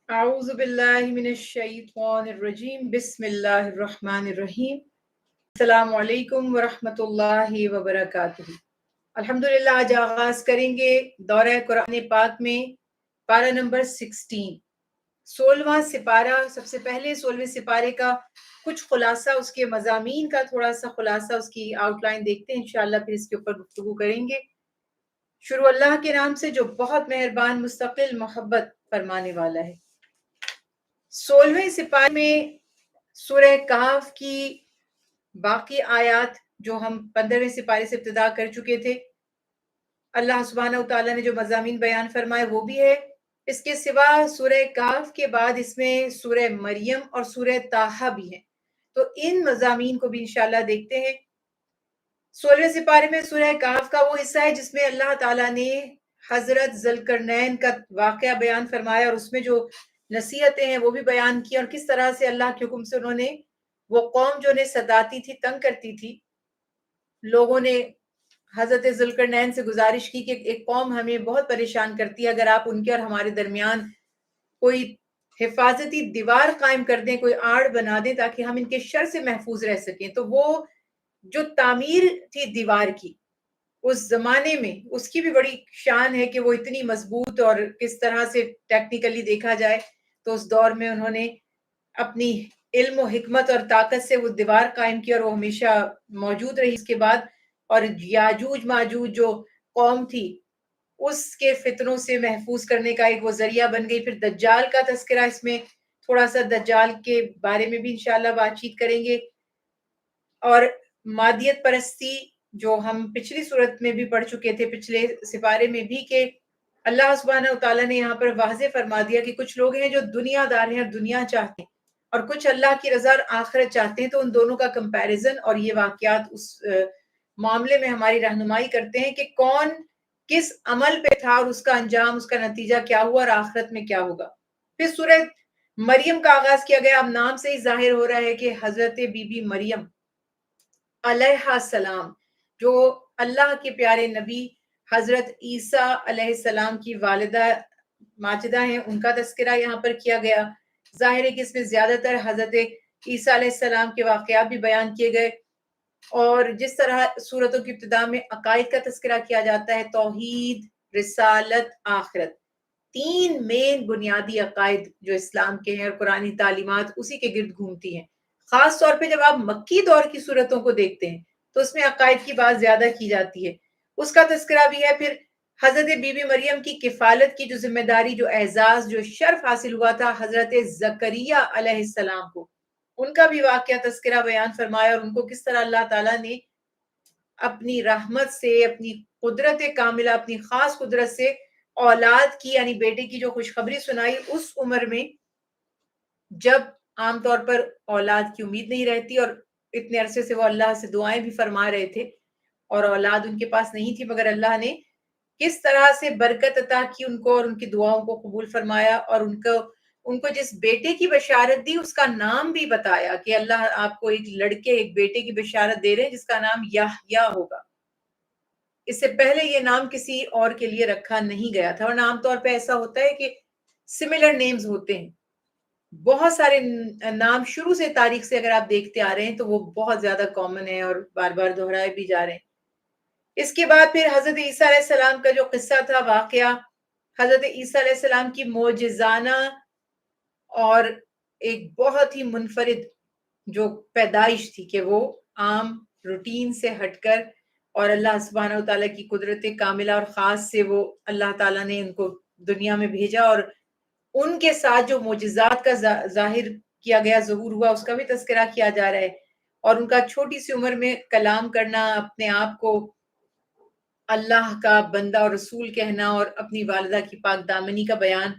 اعوذ باللہ من الشیطان الرجیم بسم اللہ الرحمن الرحیم السلام علیکم ورحمۃ اللہ وبرکاتہ۔ الحمدللہ آج آغاز کریں گے دورہ قرآن پاک میں پارہ نمبر 16، 16واں سپارہ۔ سب سے پہلے 16ویں سپارے کا کچھ خلاصہ، اس کے مضامین کا تھوڑا سا خلاصہ، اس کی آؤٹ لائن دیکھتے ہیں انشاءاللہ، پھر اس کے اوپر گفتگو کریں گے۔ شروع اللہ کے نام سے جو بہت مہربان، مستقل، محبت فرمانے والا ہے۔ 16ویں سپارے میں سورہ کہف کی باقی آیات جو ہم 15ویں سپارے سے ابتدا کر چکے تھے، اللہ سبحانہ وتعالیٰ نے جو مضامین بیان فرمائے وہ بھی ہے۔ اس کے سوا سورہ کہف کے بعد اس میں سورہ مریم اور سورہ طٰہٰ بھی ہیں، تو ان مضامین کو بھی انشاءاللہ دیکھتے ہیں۔ 16ویں سپارے میں سورہ کہف کا وہ حصہ ہے جس میں اللہ تعالیٰ نے حضرت ذوالقرنین کا واقعہ بیان فرمایا، اور اس میں جو نصیحتیں ہیں وہ بھی بیان کی، اور کس طرح سے اللہ کے حکم سے انہوں نے وہ قوم جو انہیں ستاتی تھی، تنگ کرتی تھی، لوگوں نے حضرت ذوالقرنین سے گزارش کی کہ ایک قوم ہمیں بہت پریشان کرتی ہے، اگر آپ ان کے اور ہمارے درمیان کوئی حفاظتی دیوار قائم کر دیں، کوئی آڑ بنا دیں تاکہ ہم ان کے شر سے محفوظ رہ سکیں۔ تو وہ جو تعمیر تھی دیوار کی اس زمانے میں، اس کی بھی بڑی شان ہے کہ وہ اتنی مضبوط، اور کس طرح سے ٹیکنیکلی دیکھا جائے تو اس دور میں انہوں نے اپنی علم و حکمت اور طاقت سے وہ دیوار قائم کی، اور وہ ہمیشہ موجود رہی اس کے بعد۔ اور یاجوج ماجوج جو قوم تھی اس کے فتنوں سے محفوظ کرنے کا ایک وہ ذریعہ بن گئی۔ پھر دجال کا تذکرہ، اس میں تھوڑا سا دجال کے بارے میں بھی انشاءاللہ بات چیت کریں گے، اور مادیت پرستی جو ہم پچھلی صورت میں بھی پڑھ چکے تھے، پچھلے سپارے میں بھی، کہ اللہ سبحانہ وتعالیٰ نے یہاں پر واضح فرما دیا کہ کچھ لوگ ہیں جو دنیا دار ہیں اور دنیا چاہتے ہیں، اور کچھ اللہ کی رضا اور آخرت چاہتے ہیں۔ تو ان دونوں کا کمپیریزن اور یہ واقعات اس معاملے میں ہماری رہنمائی کرتے ہیں کہ کون کس عمل پہ تھا، اور اس کا انجام، اس کا نتیجہ کیا ہوا، اور آخرت میں کیا ہوگا۔ پھر سورہ مریم کا آغاز کیا گیا۔ اب نام سے ہی ظاہر ہو رہا ہے کہ حضرت بی بی مریم علیہ السلام، جو اللہ کے پیارے نبی حضرت عیسیٰ علیہ السلام کی والدہ ماجدہ ہیں، ان کا تذکرہ یہاں پر کیا گیا۔ ظاہر ہے کہ اس میں زیادہ تر حضرت عیسیٰ علیہ السلام کے واقعات بھی بیان کیے گئے، اور جس طرح سورتوں کی ابتدا میں عقائد کا تذکرہ کیا جاتا ہے، توحید، رسالت، آخرت، تین مین بنیادی عقائد جو اسلام کے ہیں، اور قرآنی تعلیمات اسی کے گرد گھومتی ہیں۔ خاص طور پہ جب آپ مکی دور کی صورتوں کو دیکھتے ہیں تو اس میں عقائد کی بات زیادہ کی جاتی ہے، اس کا تذکرہ بھی ہے۔ پھر حضرت بی بی مریم کی کفالت کی جو ذمہ داری، جو اعزاز، جو شرف حاصل ہوا تھا حضرت زکریا علیہ السلام کو، ان کا بھی واقعہ تذکرہ بیان فرمایا، اور ان کو کس طرح اللہ تعالیٰ نے اپنی رحمت سے، اپنی قدرت کاملہ، اپنی خاص قدرت سے اولاد کی، یعنی بیٹے کی جو خوشخبری سنائی اس عمر میں جب عام طور پر اولاد کی امید نہیں رہتی، اور اتنے عرصے سے وہ اللہ سے دعائیں بھی فرما رہے تھے اور اولاد ان کے پاس نہیں تھی، مگر اللہ نے کس طرح سے برکت عطا کی ان کو، اور ان کی دعاؤں کو قبول فرمایا، اور ان کو جس بیٹے کی بشارت دی اس کا نام بھی بتایا کہ اللہ آپ کو ایک لڑکے، ایک بیٹے کی بشارت دے رہے ہیں جس کا نام یحییٰ ہوگا۔ اس سے پہلے یہ نام کسی اور کے لیے رکھا نہیں گیا تھا، اور عام طور پہ ایسا ہوتا ہے کہ سملر نیمز ہوتے ہیں، بہت سارے نام شروع سے تاریخ سے اگر آپ دیکھتے آ رہے ہیں تو وہ بہت زیادہ کامن ہے اور بار بار دہرائے بھی جا رہے ہیں۔ اس کے بعد پھر حضرت عیسیٰ علیہ السلام کا جو قصہ تھا، واقعہ، حضرت عیسیٰ علیہ السلام کی معجزانہ اور ایک بہت ہی منفرد جو پیدائش تھی کہ وہ عام روٹین سے ہٹ کر، اور اللہ سبحانہ وتعالیٰ کی قدرت کاملہ اور خاص سے وہ اللہ تعالیٰ نے ان کو دنیا میں بھیجا، اور ان کے ساتھ جو معجزات کا ظاہر کیا گیا، ظہور ہوا، اس کا بھی تذکرہ کیا جا رہا ہے، اور ان کا چھوٹی سی عمر میں کلام کرنا، اپنے آپ کو اللہ کا بندہ اور رسول کہنا، اور اپنی والدہ کی پاک دامنی کا بیان،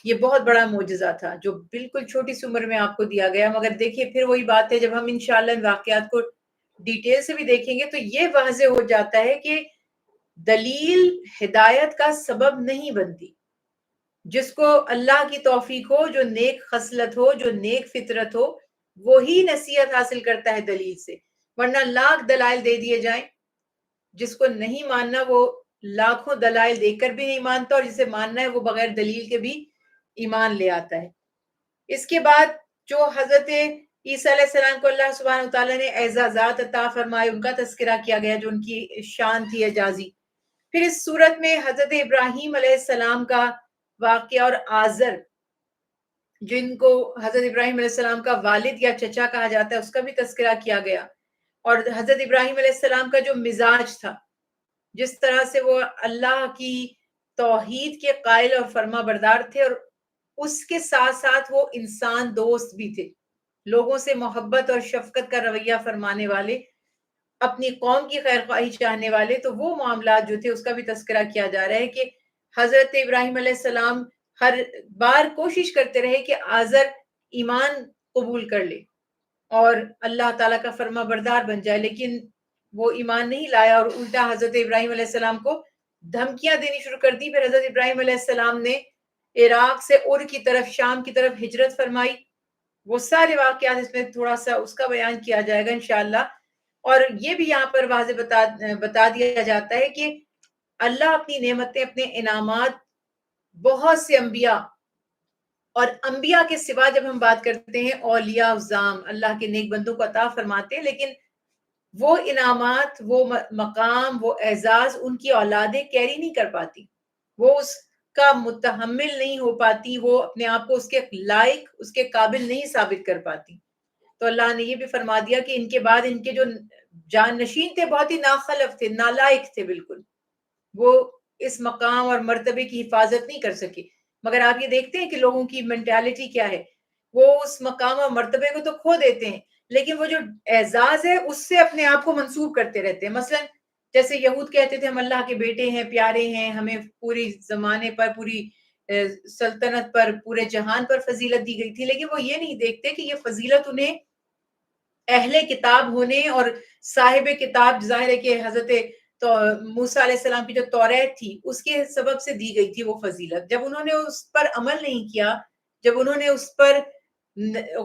یہ بہت بڑا معجزہ تھا جو بالکل چھوٹی سی عمر میں آپ کو دیا گیا۔ مگر دیکھیے پھر وہی بات ہے، جب ہم انشاءاللہ ان واقعات کو ڈیٹیل سے بھی دیکھیں گے تو یہ واضح ہو جاتا ہے کہ دلیل ہدایت کا سبب نہیں بنتی۔ جس کو اللہ کی توفیق ہو، جو نیک خصلت ہو، جو نیک فطرت ہو، وہی نصیحت حاصل کرتا ہے دلیل سے، ورنہ لاکھ دلائل دے دیے جائیں، جس کو نہیں ماننا وہ لاکھوں دلائل دے کر بھی نہیں مانتا، اور جسے ماننا ہے وہ بغیر دلیل کے بھی ایمان لے آتا ہے۔ اس کے بعد جو حضرت عیسیٰ علیہ السلام کو اللہ سبحانہ وتعالیٰ نے اعزازات عطا فرمائے، ان کا تذکرہ کیا گیا جو ان کی شان تھی اعجازی۔ پھر اس صورت میں حضرت ابراہیم علیہ السلام کا واقعہ اور آزر، جن کو حضرت ابراہیم علیہ السلام کا والد یا چچا کہا جاتا ہے، اس کا بھی تذکرہ کیا گیا۔ اور حضرت ابراہیم علیہ السلام کا جو مزاج تھا، جس طرح سے وہ اللہ کی توحید کے قائل اور فرما بردار تھے، اور اس کے ساتھ ساتھ وہ انسان دوست بھی تھے، لوگوں سے محبت اور شفقت کا رویہ فرمانے والے، اپنی قوم کی خیر خواہی چاہنے والے۔ تو وہ معاملات جو تھے اس کا بھی تذکرہ کیا جا رہا ہے کہ حضرت ابراہیم علیہ السلام ہر بار کوشش کرتے رہے کہ آزر ایمان قبول کر لے اور اللہ تعالیٰ کا فرما بردار بن جائے، لیکن وہ ایمان نہیں لایا اور الٹا حضرت ابراہیم علیہ السلام کو دھمکیاں دینی شروع کر دی۔ پھر حضرت ابراہیم علیہ السلام نے عراق سے اور کی طرف، شام کی طرف ہجرت فرمائی۔ وہ سارے واقعات اس میں تھوڑا سا اس کا بیان کیا جائے گا انشاءاللہ۔ اور یہ بھی یہاں پر واضح بتا دیا جاتا ہے کہ اللہ اپنی نعمتیں، اپنے انعامات بہت سے انبیاء اور انبیاء کے سوا جب ہم بات کرتے ہیں اولیاء اعظام، اللہ کے نیک بندوں کو عطا فرماتے ہیں، لیکن وہ انعامات، وہ مقام، وہ اعزاز ان کی اولادیں کیری نہیں کر پاتی، وہ اس کا متحمل نہیں ہو پاتی، وہ اپنے آپ کو اس کے لائق، اس کے قابل نہیں ثابت کر پاتی۔ تو اللہ نے یہ بھی فرما دیا کہ ان کے بعد ان کے جو جان نشین تھے بہت ہی ناخلف تھے، نالائق تھے بالکل، وہ اس مقام اور مرتبے کی حفاظت نہیں کر سکے۔ مگر آپ یہ دیکھتے ہیں کہ لوگوں کی مینٹالٹی کیا ہے، وہ اس مقام اور مرتبے کو تو کھو دیتے ہیں، لیکن وہ جو اعزاز ہے اس سے اپنے آپ کو منسوب کرتے رہتے ہیں۔ مثلا جیسے یہود کہتے تھے ہم اللہ کے بیٹے ہیں، پیارے ہیں، ہمیں پوری زمانے پر، پوری سلطنت پر، پورے جہان پر فضیلت دی گئی تھی، لیکن وہ یہ نہیں دیکھتے کہ یہ فضیلت انہیں اہل کتاب ہونے اور صاحب کتاب، ظاہر ہے کہ حضرت تو موسیٰ علیہ السلام کی جو توریت تھی اس کے سبب سے دی گئی تھی وہ فضیلت۔ جب انہوں نے اس پر عمل نہیں کیا، جب انہوں نے اس پر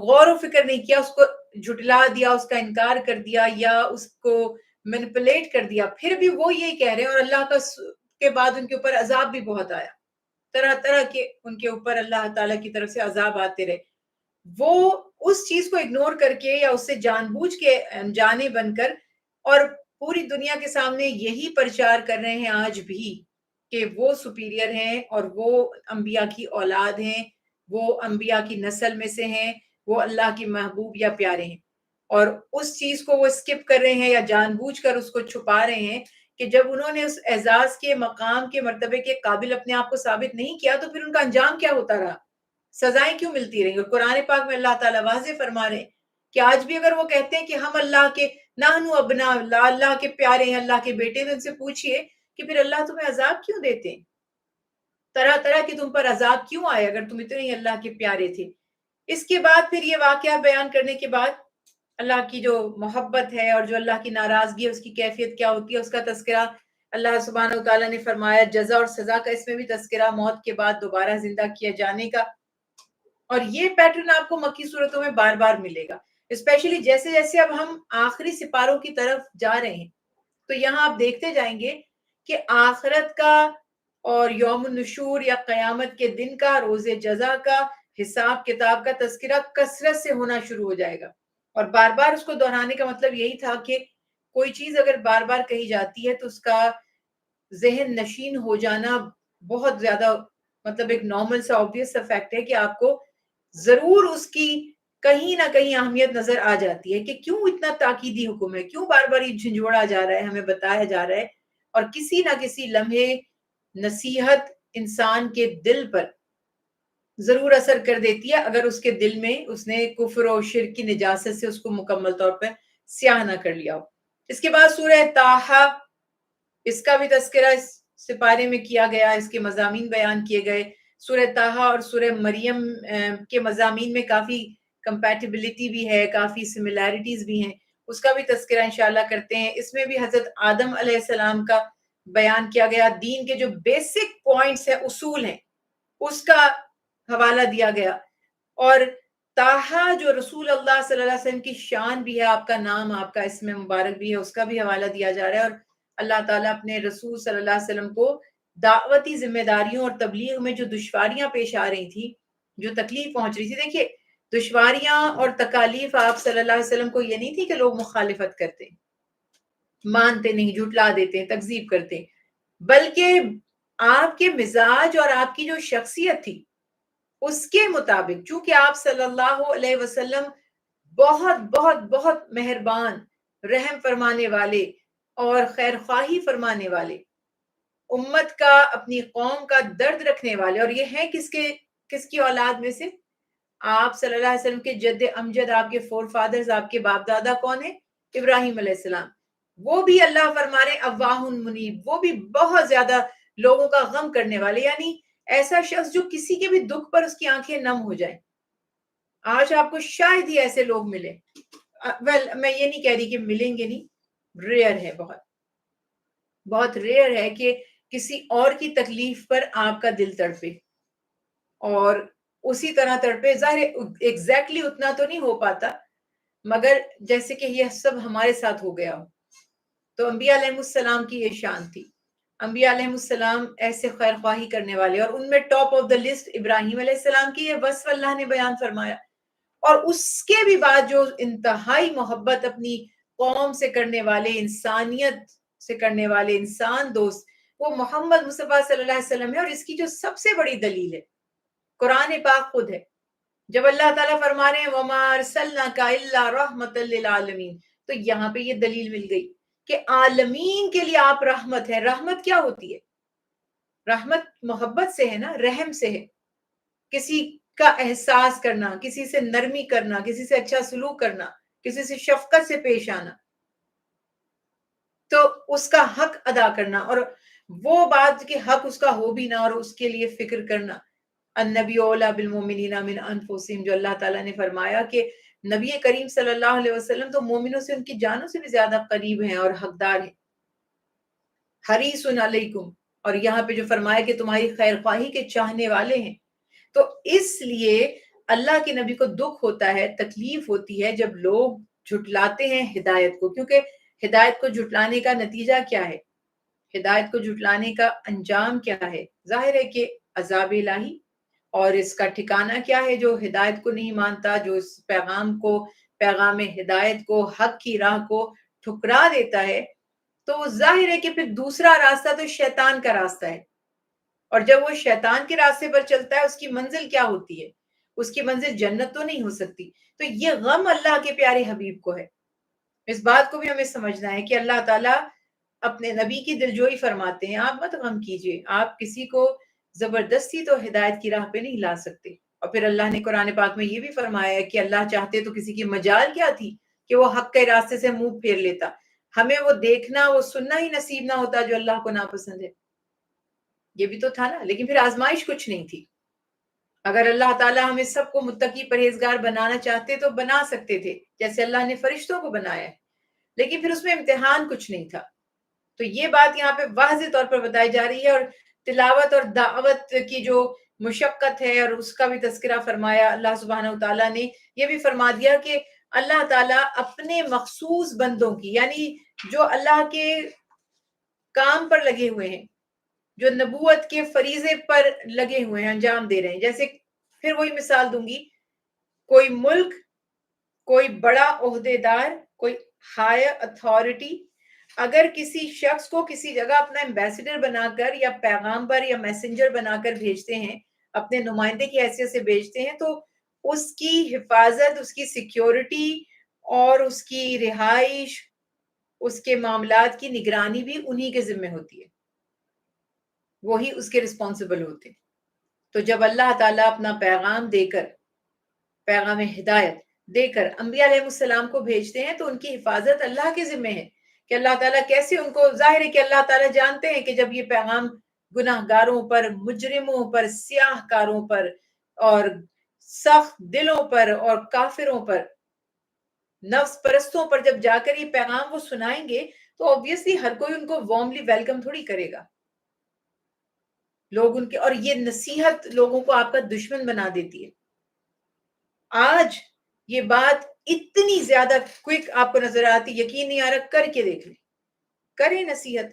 غور و فکر نہیں کیا، اس کو جھٹلا دیا، اس کا انکار کر دیا یا اس کو مینپولیٹ کر دیا، پھر بھی وہ یہی کہہ رہے ہیں، اور اللہ کے بعد ان کے اوپر عذاب بھی بہت آیا، طرح طرح کے ان کے اوپر اللہ تعالیٰ کی طرف سے عذاب آتے رہے۔ وہ اس چیز کو اگنور کر کے یا اس سے جان بوجھ کے انجانے بن کر اور پوری دنیا کے سامنے یہی پرچار کر رہے ہیں آج بھی کہ وہ سپیریئر ہیں اور وہ انبیاء کی اولاد ہیں، وہ انبیاء کی نسل میں سے ہیں، وہ اللہ کی محبوب یا پیارے ہیں، اور اس چیز کو وہ اسکپ کر رہے ہیں یا جان بوجھ کر اس کو چھپا رہے ہیں کہ جب انہوں نے اس اعزاز کے مقام کے مرتبے کے قابل اپنے آپ کو ثابت نہیں کیا تو پھر ان کا انجام کیا ہوتا رہا، سزائیں کیوں ملتی رہیں۔ اور قرآن پاک میں اللہ تعالیٰ واضح فرما رہے ہیں کہ آج بھی اگر وہ کہتے ہیں کہ ہم اللہ کے نحن ابناء اللہ، اللہ کے پیارے ہیں، اللہ کے بیٹے، تو ان سے پوچھئے کہ پھر اللہ تمہیں عذاب کیوں دیتے ہیں، طرح طرح کی تم پر عذاب کیوں آئے اگر تم اتنے ہی اللہ کے پیارے تھے۔ اس کے بعد پھر یہ واقعہ بیان کرنے کے بعد اللہ کی جو محبت ہے اور جو اللہ کی ناراضگی ہے اس کی کیفیت کیا ہوتی ہے اس کا تذکرہ اللہ سبحانہ وتعالیٰ نے فرمایا، جزا اور سزا کا اس میں بھی تذکرہ، موت کے بعد دوبارہ زندہ کیے جانے کا۔ اور یہ پیٹرن آپ کو مکی صورتوں میں بار بار ملے گا، اسپیشلی جیسے جیسے اب ہم آخری سپاروں کی طرف جا رہے ہیں تو یہاں آپ دیکھتے جائیں گے کہ آخرت کا اور یوم النشور یا قیامت کے دن کا، روز جزا کا، حساب کتاب کا تذکرہ کثرت سے ہونا شروع ہو جائے گا۔ اور بار بار اس کو دہرانے کا مطلب یہی تھا کہ کوئی چیز اگر بار بار کہی جاتی ہے تو اس کا ذہن نشین ہو جانا بہت زیادہ، مطلب ایک نارمل سا آبویس سا فیکٹ ہے کہ آپ کو ضرور اس کی کہیں نہ کہیں اہمیت نظر آ جاتی ہے کہ کیوں اتنا تاکیدی حکم ہے، کیوں بار بار یہ جھنجھوڑا جا رہا ہے، ہمیں بتایا جا رہا ہے، اور کسی نہ کسی لمحے نصیحت انسان کے دل پر ضرور اثر کر دیتی ہے اگر اس کے دل میں اس نے کفر و شرک کی نجاست سے اس کو مکمل طور پر سیاہ نہ کر لیا ہو۔ اس کے بعد سورہ طٰہٰ، اس کا بھی تذکرہ اس سپارے میں کیا گیا، اس کے مضامین بیان کیے گئے۔ سورہ طٰہٰ اور سورہ مریم کے مضامین میں کافی کمپیٹیبلٹی بھی ہے، کافی سملیرٹیز بھی ہیں، اس کا بھی تذکرہ انشاءاللہ کرتے ہیں۔ اس میں بھی حضرت آدم علیہ السلام کا بیان کیا گیا، دین کے جو بیسک پوائنٹس ہیں، اصول ہیں، اس کا حوالہ دیا گیا۔ اور طٰہٰ جو رسول اللہ صلی اللہ علیہ وسلم کی شان بھی ہے، آپ کا نام، آپ کا اسم مبارک بھی ہے، اس کا بھی حوالہ دیا جا رہا ہے، اور اللہ تعالیٰ اپنے رسول صلی اللہ علیہ وسلم کو دعوتی ذمہ داریوں اور تبلیغ میں جو دشواریاں پیش آ رہی تھی، جو تکلیف پہنچ رہی تھی، دیکھیے دشواریاں اور تکالیف آپ صلی اللہ علیہ وسلم کو یہ نہیں تھی کہ لوگ مخالفت کرتے، مانتے نہیں، جھٹلا دیتے، تکذیب کرتے، بلکہ آپ کے مزاج اور آپ کی جو شخصیت تھی اس کے مطابق، چونکہ آپ صلی اللہ علیہ وسلم بہت بہت بہت مہربان، رحم فرمانے والے اور خیر خواہی فرمانے والے، امت کا، اپنی قوم کا درد رکھنے والے، اور یہ ہے کس کی اولاد میں سے؟ آپ صلی اللہ علیہ وسلم کے جد امجد، آپ کے فور فادرز، آپ کے باپ دادا کون ہیں؟ ابراہیم علیہ السلام۔ وہ بھی اللہ فرما رہے اواہ منیب، وہ بھی بہت زیادہ لوگوں کا غم کرنے والے، یعنی ایسا شخص جو کسی کے بھی دکھ پر اس کی آنکھیں نم ہو جائیں۔ آج آپ کو شاید ہی ایسے لوگ ملے، میں یہ نہیں کہہ رہی کہ ملیں گے نہیں، ریئر ہے، بہت بہت ریئر ہے کہ کسی اور کی تکلیف پر آپ کا دل تڑپے اور اسی طرح تڑپے۔ ظاہر ایگزیکٹلی اتنا تو نہیں ہو پاتا، مگر جیسے کہ یہ سب ہمارے ساتھ ہو گیا ہو۔ تو انبیاء علیہ السلام کی یہ شان تھی، انبیاء علیہ السلام ایسے خیر خواہی کرنے والے، اور ان میں ٹاپ آف دا لسٹ ابراہیم علیہ السلام کی یہ وصف اللہ نے بیان فرمایا، اور اس کے بھی بعد جو انتہائی محبت اپنی قوم سے کرنے والے، انسانیت سے کرنے والے، انسان دوست، وہ محمد مصطفیٰ صلی اللہ علیہ وسلم ہے۔ اور اس کی جو سب سے بڑی دلیل ہے قرآن پاک خود ہے، جب اللہ تعالیٰ فرما رہے ہیں وَمَا أَرْسَلْنَاكَ إِلَّا رَحْمَةً لِّلْعَالَمِينَ، تو یہاں پہ یہ دلیل مل گئی کہ عالمین کے لیے آپ رحمت ہے۔ رحمت کیا ہوتی ہے؟ رحمت محبت سے ہے نا، رحم سے ہے، کسی کا احساس کرنا، کسی سے نرمی کرنا، کسی سے اچھا سلوک کرنا، کسی سے شفقت سے پیش آنا، تو اس کا حق ادا کرنا، اور وہ بات کہ حق اس کا ہو بھی نہ اور اس کے لیے فکر کرنا۔ النبی اولیٰ بالمؤمنین من انفسہم، جو اللہ تعالیٰ نے فرمایا کہ نبی کریم صلی اللہ علیہ وسلم تو مومنوں سے، ان کی جانوں سے بھی زیادہ قریب ہیں اور حقدار ہیں۔ حریص علیکم، اور یہاں پہ جو فرمایا کہ تمہاری خیر خواہی کے چاہنے والے ہیں، تو اس لیے اللہ کے نبی کو دکھ ہوتا ہے، تکلیف ہوتی ہے جب لوگ جھٹلاتے ہیں ہدایت کو، کیونکہ ہدایت کو جھٹلانے کا نتیجہ کیا ہے؟ ہدایت کو جھٹلانے کا انجام کیا ہے؟ ظاہر ہے کہ عذاب الہی، اور اس کا ٹھکانہ کیا ہے؟ جو ہدایت کو نہیں مانتا، جو اس پیغام ہدایت کو، حق کی راہ کو ٹھکرا دیتا ہے، تو ظاہر ہے کہ پھر دوسرا راستہ تو شیطان کا راستہ ہے، اور جب وہ شیطان کے راستے پر چلتا ہے، اس کی منزل کیا ہوتی ہے؟ اس کی منزل جنت تو نہیں ہو سکتی۔ تو یہ غم اللہ کے پیارے حبیب کو ہے۔ اس بات کو بھی ہمیں سمجھنا ہے کہ اللہ تعالیٰ اپنے نبی کی دلجوئی فرماتے ہیں، آپ مت غم کیجئے، آپ کسی کو زبردستی تو ہدایت کی راہ پہ نہیں لا سکتے۔ اور پھر اللہ نے قرآن پاک میں یہ بھی فرمایا ہے کہ اللہ چاہتے تو کسی کی مجال کیا تھی کہ وہ حق کے راستے سے منہ پھیر لیتا، ہمیں وہ دیکھنا، وہ سننا ہی نصیب نہ ہوتا جو اللہ کو ناپسند ہے۔ یہ بھی تو تھا نا، لیکن پھر آزمائش کچھ نہیں تھی۔ اگر اللہ تعالیٰ ہمیں سب کو متقی پرہیزگار بنانا چاہتے تو بنا سکتے تھے، جیسے اللہ نے فرشتوں کو بنایا ہے، لیکن پھر اس میں امتحان کچھ نہیں تھا۔ تو یہ بات یہاں پہ واضح طور پر بتائی جا رہی ہے، اور تلاوت اور دعوت کی جو مشقت ہے اور اس کا بھی تذکرہ فرمایا اللہ سبحانہ وتعالیٰ نے۔ یہ بھی فرما دیا کہ اللہ تعالیٰ اپنے مخصوص بندوں کی، یعنی جو اللہ کے کام پر لگے ہوئے ہیں، جو نبوت کے فریضے پر لگے ہوئے ہیں، انجام دے رہے ہیں، جیسے پھر وہی مثال دوں گی، کوئی ملک، کوئی بڑا عہدے دار، کوئی ہائر اتھارٹی، اگر کسی شخص کو کسی جگہ اپنا ایمبیسڈر بنا کر یا پیغامبر یا میسنجر بنا کر بھیجتے ہیں، اپنے نمائندے کی حیثیت سے بھیجتے ہیں، تو اس کی حفاظت، اس کی سیکیورٹی اور اس کی رہائش، اس کے معاملات کی نگرانی بھی انہی کے ذمہ ہوتی ہے، وہی اس کے رسپانسبل ہوتے ہیں۔ تو جب اللہ تعالیٰ اپنا پیغام دے کر، پیغام ہدایت دے کر انبیاء علیہ السلام کو بھیجتے ہیں، تو ان کی حفاظت اللہ کے ذمہ ہے کہ اللہ تعالیٰ کیسے ان کو، ظاہر ہے کہ اللہ تعالیٰ جانتے ہیں کہ جب یہ پیغام گناہ گاروں پر، مجرموں پر، سیاہ کاروں پر اور سخت دلوں پر اور کافروں پر، نفس پرستوں پر جب جا کر یہ پیغام وہ سنائیں گے، تو obviously ہر کوئی ان کو وارملی ویلکم تھوڑی کرے گا۔ لوگ ان کے، اور یہ نصیحت لوگوں کو آپ کا دشمن بنا دیتی ہے۔ آج یہ بات اتنی زیادہ کوئک آپ کو نظر آتی، یقین نہیں آ رہا، کر کے دیکھ لیں، کریں نصیحت،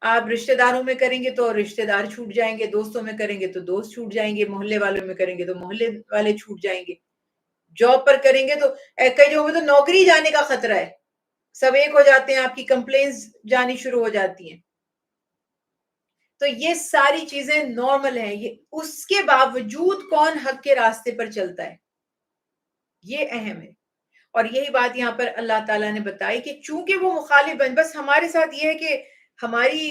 آپ رشتہ داروں میں کریں گے تو رشتہ دار چھوٹ جائیں گے، دوستوں میں کریں گے تو دوست چھوٹ جائیں گے، محلے والوں میں کریں گے تو محلے والے چھوٹ جائیں گے، جاب پر کریں گے تو کئی جگہوں میں تو نوکری جانے کا خطرہ ہے، سب ایک ہو جاتے ہیں، آپ کی کمپلینز جانی شروع ہو جاتی ہیں. تو یہ ساری چیزیں نارمل ہیں. یہ اس کے باوجود کون حق کے راستے پر چلتا ہے، یہ اہم ہے. اور یہی بات یہاں پر اللہ تعالیٰ نے بتائی کہ چونکہ وہ مخالف بن، بس ہمارے ساتھ یہ ہے کہ ہماری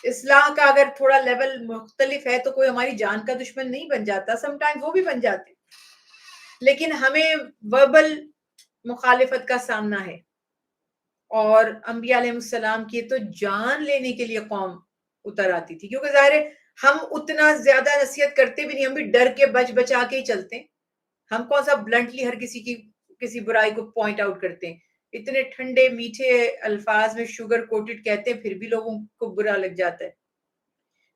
اصلاح کا اگر تھوڑا لیول مختلف ہے تو کوئی ہماری جان کا دشمن نہیں بن جاتا، سم ٹائم وہ بھی بن جاتے، لیکن ہمیں وربل مخالفت کا سامنا ہے. اور انبیاء علیہ السلام کی تو جان لینے کے لیے قوم اتر آتی تھی، کیونکہ ظاہر ہے ہم اتنا زیادہ نصیحت کرتے بھی نہیں، ہم بھی ڈر کے بچ بچا کے ہی چلتے ہیں. ہم کون سا بلنٹلی ہر کسی کی کسی برائی کو پوائنٹ آؤٹ کرتے ہیں، اتنے ٹھنڈے میٹھے الفاظ میں شوگر کوٹڈ کہتے ہیں، پھر بھی لوگوں کو برا لگ جاتا ہے.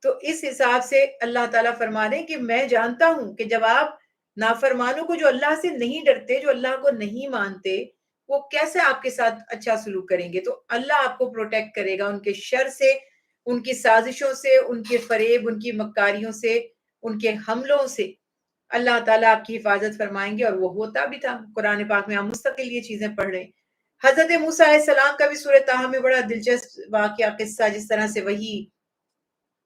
تو اس حساب سے اللہ تعالیٰ فرما رہے ہیں کہ میں جانتا ہوں کہ جب آپ نافرمانوں کو، جو اللہ سے نہیں ڈرتے، جو اللہ کو نہیں مانتے، وہ کیسے آپ کے ساتھ اچھا سلوک کریں گے. تو اللہ آپ کو پروٹیکٹ کرے گا ان کے شر سے، ان کی سازشوں سے، ان کے فریب، ان کی مکاریوں سے، ان کے حملوں سے. اللہ تعالیٰ آپ کی حفاظت فرمائیں گے، اور وہ ہوتا بھی تھا. قرآن پاک میں ہم مستقل یہ چیزیں پڑھ رہے ہیں. حضرت موسیٰ علیہ السلام کا بھی سورہ طٰہٰ میں بڑا دلچسپ واقعہ قصہ، جس طرح سے وحی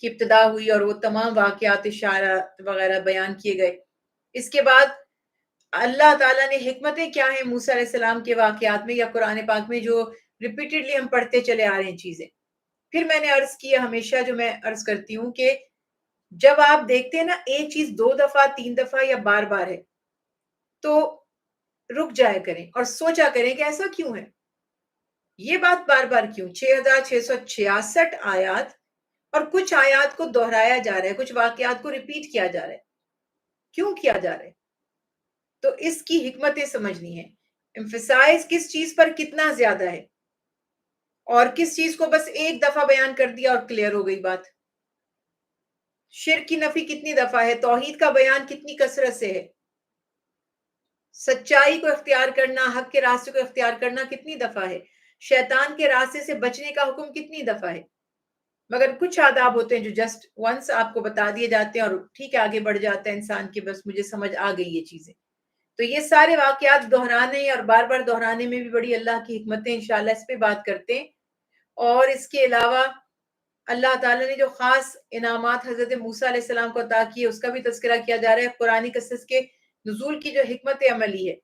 کی ابتدا ہوئی اور وہ تمام واقعات اشارات وغیرہ بیان کیے گئے. اس کے بعد اللہ تعالیٰ نے حکمتیں کیا ہیں موسیٰ علیہ السلام کے واقعات میں یا قرآن پاک میں، جو ریپیٹڈلی ہم پڑھتے چلے آ رہے ہیں چیزیں. پھر میں نے عرض کیا، ہمیشہ جو میں عرض کرتی ہوں کہ جب آپ دیکھتے ہیں نا ایک چیز 2 دفعہ 3 دفعہ یا بار بار ہے، تو رک جایا کریں اور سوچا کریں کہ ایسا کیوں ہے، یہ بات بار بار کیوں. 6666 آیات، اور کچھ آیات کو دہرایا جا رہا ہے، کچھ واقعات کو ریپیٹ کیا جا رہا ہے، کیوں کیا جا رہا ہے. تو اس کی حکمتیں سمجھنی ہے. ایمفسائز کس چیز پر کتنا زیادہ ہے، اور کس چیز کو بس ایک دفعہ بیان کر دیا اور کلیئر ہو گئی بات. شرک کی نفی کتنی دفعہ ہے، توحید کا بیان کتنی کثرت سے ہے، سچائی کو اختیار کرنا، حق کے راستے کو اختیار کرنا کتنی دفعہ ہے، شیطان کے راستے سے بچنے کا حکم کتنی دفعہ ہے. مگر کچھ آداب ہوتے ہیں جو جسٹ ونس آپ کو بتا دیے جاتے ہیں اور ٹھیک ہے آگے بڑھ جاتا ہے انسان کی، بس مجھے سمجھ آ گئی یہ چیزیں. تو یہ سارے واقعات دہرانے اور بار بار دہرانے میں بھی بڑی اللہ کی حکمتیں، انشاءاللہ اس پہ بات کرتے ہیں. اور اس کے علاوہ اللہ تعالیٰ نے جو خاص انعامات حضرت موسیٰ علیہ السلام کو عطا کیے، اس کا بھی تذکرہ کیا جا رہا ہے. قرآن قصص کے نزول کی جو حکمت عملی ہے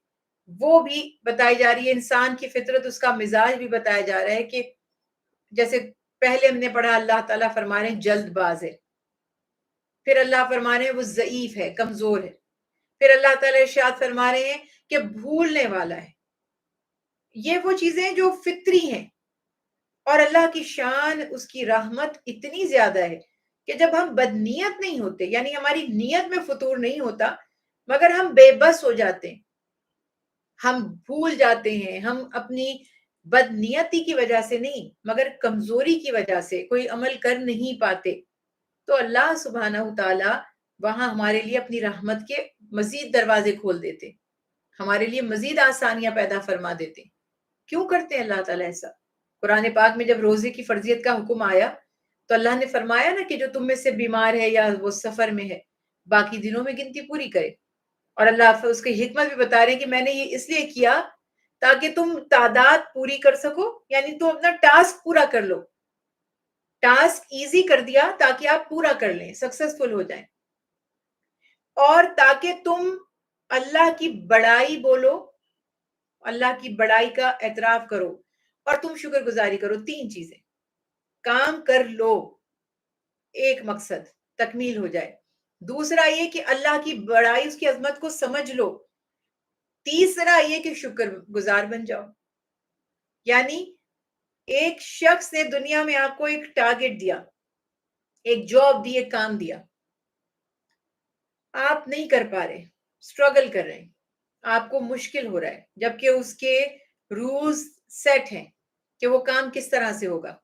وہ بھی بتائی جا رہی ہے. انسان کی فطرت، اس کا مزاج بھی بتایا جا رہا ہے کہ جیسے پہلے ہم نے پڑھا اللہ تعالیٰ فرما رہے ہیں جلد باز ہے، پھر اللہ فرما رہے ہیں وہ ضعیف ہے، کمزور ہے، پھر اللہ تعالیٰ ارشاد فرما رہے ہیں کہ بھولنے والا ہے. یہ وہ چیزیں جو فطری ہیں، اور اللہ کی شان، اس کی رحمت اتنی زیادہ ہے کہ جب ہم بدنیت نہیں ہوتے، یعنی ہماری نیت میں فطور نہیں ہوتا، مگر ہم بے بس ہو جاتے ہیں، ہم بھول جاتے ہیں، ہم اپنی بدنیتی کی وجہ سے نہیں مگر کمزوری کی وجہ سے کوئی عمل کر نہیں پاتے، تو اللہ سبحانہ تعالیٰ وہاں ہمارے لیے اپنی رحمت کے مزید دروازے کھول دیتے، ہمارے لیے مزید آسانیاں پیدا فرما دیتے. کیوں کرتے ہیں اللہ تعالیٰ ایسا؟ قرآن پاک میں جب روزے کی فرضیت کا حکم آیا تو اللہ نے فرمایا نا کہ جو تم میں سے بیمار ہے یا وہ سفر میں ہے، باقی دنوں میں گنتی پوری کرے. اور اللہ اس کی حکمت بھی بتا رہے ہیں کہ میں نے یہ اس لیے کیا تاکہ تم تعداد پوری کر سکو، یعنی تم اپنا ٹاسک پورا کر لو، ٹاسک ایزی کر دیا تاکہ آپ پورا کر لیں، سکسسفل ہو جائیں، اور تاکہ تم اللہ کی بڑائی بولو، اللہ کی بڑائی کا اعتراف کرو، اور تم شکر گزاری کرو. 3 چیزیں کام کر لو، ایک مقصد تکمیل ہو جائے. دوسرا یہ کہ اللہ کی بڑائی، اس کی عظمت کو سمجھ لو. تیسرا یہ کہ شکر گزار بن جاؤ. یعنی ایک شخص نے دنیا میں آپ کو ایک ٹارگٹ دیا، ایک جاب دی، ایک کام دیا، آپ نہیں کر پا رہے، اسٹرگل کر رہے ہیں، آپ کو مشکل ہو رہا ہے، جبکہ اس کے رولز سیٹ ہیں کہ وہ کام کس طرح سے ہوگا،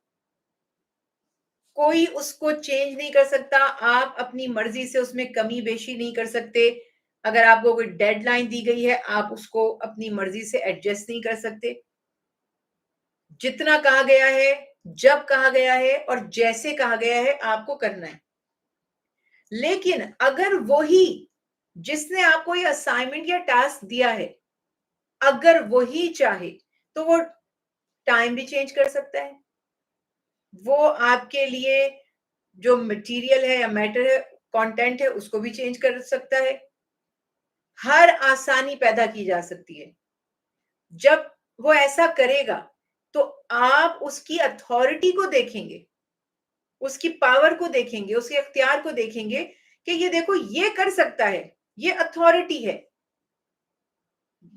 کوئی اس کو چینج نہیں کر سکتا، آپ اپنی مرضی سے اس میں کمی بیشی نہیں کر سکتے. اگر آپ کو کوئی ڈیڈ لائن دی گئی ہے، آپ اس کو اپنی مرضی سے ایڈجسٹ نہیں کر سکتے. جتنا کہا گیا ہے جب کہا گیا ہے اور جیسے کہا گیا ہے آپ کو کرنا ہے. لیکن اگر وہی جس نے آپ کو یہ اسائنمنٹ یا ٹاسک دیا ہے اگر وہی چاہے تو وہ ٹائم بھی چینج کر سکتا ہے, وہ آپ کے لیے جو مٹیریل ہے یا میٹر ہے کانٹینٹ ہے اس کو بھی چینج کر سکتا ہے. ہر آسانی پیدا کی جا سکتی ہے. جب وہ ایسا کرے گا تو آپ اس کی اتھارٹی کو دیکھیں گے, اس کی پاور کو دیکھیں گے, اس کے اختیار کو دیکھیں گے کہ یہ دیکھو یہ کر سکتا ہے, یہ اتھارٹی ہے.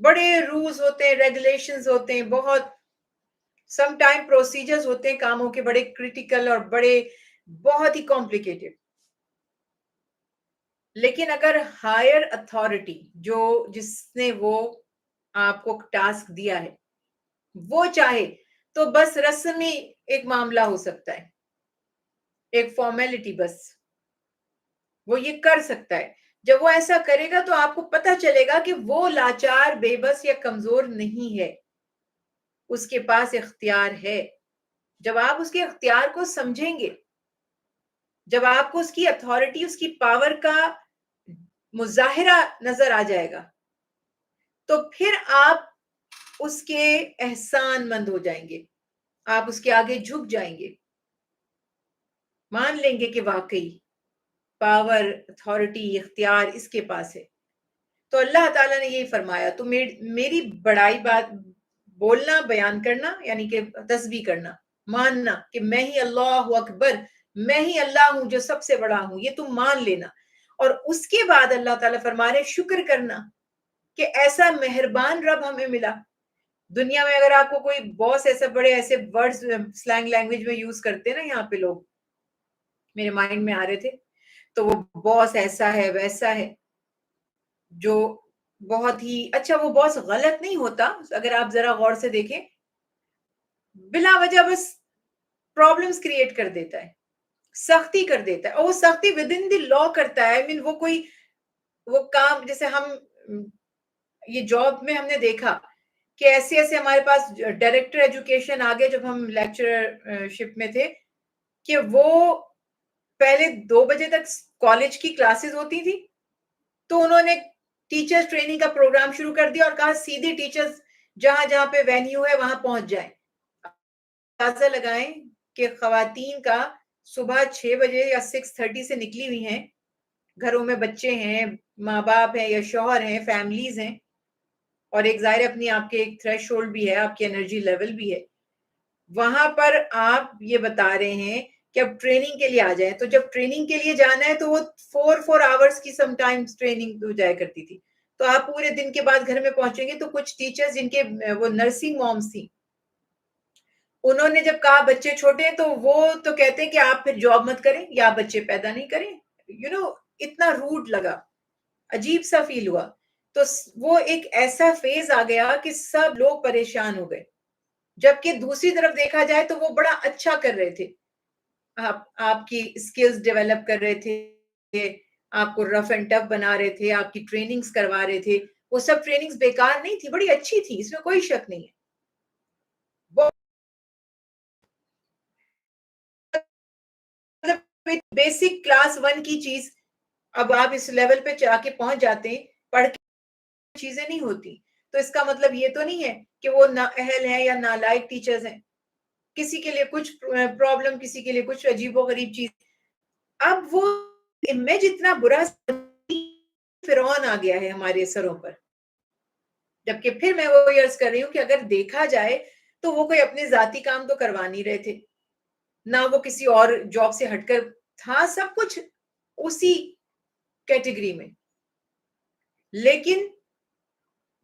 بڑے رولز ہوتے ہیں, ریگولیشنز ہوتے ہیں, بہت سم ٹائم پروسیجرز ہوتے ہیں کاموں کے, بڑے کریٹیکل اور بڑے بہت ہی کمپلیکیٹڈ. لیکن اگر ہائر اتھارٹی جس نے وہ آپ کو ٹاسک دیا ہے وہ چاہے تو بس رسمی ایک معاملہ ہو سکتا ہے, ایک فارمیلٹی, بس وہ یہ کر سکتا ہے. جب وہ ایسا کرے گا تو آپ کو پتہ چلے گا کہ وہ لاچار, بے بس یا کمزور نہیں ہے, اس کے پاس اختیار ہے. جب آپ اس کے اختیار کو سمجھیں گے, جب آپ کو اس کی اتھارٹی, اس کی پاور کا مظاہرہ نظر آ جائے گا تو پھر آپ اس کے احسان مند ہو جائیں گے, آپ اس کے آگے جھک جائیں گے, مان لیں گے کہ واقعی پاور, اتھارٹی, اختیار اس کے پاس ہے. تو اللہ تعالیٰ نے یہی فرمایا, تو میری بڑائی بات بولنا, بیان کرنا, یعنی کہ تسبیح کرنا, ماننا کہ میں ہی اللہ اکبر, میں ہی اللہ ہوں جو سب سے بڑا ہوں, یہ تم مان لینا. اور اس کے بعد اللہ تعالیٰ فرما رہے شکر کرنا کہ ایسا مہربان رب ہمیں ملا. دنیا میں اگر آپ کو کوئی باس ایسے بڑے ایسے ورڈز سلینگ لینگویج میں یوز کرتے نا, یہاں پہ لوگ میرے مائنڈ میں آ رہے تھے, تو وہ باس ایسا ہے ویسا ہے, جو بہت ہی اچھا, وہ باس غلط نہیں ہوتا اگر آپ ذرا غور سے دیکھیں, بلا وجہ بس پرابلمز کریٹ کر دیتا ہے, سختی کر دیتا ہے, اور وہ سختی ود ان دی لا کرتا ہے. وہ کوئی وہ کام, جیسے ہم یہ جاب میں ہم نے دیکھا کہ ایسے ایسے ہمارے پاس ڈائریکٹر ایجوکیشن آگے, جب ہم لیکچرر شپ میں تھے, کہ وہ پہلے 2 بجے تک کالج کی کلاسز ہوتی تھی, تو انہوں نے ٹیچرز ٹریننگ کا پروگرام شروع کر دیا اور کہا سیدھی ٹیچرز جہاں جہاں پہ وینیو ہے وہاں پہنچ جائیں. اندازہ لگائیں کہ خواتین کا صبح 6 بجے یا 6:30 سے نکلی ہوئی ہیں, گھروں میں بچے ہیں, ماں باپ ہیں یا شوہر ہیں, فیملیز ہیں, اور ایک ظاہر اپنی آپ کے ایک تھریش ہولڈ بھی ہے, آپ کی انرجی لیول بھی ہے. وہاں پر آپ یہ بتا رہے ہیں کہ اب ٹریننگ کے لیے آ جائیں. تو جب ٹریننگ کے لیے جانا ہے تو وہ 4 آورز کی سم ٹائمز ٹریننگ ہو جایا کرتی تھی, تو آپ پورے دن کے بعد گھر میں پہنچیں گے. تو کچھ ٹیچرز جن کے وہ نرسنگ مومز تھیں, انہوں نے جب کہا بچے چھوٹے ہیں, تو وہ تو کہتے ہیں کہ آپ پھر جاب مت کریں یا بچے پیدا نہیں کریں. اتنا روڈ لگا, عجیب سا فیل ہوا. تو وہ ایک ایسا فیز آ گیا کہ سب لوگ پریشان ہو گئے, جبکہ دوسری طرف دیکھا جائے تو وہ بڑا اچھا کر رہے تھے, آپ کی اسکلز ڈیولپ کر رہے تھے, آپ کو رف اینڈ ٹف بنا رہے تھے, آپ کی ٹریننگز کروا رہے تھے. وہ سب ٹریننگز بیکار نہیں تھی, بڑی اچھی تھی, اس میں کوئی شک نہیں ہے. بیسک کلاس 1 کی چیز اب آپ اس لیول پہ جا کے پہنچ جاتے ہیں, پڑھ کے چیزیں نہیں ہوتی. تو اس کا مطلب یہ تو نہیں ہے کہ وہ نااہل ہیں یا نالائق ٹیچرز ہیں. کسی کے لیے کچھ پرابلم, کسی کے لیے کچھ عجیب و غریب چیز. اب وہ امیج اتنا برا فرعون آ گیا ہے ہمارے سروں پر, جبکہ پھر میں وہ عرض کر رہی ہوں کہ اگر دیکھا جائے تو وہ کوئی اپنے ذاتی کام تو کروا نہیں رہے تھے, نہ وہ کسی اور جاب سے ہٹ کر تھا, سب کچھ اسی کیٹیگری میں. لیکن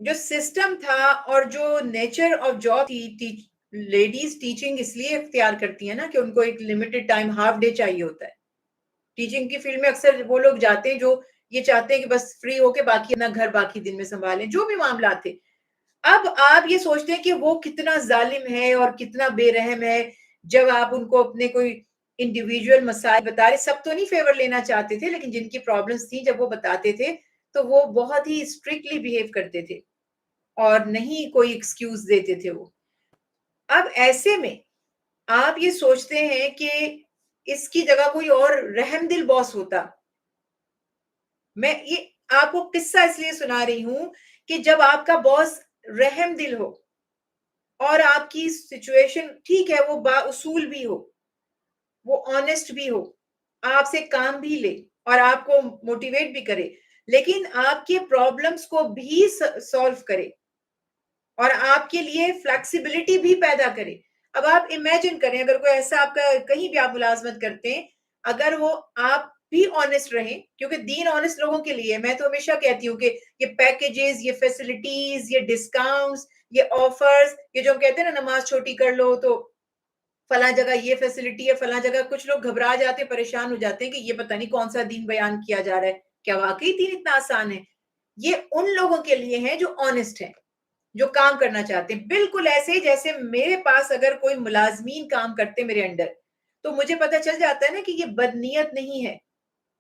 جو سسٹم تھا اور جو نیچر آف جاب تھی, لیڈیز ٹیچنگ اس لیے اختیار کرتی ہیں نا کہ ان کو ایک لمیٹڈ ٹائم, ہاف ڈے چاہیے ہوتا ہے. ٹیچنگ کی فیلڈ میں اکثر وہ لوگ جاتے ہیں جو یہ چاہتے ہیں کہ بس فری ہو کے باقی اپنا گھر باقی دن میں سنبھالیں, جو بھی معاملات تھے. اب آپ یہ سوچتے ہیں کہ وہ کتنا ظالم ہے اور کتنا بے رحم ہے, جب آپ ان کو اپنے کوئی انڈیویجول مسائل بتا رہے. سب تو نہیں فیور لینا چاہتے تھے, لیکن جن کی پرابلمز تھیں جب وہ بتاتے تھے تو وہ بہت ہی اسٹرکٹلی بیہیو کرتے تھے اور نہیں کوئی ایکسکیوز دیتے تھے وہ. اب ایسے میں آپ یہ سوچتے ہیں کہ اس کی جگہ کوئی اور رحم دل باس ہوتا. میں یہ آپ کو قصہ اس لیے سنا رہی ہوں کہ جب آپ کا باس رحم دل ہو اور آپ کی سچویشن ٹھیک ہے، وہ با اصول بھی ہو، وہ آنےسٹ بھی ہو، آپ سے کام بھی لے اور آپ کو موٹیویٹ بھی کرے، لیکن آپ کے پرابلمس کو بھی سالو کرے اور آپ کے لیے فلیکسیبلٹی بھی پیدا کرے. اب آپ امیجن کریں اگر کوئی ایسا آپ کا کہیں بھی آپ ملازمت کرتے ہیں، اگر وہ آپ بھی آنےسٹ رہیں، کیونکہ دین آنےسٹ لوگوں کے لیے. میں تو ہمیشہ کہتی ہوں کہ یہ پیکیجز، یہ فیسلٹیز، یہ ڈسکاؤنٹس، یہ آفرز، یہ جو ہم کہتے ہیں نا نماز چھوٹی کر لو تو فلاں جگہ یہ فیسلٹی ہے، فلاں جگہ کچھ لوگ گھبرا جاتے ہیں، پریشان ہو جاتے ہیں کہ یہ پتہ نہیں کون سا دین بیان کیا جا رہا ہے، کیا واقعی دین اتنا آسان ہے؟ یہ ان لوگوں کے لیے ہیں جو آنےسٹ ہیں، جو کام کرنا چاہتے ہیں. بالکل ایسے ہی جیسے میرے پاس اگر کوئی ملازمین کام کرتے میرے انڈر تو مجھے پتا چل جاتا ہے نا کہ یہ بدنیت نہیں ہے،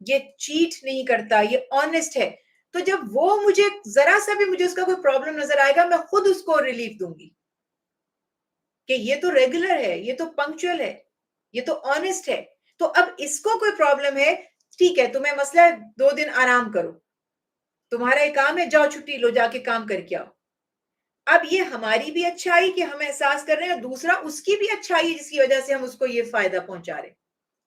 یہ چیٹ نہیں کرتا، یہ آنےسٹ ہے. تو جب وہ مجھے ذرا سا بھی مجھے اس کا کوئی پرابلم نظر آئے گا، میں خود اس کو ریلیف دوں گی کہ یہ تو ریگولر ہے، یہ تو پنکچوئل ہے، یہ تو آنےسٹ ہے. تو اب اس کو کوئی پرابلم ہے، ٹھیک ہے تمہیں مسئلہ ہے 2 دن آرام کرو، تمہارا ایک کام ہے، جاؤ چھٹی لو، جا کے کام کر کے آؤ. اب یہ ہماری بھی اچھائی کہ ہم احساس کر رہے ہیں اور دوسرا اس کی بھی اچھائی جس کی وجہ سے ہم اس کو یہ فائدہ پہنچا رہے ہیں.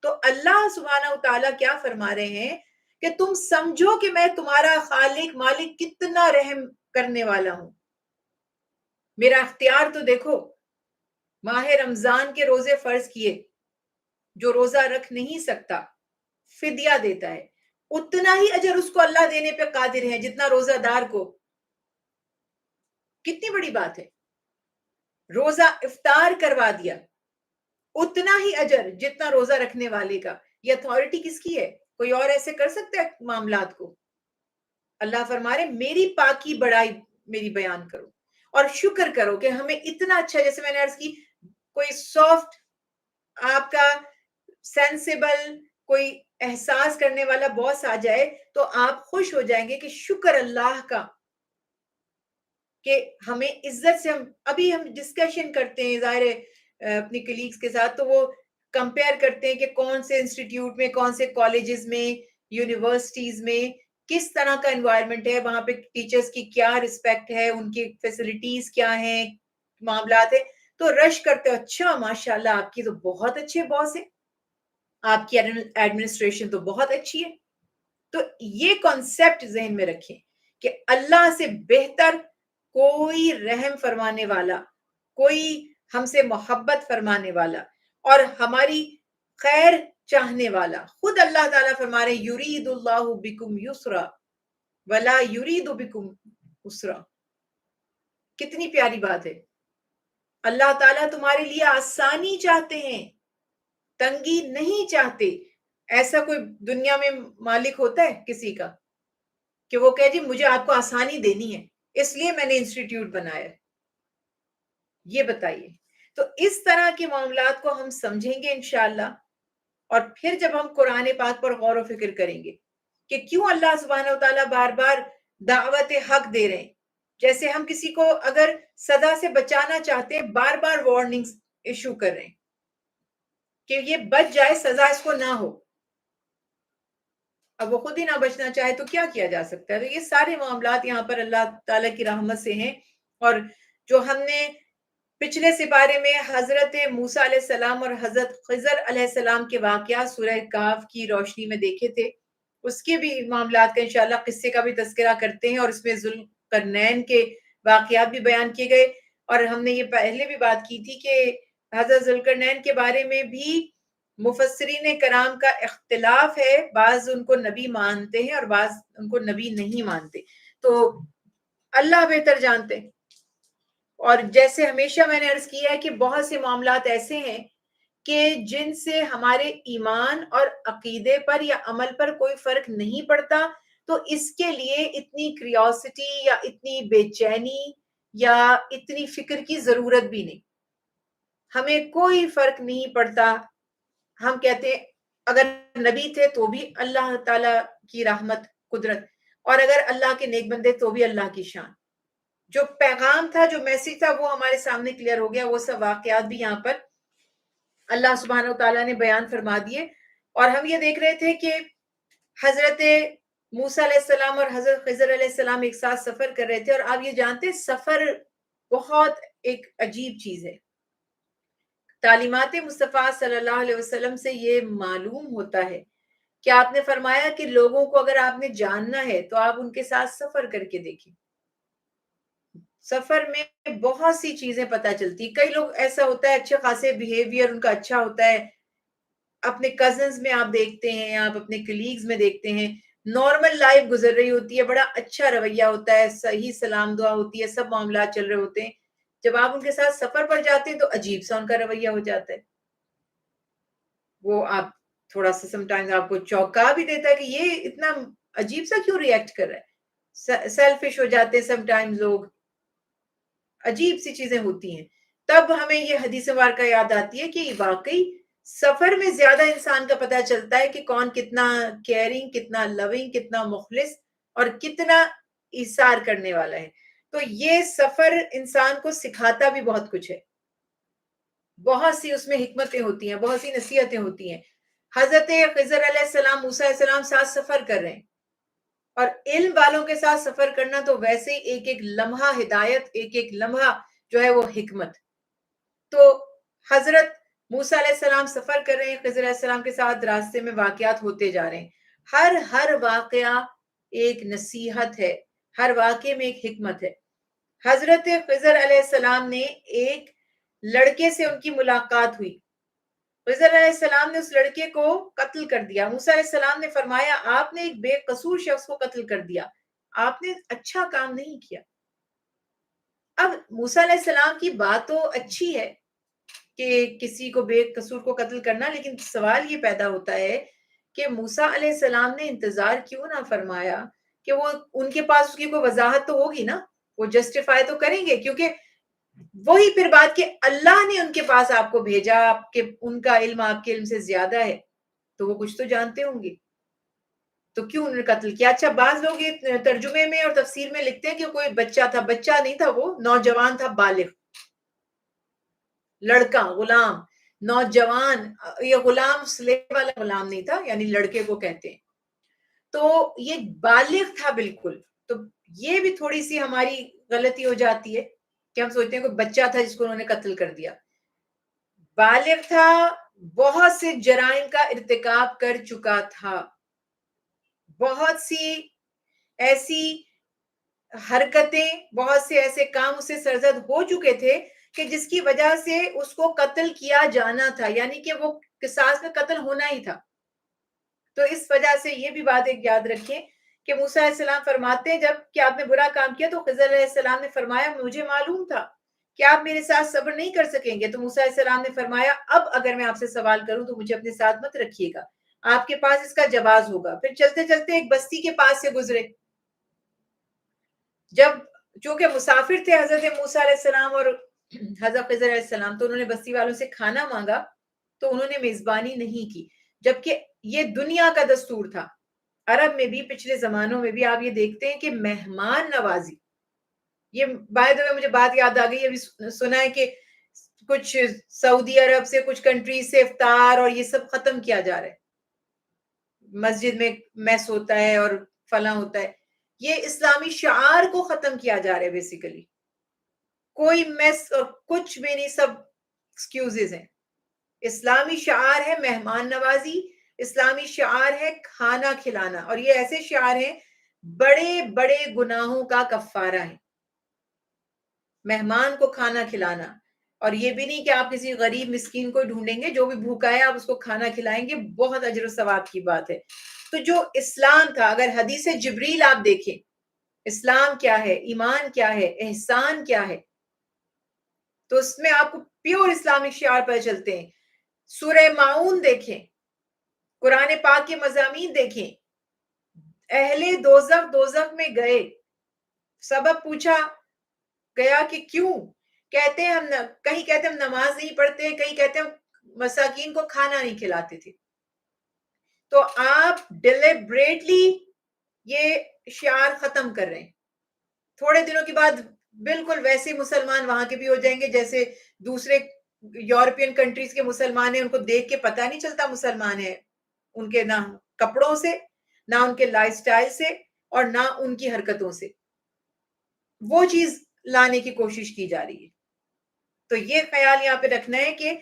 تو اللہ سبحانہ وتعالیٰ کیا فرما رہے ہیں کہ تم سمجھو کہ میں تمہارا خالق مالک کتنا رحم کرنے والا ہوں. میرا اختیار تو دیکھو، ماہ رمضان کے روزے فرض کیے، جو روزہ رکھ نہیں سکتا فدیہ دیتا ہے، اتنا ہی اجر اس کو اللہ دینے پہ قادر ہے جتنا روزہ دار کو. کتنی بڑی بات ہے. روزہ افطار کروا دیا، اتنا ہی اجر جتنا روزہ رکھنے والے کا. یہ اتھارٹی کس کی ہے؟ کوئی اور ایسے کر سکتا ہے معاملات کو؟ اللہ فرما رہے میری پاکی بڑائی میری بیان کرو اور شکر کرو کہ ہمیں اتنا اچھا، جیسے میں نے عرض کی، کوئی سافٹ آپ کا سینسیبل کوئی احساس کرنے والا باس آ جائے تو آپ خوش ہو جائیں گے کہ شکر اللہ کا کہ ہمیں عزت سے. ابھی ہم ڈسکشن کرتے ہیں ظاہر اپنی کلیگز کے ساتھ، تو وہ کمپیئر کرتے ہیں کہ کون سے انسٹیٹیوٹ میں، کون سے کالجز میں، یونیورسٹیز میں کس طرح کا انوائرمنٹ ہے، وہاں پہ ٹیچرز کی کیا رسپیکٹ ہے، ان کی فیسلٹیز کیا ہیں، معاملات ہیں. تو رش کرتے ہو، اچھا ماشاءاللہ آپ کی تو بہت اچھے باس ہے، آپ کی ایڈمنسٹریشن تو بہت اچھی ہے. تو یہ کانسیپٹ ذہن میں رکھیں کہ اللہ سے بہتر کوئی رحم فرمانے والا، کوئی ہم سے محبت فرمانے والا اور ہماری خیر چاہنے والا، خود اللہ تعالیٰ فرما رہے یرید اللہ بکم یسرا ولا یرید بکم اسرا. کتنی پیاری بات ہے. اللہ تعالیٰ تمہارے لیے آسانی چاہتے ہیں، تنگی نہیں چاہتے. ایسا کوئی دنیا میں مالک ہوتا ہے کسی کا کہ وہ کہے جی مجھے آپ کو آسانی دینی ہے اس لیے میں نے انسٹیٹیوٹ بنایا؟ یہ بتائیے. تو اس طرح کے معاملات کو ہم سمجھیں گے انشاءاللہ، اور پھر جب ہم قرآن پاک پر غور و فکر کریں گے کہ کیوں اللہ سبحانہ وتعالیٰ بار بار دعوت حق دے رہے ہیں. جیسے ہم کسی کو اگر سزا سے بچانا چاہتے ہیں، بار بار وارننگز ایشو کر رہے ہیں کہ یہ بچ جائے، سزا اس کو نہ ہو. اب وہ خود ہی نہ بچنا چاہے تو کیا کیا جا سکتا ہے؟ تو یہ سارے معاملات یہاں پر اللہ تعالیٰ کی رحمت سے ہیں. اور جو ہم نے پچھلے سپارے میں حضرت موسیٰ علیہ السلام اور حضرت خضر علیہ السلام کے واقعات سورہ کہف کی روشنی میں دیکھے تھے، اس کے بھی معاملات کا انشاءاللہ قصے کا بھی تذکرہ کرتے ہیں، اور اس میں ذوالقرنین کے واقعات بھی بیان کیے گئے. اور ہم نے یہ پہلے بھی بات کی تھی کہ حضرت ذوالقرنین کے بارے میں بھی مفسرین کرام کا اختلاف ہے، بعض ان کو نبی مانتے ہیں اور بعض ان کو نبی نہیں مانتے. تو اللہ بہتر جانتے. اور جیسے ہمیشہ میں نے عرض کیا ہے کہ بہت سے معاملات ایسے ہیں کہ جن سے ہمارے ایمان اور عقیدے پر یا عمل پر کوئی فرق نہیں پڑتا، تو اس کے لیے اتنی کریوسٹی یا اتنی بے چینی یا اتنی فکر کی ضرورت بھی نہیں. ہمیں کوئی فرق نہیں پڑتا. ہم کہتے ہیں اگر نبی تھے تو بھی اللہ تعالیٰ کی رحمت، قدرت، اور اگر اللہ کے نیک بندے تو بھی اللہ کی شان. جو پیغام تھا، جو میسج تھا، وہ ہمارے سامنے کلیئر ہو گیا. وہ سب واقعات بھی یہاں پر اللہ سبحانہ و تعالیٰ نے بیان فرما دیے. اور ہم یہ دیکھ رہے تھے کہ حضرت موسیٰ علیہ السلام اور حضرت خضر علیہ السلام ایک ساتھ سفر کر رہے تھے. اور آپ یہ جانتے ہیں سفر بہت ایک عجیب چیز ہے. تعلیمات مصطفیٰ صلی اللہ علیہ وسلم سے یہ معلوم ہوتا ہے کہ آپ نے فرمایا کہ لوگوں کو اگر آپ نے جاننا ہے تو آپ ان کے ساتھ سفر کر کے دیکھیں. سفر میں بہت سی چیزیں پتہ چلتی. کئی لوگ ایسا ہوتا ہے اچھے خاصے بیہیویئر ان کا اچھا ہوتا ہے, اپنے کزنز میں آپ دیکھتے ہیں, آپ اپنے کلیگز میں دیکھتے ہیں, نارمل لائف گزر رہی ہوتی ہے, بڑا اچھا رویہ ہوتا ہے, صحیح سلام دعا ہوتی ہے, سب معاملات چل رہے ہوتے ہیں. جب آپ ان کے ساتھ سفر پر جاتے ہیں تو عجیب سا ان کا رویہ ہو جاتا ہے. وہ آپ تھوڑا سا سم ٹائمز آپ کو چونکا بھی دیتا ہے کہ یہ اتنا عجیب سا کیوں ریئیکٹ کر رہا ہے. سیلفش ہو جاتے ہیں سم ٹائمز لوگ, عجیب سی چیزیں ہوتی ہیں. تب ہمیں یہ حدیث مبارکہ یاد آتی ہے کہ واقعی سفر میں زیادہ انسان کا پتہ چلتا ہے کہ کون کتنا کیئرنگ, کتنا لونگ, کتنا مخلص اور کتنا ایثار کرنے والا ہے. تو یہ سفر انسان کو سکھاتا بھی بہت کچھ ہے. بہت سی اس میں حکمتیں ہوتی ہیں, بہت سی نصیحتیں ہوتی ہیں. حضرت خضر علیہ السلام, موسیٰ علیہ السلام ساتھ سفر کر رہے ہیں, اور علم والوں کے ساتھ سفر کرنا تو ویسے ہی ایک ایک لمحہ ہدایت, ایک ایک لمحہ جو ہے وہ حکمت. تو حضرت موسیٰ علیہ السلام سفر کر رہے ہیں, خضر علیہ السلام کے ساتھ راستے میں واقعات ہوتے جا رہے ہیں. ہر واقعہ ایک نصیحت ہے, ہر واقعے میں ایک حکمت ہے. حضرت خضر علیہ السلام نے ایک لڑکے سے ان کی ملاقات ہوئی. خضر علیہ السلام نے اس لڑکے کو قتل کر دیا. موسیٰ علیہ السلام نے فرمایا آپ نے ایک بے قصور شخص کو قتل کر دیا, آپ نے اچھا کام نہیں کیا. اب موسیٰ علیہ السلام کی بات تو اچھی ہے کہ کسی کو بے قصور کو قتل کرنا, لیکن سوال یہ پیدا ہوتا ہے کہ موسیٰ علیہ السلام نے انتظار کیوں نہ فرمایا کہ وہ ان کے پاس اس کی کوئی وضاحت تو ہوگی نا, وہ جسٹیفائی تو کریں گے, کیونکہ وہی پھر بات کہ اللہ نے ان کے پاس آپ کو بھیجا, آپ کے ان کا علم آپ کے علم سے زیادہ ہے, تو وہ کچھ تو جانتے ہوں گے, تو کیوں انہوں نے قتل کیا. اچھا بعض لوگ یہ ترجمے میں اور تفسیر میں لکھتے ہیں کہ کوئی بچہ تھا, بچہ نہیں تھا, وہ نوجوان تھا, بالغ لڑکا, غلام, نوجوان. یہ غلام سلیو والا غلام نہیں تھا, یعنی لڑکے کو کہتے ہیں. تو یہ بالغ تھا بالکل. تو یہ بھی تھوڑی سی ہماری غلطی ہو جاتی ہے کہ ہم سوچتے ہیں کوئی بچہ تھا جس کو انہوں نے قتل کر دیا. بالغ تھا, بہت سے جرائم کا ارتکاب کر چکا تھا, بہت سی ایسی حرکتیں, بہت سے ایسے کام اسے سرزد ہو چکے تھے کہ جس کی وجہ سے اس کو قتل کیا جانا تھا, یعنی کہ وہ قصاص میں قتل ہونا ہی تھا. تو اس وجہ سے یہ بھی بات ایک یاد رکھیں کہ موسیٰ علیہ السلام فرماتے ہیں جب کہ آپ نے برا کام کیا تو خضر علیہ السلام نے فرمایا مجھے معلوم تھا کہ آپ میرے ساتھ صبر نہیں کر سکیں گے. تو موسیٰ علیہ السلام نے فرمایا اب اگر میں آپ سے سوال کروں تو مجھے اپنے ساتھ مت رکھیے گا, آپ کے پاس اس کا جواز ہوگا. پھر چلتے چلتے ایک بستی کے پاس سے گزرے. جب چونکہ مسافر تھے حضرت موسیٰ علیہ السلام اور حضرت خضر علیہ السلام, تو انہوں نے بستی والوں سے کھانا مانگا, تو انہوں نے میزبانی نہیں کی, جبکہ یہ دنیا کا دستور تھا. عرب میں بھی پچھلے زمانوں میں بھی آپ یہ دیکھتے ہیں کہ مہمان نوازی, یہ بائی دا وے مجھے بات یاد آ گئی, ابھی سنا ہے کہ کچھ سعودی عرب سے کچھ کنٹریز سے افطار اور یہ سب ختم کیا جا رہا ہے, مسجد میں میس ہوتا ہے اور فلاں ہوتا ہے. یہ اسلامی شعار کو ختم کیا جا رہا ہے بیسیکلی. کوئی میس اور کچھ بھی نہیں, سب ایکسکیوزز ہیں. اسلامی شعار ہے مہمان نوازی, اسلامی شعار ہے کھانا کھلانا, اور یہ ایسے شعار ہیں بڑے بڑے گناہوں کا کفارہ ہے مہمان کو کھانا کھلانا. اور یہ بھی نہیں کہ آپ کسی غریب مسکین کو ڈھونڈیں گے, جو بھی بھوکا ہے آپ اس کو کھانا کھلائیں گے, بہت اجر و ثواب کی بات ہے. تو جو اسلام تھا, اگر حدیث جبریل آپ دیکھیں, اسلام کیا ہے, ایمان کیا ہے, احسان کیا ہے, تو اس میں آپ کو پیور اسلامک شعار پر چلتے ہیں. سورہ معون دیکھیں, قرآن پاک کے مضامین دیکھیں, اہل دوزخ میں گئے, سبب پوچھا گیا کہ کیوں, کہتے ہیں ہم کہیں کہتے ہیں ہم نماز نہیں پڑھتے, کہیں کہتے ہیں مساکین کو کھانا نہیں کھلاتے تھے. تو آپ ڈیلیبریٹلی یہ شعار ختم کر رہے ہیں. تھوڑے دنوں کے بعد بالکل ویسے مسلمان وہاں کے بھی ہو جائیں گے جیسے دوسرے یورپین کنٹریز کے مسلمان ہیں، ان کو دیکھ کے پتہ نہیں چلتا مسلمان ہیں، ان کے نہ کپڑوں سے، نہ ان کے لائف سٹائل سے، اور نہ ان کی حرکتوں سے وہ چیز لانے کی کوشش کی جا رہی ہے. تو یہ خیال یہاں پہ رکھنا ہے کہ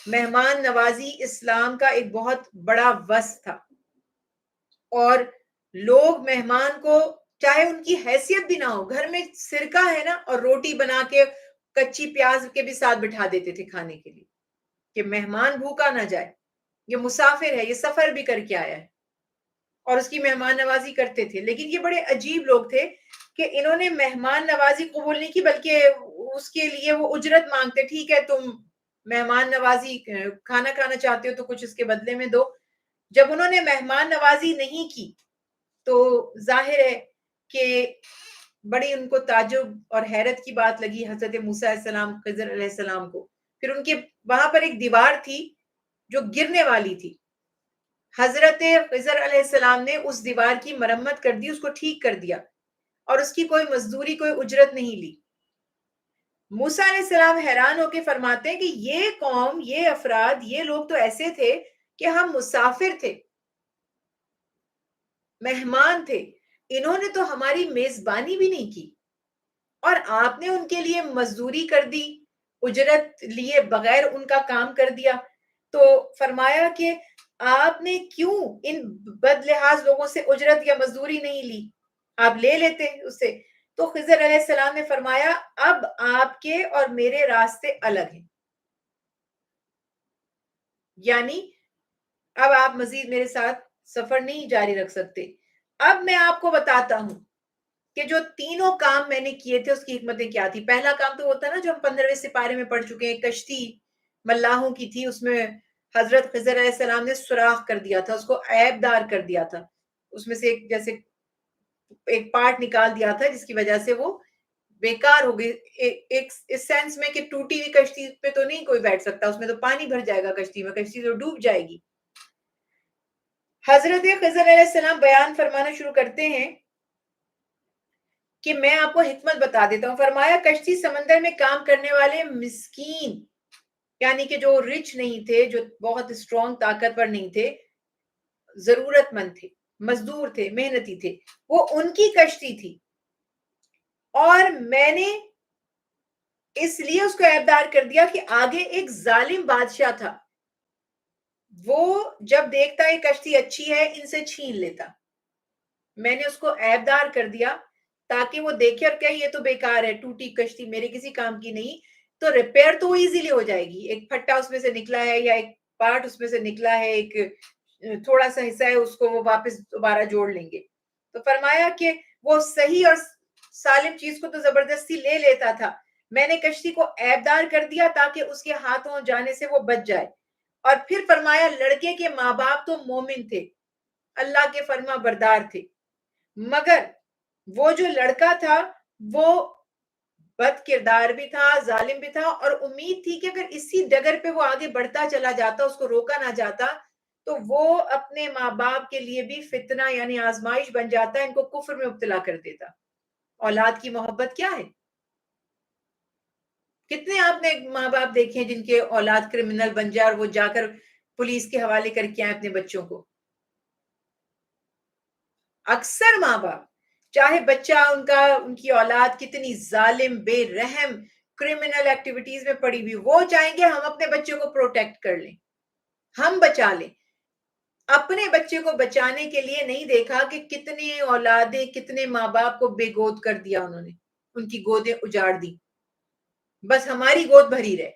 مہمان نوازی اسلام کا ایک بہت بڑا وصف تھا، اور لوگ مہمان کو چاہے ان کی حیثیت بھی نہ ہو، گھر میں سرکہ ہے نا اور روٹی بنا کے کچی پیاز کے بھی ساتھ بٹھا دیتے تھے کھانے کے لیے کہ مہمان بھوکا نہ جائے، یہ مسافر ہے، یہ سفر بھی کر کے آیا ہے، اور اس کی مہمان نوازی کرتے تھے. لیکن یہ بڑے عجیب لوگ تھے کہ انہوں نے مہمان نوازی قبول نہیں کی، بلکہ اس کے لیے وہ اجرت مانگتے. ٹھیک ہے، تم مہمان نوازی کھانا کھانا چاہتے ہو تو کچھ اس کے بدلے میں دو. جب انہوں نے مہمان نوازی نہیں کی تو ظاہر ہے کہ بڑی ان کو تعجب اور حیرت کی بات لگی حضرت موسیٰ علیہ السلام، خضر علیہ السلام کو. پھر ان کے وہاں پر ایک دیوار تھی جو گرنے والی تھی. حضرت خضر علیہ السلام نے اس دیوار کی مرمت کر دی، اس کو ٹھیک کر دیا، اور اس کی کوئی مزدوری، کوئی اجرت نہیں لی. موسیٰ علیہ السلام حیران ہو کے فرماتے ہیں کہ یہ قوم، یہ افراد، یہ لوگ تو ایسے تھے کہ ہم مسافر تھے، مہمان تھے، انہوں نے تو ہماری میزبانی بھی نہیں کی، اور آپ نے ان کے لیے مزدوری کر دی، اجرت لیے بغیر ان کا کام کر دیا. تو فرمایا کہ آپ نے کیوں ان بد لحاظ لوگوں سے اجرت یا مزدوری نہیں لی، آپ لے لیتے اس سے. تو خضر علیہ السلام نے فرمایا اب آپ کے اور میرے راستے الگ ہیں، یعنی اب آپ مزید میرے ساتھ سفر نہیں جاری رکھ سکتے. اب میں آپ کو بتاتا ہوں کہ جو تینوں کام میں نے کیے تھے اس کی حکمتیں کیا تھی. پہلا کام تو ہوتا ہے نا جو ہم 15ویں سپارے میں پڑھ چکے ہیں، کشتی ملاحوں کی تھی، اس میں حضرت خضر علیہ السلام نے سوراخ کر دیا تھا، اس کو عیب دار کر دیا تھا، اس میں سے ایک جیسے ایک پارٹ نکال دیا تھا جس کی وجہ سے وہ بیکار ہو گئی. ایک اس سینس میں کہ ٹوٹی ہوئی کشتی پہ تو نہیں کوئی بیٹھ سکتا، اس میں تو پانی بھر جائے گا کشتی میں، کشتی تو ڈوب جائے گی. حضرت خضر علیہ السلام بیان فرمانا شروع کرتے ہیں کہ میں آپ کو حکمت بتا دیتا ہوں. فرمایا کشتی سمندر میں کام کرنے والے مسکین، یعنی کہ جو رچ نہیں تھے، جو بہت اسٹرانگ طاقتور نہیں تھے، ضرورت مند تھے، مزدور تھے، محنتی تھے، وہ ان کی کشتی تھی. اور میں نے اس لیے اس کو عیبدار کر دیا کہ آگے ایک ظالم بادشاہ تھا، وہ جب دیکھتا ہے کشتی اچھی ہے ان سے چھین لیتا. میں نے اس کو عیبدار کر دیا تاکہ وہ دیکھے اور کہے یہ تو بیکار ہے، ٹوٹی کشتی میرے کسی کام کی نہیں. تو ریپیئر تو ایزیلی ہو جائے گی، ایک پھٹا اس میں سے نکلا ہے یا ایک پارٹ اس میں سے نکلا ہے، ایک تھوڑا سا حصہ ہے، اس کو وہ واپس دوبارہ جوڑ لیں گے. تو فرمایا کہ وہ صحیح اور سالم چیز کو تو زبردستی لے لیتا تھا. میں نے کشتی کو عیبدار کر دیا تاکہ اس کے ہاتھوں جانے سے وہ بچ جائے. اور پھر فرمایا لڑکے کے ماں باپ تو مومن تھے، اللہ کے فرما بردار تھے، مگر وہ جو لڑکا تھا وہ بد کردار بھی تھا، ظالم بھی تھا، اور امید تھی کہ اگر اسی ڈگر پہ وہ آگے بڑھتا چلا جاتا، اس کو روکا نہ جاتا، تو وہ اپنے ماں باپ کے لیے بھی فتنہ یعنی آزمائش بن جاتا، ان کو کفر میں مبتلا کر دیتا. اولاد کی محبت کیا ہے؟ کتنے آپ نے ماں باپ دیکھے ہیں جن کے اولاد کرمنل بن جائے اور وہ جا کر پولیس کے حوالے کر کے آئے اپنے بچوں کو. اکثر ماں باپ چاہے بچہ ان کی اولاد کتنی ظالم، بے رحم، کرمنل ایکٹیویٹیز میں پڑی ہوئی، وہ چاہیں گے ہم اپنے بچوں کو پروٹیکٹ کر لیں، ہم بچا لیں. اپنے بچے کو بچانے کے لیے نہیں دیکھا کہ کتنے اولادیں، کتنے ماں باپ کو بے گود کر دیا انہوں نے، ان کی گودیں اجاڑ دی. بس ہماری گود بھری رہے،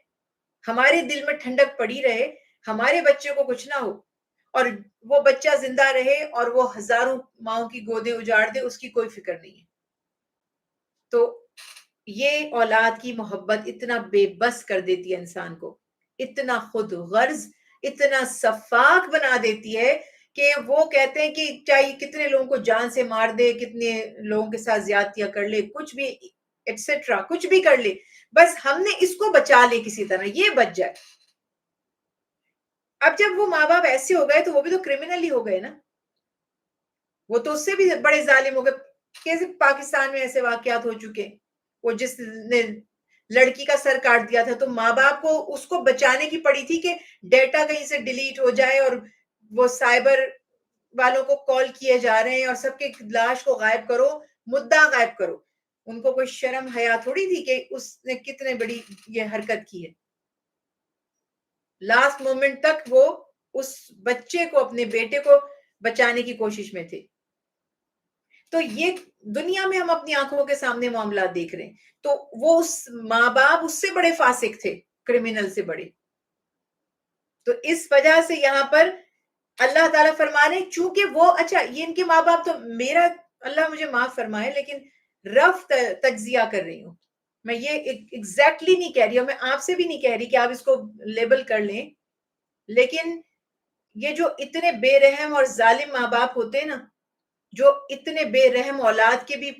ہمارے دل میں ٹھنڈک پڑی رہے، ہمارے بچے کو کچھ نہ ہو، اور وہ بچہ زندہ رہے اور وہ ہزاروں ماؤں کی گودیں اجاڑ دے، اس کی کوئی فکر نہیں ہے. تو یہ اولاد کی محبت اتنا بے بس کر دیتی ہے انسان کو، اتنا خود غرض، اتنا سفاک بنا دیتی ہے کہ وہ کہتے ہیں کہ چاہیے کتنے لوگوں کو جان سے مار دے، کتنے لوگوں کے ساتھ زیادتیاں کر لے، کچھ بھی ایٹسٹرا کچھ بھی کر لے، بس ہم نے اس کو بچا لے، کسی طرح یہ بچ جائے. اب جب وہ ماں باپ ایسے ہو گئے تو وہ بھی تو کرمنل ہی ہو گئے نا، وہ تو اس سے بھی بڑے ظالم ہو گئے. کیسے پاکستان میں ایسے واقعات ہو چکے، وہ جس نے لڑکی کا سر کاٹ دیا تھا تو ماں باپ کو اس کو بچانے کی پڑی تھی کہ ڈیٹا کہیں سے ڈیلیٹ ہو جائے اور وہ سائبر والوں کو کال کیے جا رہے ہیں اور سب کے لاش کو غائب کرو، مدعا غائب کرو. ان کو کوئی شرم حیا تھوڑی تھی کہ اس نے کتنے بڑی یہ حرکت کی ہے. لاسٹ مومنٹ تک وہ اس بچے کو، اپنے بیٹے کو بچانے کی کوشش میں تھے. تو یہ دنیا میں ہم اپنی آنکھوں کے سامنے معاملات دیکھ رہے ہیں. تو وہ اس ماں باپ اس سے بڑے فاسق تھے، کرمنل سے بڑے. تو اس وجہ سے یہاں پر اللہ تعالیٰ فرما رہے چونکہ وہ اچھا یہ ان کے ماں باپ تو میرا اللہ مجھے معاف فرمائے لیکن رف تجزیہ کر رہی ہوں میں، یہ ایگزیکٹلی نہیں کہہ رہی ہوں، میں آپ سے بھی نہیں کہہ رہی کہ آپ اس کو لیبل کر لیں، لیکن یہ جو اتنے بے رحم اور ظالم ماں باپ ہوتے ہیں نا، جو اتنے بے رحم اولاد کے بھی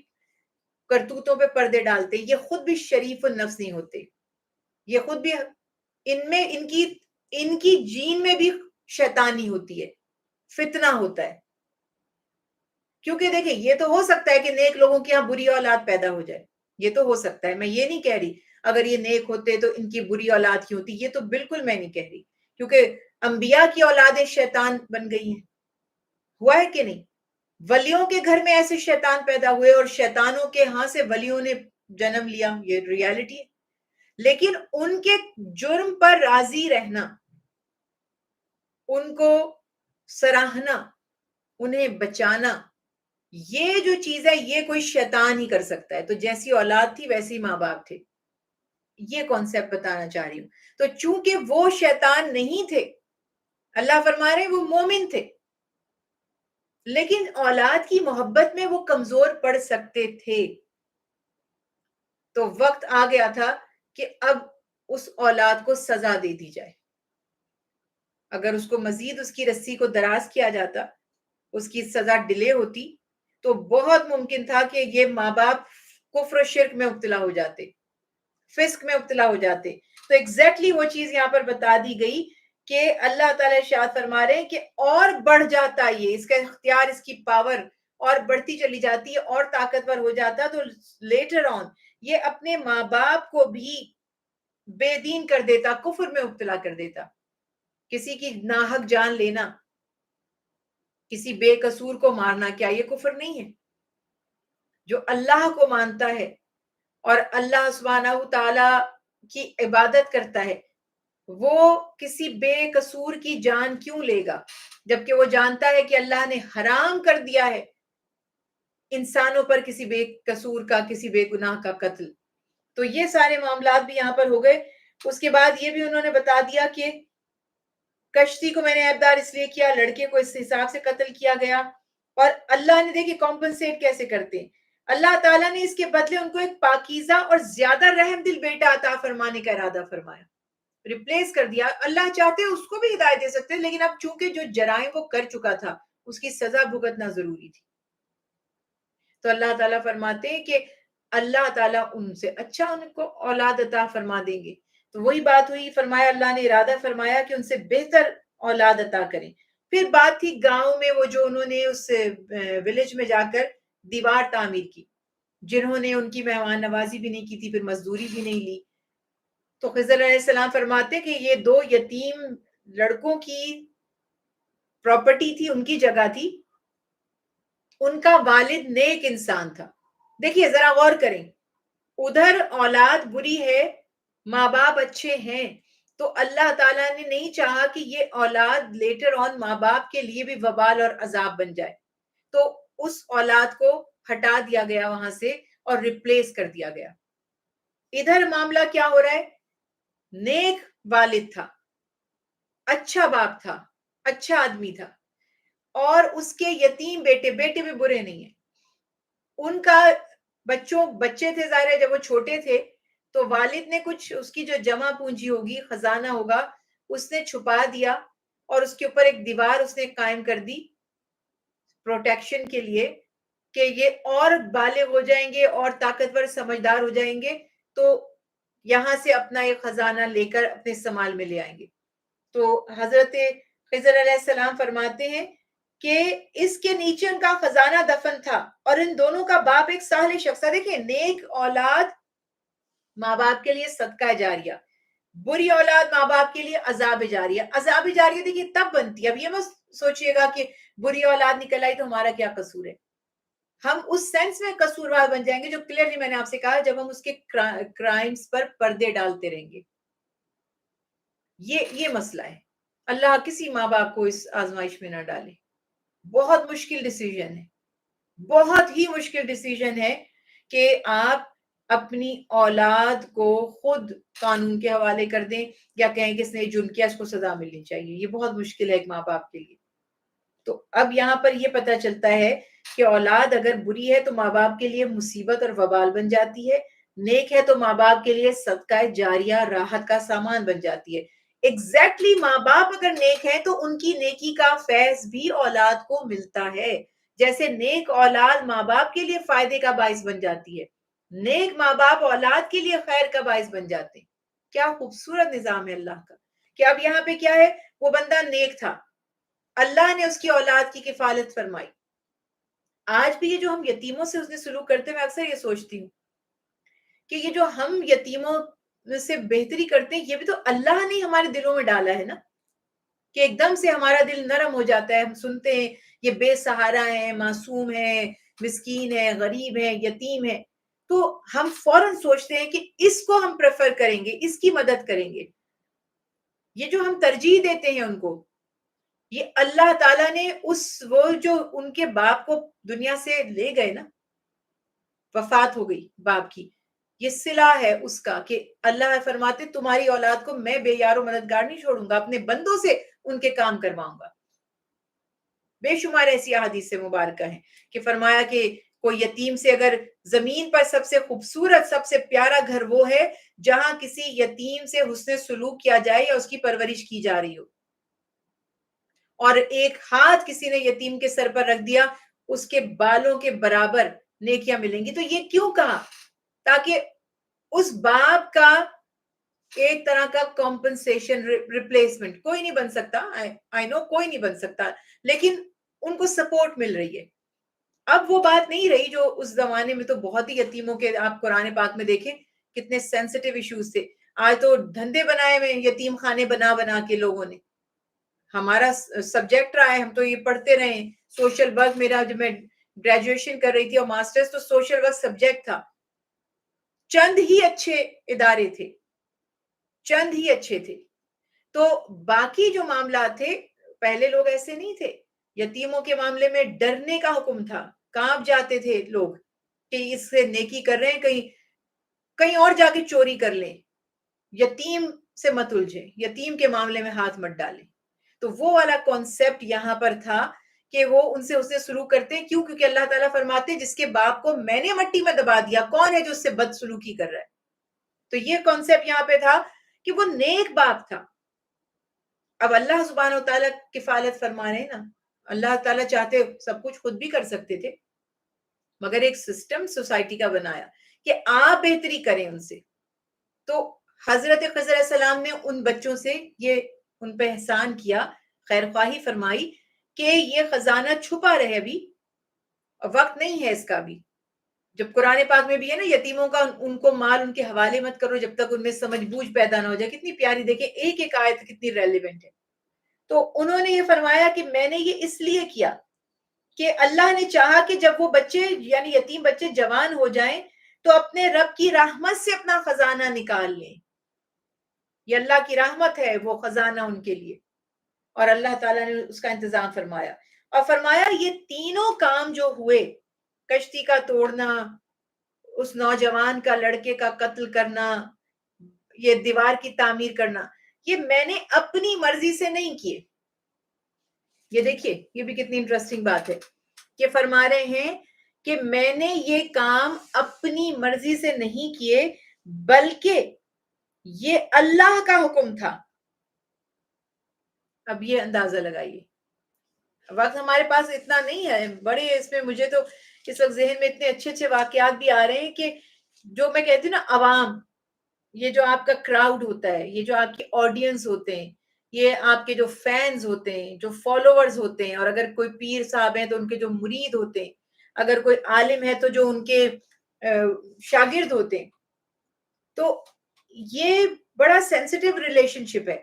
کرتوتوں پہ پردے ڈالتے، یہ خود بھی شریف النفس نہیں ہوتے. یہ خود بھی ان میں ان کی جین میں بھی شیطانی ہوتی ہے، فتنہ ہوتا ہے. کیونکہ دیکھیں یہ تو ہو سکتا ہے کہ نیک لوگوں کی یہاں بری اولاد پیدا ہو جائے، یہ تو ہو سکتا ہے، میں یہ نہیں کہہ رہی اگر یہ نیک ہوتے تو ان کی بری اولاد کی ہوتی، یہ تو بالکل میں نہیں کہہ رہی، کیونکہ انبیاء کی اولادیں شیطان بن گئی ہیں. ہوا ہے کہ نہیں؟ ولیوں کے گھر میں ایسے شیطان پیدا ہوئے اور شیطانوں کے ہاں سے ولیوں نے جنم لیا، یہ ریالٹی ہے. لیکن ان کے جرم پر راضی رہنا، ان کو سراہنا، انہیں بچانا، یہ جو چیز ہے یہ کوئی شیطان ہی کر سکتا ہے. تو جیسی اولاد تھی ویسی ماں باپ تھے، یہ کانسیپٹ بتانا چاہ رہی ہوں. تو چونکہ وہ شیطان نہیں تھے، اللہ فرما رہے ہیں وہ مومن تھے، لیکن اولاد کی محبت میں وہ کمزور پڑ سکتے تھے. تو وقت آ گیا تھا کہ اب اس اولاد کو سزا دے دی جائے. اگر اس کو مزید اس کی رسی کو دراز کیا جاتا، اس کی سزا ڈیلے ہوتی، تو بہت ممکن تھا کہ یہ ماں باپ کفر و شرک میں مبتلا ہو جاتے، فسق میں مبتلا ہو جاتے. تو ایگزیکٹلی وہ چیز یہاں پر بتا دی گئی کہ اللہ تعالیٰ ارشاد فرما رہے ہیں کہ اور بڑھ جاتا یہ، اس کا اختیار، اس کی پاور اور بڑھتی چلی جاتی ہے اور طاقتور ہو جاتا، تو لیٹر آن یہ اپنے ماں باپ کو بھی بے دین کر دیتا، کفر میں مبتلا کر دیتا. کسی کی ناحق جان لینا، کسی بے قصور کو مارنا، کیا یہ کفر نہیں ہے؟ جو اللہ کو مانتا ہے اور اللہ سبحانہ تعالی کی عبادت کرتا ہے، وہ کسی بے قصور کی جان کیوں لے گا جبکہ وہ جانتا ہے کہ اللہ نے حرام کر دیا ہے انسانوں پر کسی بے قصور کا، کسی بے گناہ کا قتل. تو یہ سارے معاملات بھی یہاں پر ہو گئے. اس کے بعد یہ بھی انہوں نے بتا دیا کہ کشتی کو میں نے عیبدار اس لیے کیا، لڑکے کو اس حساب سے قتل کیا گیا. اور اللہ نے دیکھیں کمپنسیٹ کیسے کرتے ہیں، اللہ تعالیٰ نے اس کے بدلے ان کو ایک پاکیزہ اور زیادہ رحم دل بیٹا عطا فرمانے کا ارادہ فرمایا، ریپلیس کر دیا. اللہ چاہتے اس کو بھی ہدایت دے سکتے، لیکن اب چونکہ جو جرائم وہ کر چکا تھا اس کی سزا بھگتنا ضروری تھی. تو اللہ تعالیٰ فرماتے ہیں کہ اللہ تعالیٰ ان سے اچھا ان کو اولاد عطا فرما دیں گے. تو وہی بات ہوئی، فرمایا اللہ نے ارادہ فرمایا کہ ان سے بہتر اولاد عطا کریں. پھر بات تھی گاؤں میں وہ جو انہوں نے اس ولیج میں جا کر دیوار تعمیر کی، جنہوں نے ان کی مہمان نوازی بھی نہیں کی تھی، پھر مزدوری بھی نہیں لی. تو خضر علیہ السلام فرماتے کہ یہ 2 یتیم لڑکوں کی پراپرٹی تھی، ان کی جگہ تھی، ان کا والد نیک انسان تھا. دیکھیے ذرا غور کریں، ادھر اولاد بری ہے، ماں باپ اچھے ہیں، تو اللہ تعالیٰ نے نہیں چاہا کہ یہ اولاد لیٹر آن ماں باپ کے لیے بھی وبال اور عذاب بن جائے، تو اس اولاد کو ہٹا دیا گیا وہاں سے اور ریپلیس کر دیا گیا. ادھر معاملہ کیا ہو رہا ہے، نیک والد تھا، اچھا باپ تھا، اچھا آدمی تھا، اور اس کے یتیم بیٹے بھی برے نہیں ہیں. ان کا بچے تھے، ظاہر ہے جب وہ چھوٹے تھے تو والد نے کچھ اس کی جو جمع پونجی ہوگی، خزانہ ہوگا، اس نے چھپا دیا اور اس کے اوپر ایک دیوار اس نے قائم کر دی پروٹیکشن کے لیے کہ یہ اور بالغ ہو جائیں گے اور طاقتور سمجھدار ہو جائیں گے تو یہاں سے اپنا ایک خزانہ لے کر اپنے استعمال میں لے آئیں گے. تو حضرت خضر علیہ السلام فرماتے ہیں کہ اس کے نیچے ان کا خزانہ دفن تھا اور ان دونوں کا باپ ایک صالح شخص تھا. دیکھیں نیک اولاد ماں باپ کے لیے صدقہ جاریہ، بری اولاد ماں باپ کے لیے عذاب جاریہ. عذاب جاریہ دیکھیے تب بنتی ہے. اب یہ مت سوچئے گا کہ بری اولاد نکل آئی تو ہمارا کیا قصور ہے. ہم اس سینس میں قصوروار بن جائیں گے جو کلیئرلی میں نے آپ سے کہا جب ہم اس کے کرائمز پر پردے ڈالتے رہیں گے. یہ مسئلہ ہے. اللہ کسی ماں باپ کو اس آزمائش میں نہ ڈالے. بہت مشکل ڈیسیژن ہے، بہت ہی مشکل ڈیسیژن ہے کہ آپ اپنی اولاد کو خود قانون کے حوالے کر دیں یا کہیں کہ اس نے جرم کیا اس کو سزا ملنی چاہیے. یہ بہت مشکل ہے ایک ماں باپ کے لیے. تو اب یہاں پر یہ پتہ چلتا ہے کہ اولاد اگر بری ہے تو ماں باپ کے لیے مصیبت اور وبال بن جاتی ہے، نیک ہے تو ماں باپ کے لیے صدقہ جاریہ راحت کا سامان بن جاتی ہے. ایگزیکٹلی ماں باپ اگر نیک ہے تو ان کی نیکی کا فیض بھی اولاد کو ملتا ہے. جیسے نیک اولاد ماں باپ کے لیے فائدے کا باعث بن جاتی ہے، نیک ماں باپ اولاد کے لیے خیر کا باعث بن جاتے ہیں. کیا خوبصورت نظام ہے اللہ کا کہ اب یہاں پہ کیا ہے، وہ بندہ نیک تھا، اللہ نے اس کی اولاد کی کفالت فرمائی. آج بھی یہ جو ہم یتیموں سے اس نے سلوک کرتے ہیں، میں اکثر یہ سوچتی ہوں کہ یہ جو ہم یتیموں سے بہتری کرتے ہیں یہ بھی تو اللہ نے ہمارے دلوں میں ڈالا ہے نا، کہ ایک دم سے ہمارا دل نرم ہو جاتا ہے. ہم سنتے ہیں یہ بے سہارا ہے، معصوم ہے، مسکین ہے، غریب ہے، یتیم ہے، تو ہم فوراً سوچتے ہیں کہ اس کو ہم پریفر کریں گے، اس کی مدد کریں گے. یہ جو ہم ترجیح دیتے ہیں ان کو، یہ اللہ تعالیٰ نے وہ جو ان کے باپ کو دنیا سے لے گئے نا، وفات ہو گئی باپ کی، یہ صلہ ہے اس کا کہ اللہ فرماتے تمہاری اولاد کو میں بے یار و مددگار نہیں چھوڑوں گا، اپنے بندوں سے ان کے کام کرواؤں گا. بے شمار ایسی احادیث مبارکہ ہیں کہ فرمایا کہ کوئی یتیم سے اگر زمین پر سب سے خوبصورت سب سے پیارا گھر وہ ہے جہاں کسی یتیم سے حسن سلوک کیا جائے یا اس کی پرورش کی جا رہی ہو، اور ایک ہاتھ کسی نے یتیم کے سر پر رکھ دیا اس کے بالوں کے برابر نیکیاں ملیں گی. تو یہ کیوں کہا؟ تاکہ اس باپ کا ایک طرح کا کمپنسیشن، ریپلیسمنٹ کوئی نہیں بن سکتا، آئی نو کوئی نہیں بن سکتا، لیکن ان کو سپورٹ مل رہی ہے. اب وہ بات نہیں رہی جو اس زمانے میں تو بہت ہی یتیموں کے آپ قرآن پاک میں دیکھیں کتنے سینسٹیو ایشوز تھے. آج تو دھندے بنائے ہوئے یتیم خانے بنا بنا کے لوگوں نے. ہمارا سبجیکٹ رہا ہے، ہم تو یہ پڑھتے رہے. سوشل ورک میرا جب میں گریجویشن کر رہی تھی اور ماسٹرز تو سوشل ورک سبجیکٹ تھا. چند ہی اچھے ادارے تھے، چند ہی اچھے تھے. تو باقی جو معاملات تھے پہلے لوگ ایسے نہیں تھے. یتیموں کے معاملے میں ڈرنے کا حکم تھا، کانپ جاتے تھے لوگ کہ اس سے نیکی کر رہے ہیں کہیں اور جا کے چوری کر لیں. یتیم سے مت الجھیں، یتیم کے معاملے میں ہاتھ مت ڈالیں. تو وہ والا کانسیپٹ یہاں پر تھا کہ وہ ان سے اسے سلوک کرتے ہیں. کیوں؟ کیونکہ اللہ تعالیٰ فرماتے ہیں جس کے باپ کو میں نے مٹی میں دبا دیا، کون ہے جو اس سے بد سلوکی کر رہا ہے؟ تو یہ کانسیپٹ یہاں پہ تھا کہ وہ نیک باپ تھا. اب اللہ سبحانہ و تعالیٰ کفالت فرما رہے ہیں نا. اللہ تعالیٰ چاہتے سب کچھ خود بھی کر سکتے تھے، مگر ایک سسٹم سوسائٹی کا بنایا کہ آپ بہتری کریں ان سے. تو حضرت خضر علیہ السلام نے ان بچوں سے یہ ان پہ احسان کیا، خیر خواہی فرمائی کہ یہ خزانہ چھپا رہے. ابھی وقت نہیں ہے اس کا بھی. جب قرآن پاک میں بھی ہے نا یتیموں کا ان کو مال ان کے حوالے مت کرو جب تک ان میں سمجھ بوجھ پیدا نہ ہو جائے. کتنی پیاری دیکھیں ایک ایک آیت کتنی ریلیونٹ ہے. تو انہوں نے یہ فرمایا کہ میں نے یہ اس لیے کیا کہ اللہ نے چاہا کہ جب وہ بچے یعنی یتیم بچے جوان ہو جائیں تو اپنے رب کی رحمت سے اپنا خزانہ نکال لیں. یہ اللہ کی رحمت ہے وہ خزانہ ان کے لیے، اور اللہ تعالیٰ نے اس کا انتظام فرمایا. اور فرمایا یہ تینوں کام جو ہوئے، کشتی کا توڑنا، اس نوجوان کا لڑکے کا قتل کرنا، یہ دیوار کی تعمیر کرنا، یہ میں نے اپنی مرضی سے نہیں کیے. یہ دیکھیے یہ بھی کتنی انٹرسٹنگ بات ہے کہ فرما رہے ہیں کہ میں نے یہ کام اپنی مرضی سے نہیں کیے بلکہ یہ اللہ کا حکم تھا. اب یہ اندازہ لگائیے. وقت ہمارے پاس اتنا نہیں ہے بڑے، اس میں مجھے تو اس وقت ذہن میں اتنے اچھے اچھے واقعات بھی آ رہے ہیں کہ جو میں کہتی ہوں نا عوام، یہ جو آپ کا کراؤڈ ہوتا ہے، یہ جو آپ کی آڈینس ہوتے ہیں، یہ آپ کے جو فینز ہوتے ہیں، جو فالوورز ہوتے ہیں، اور اگر کوئی پیر صاحب ہیں تو ان کے جو مرید ہوتے ہیں، اگر کوئی عالم ہے تو جو ان کے شاگرد ہوتے ہیں. تو یہ بڑا سینسٹیو ریلیشن شپ ہے.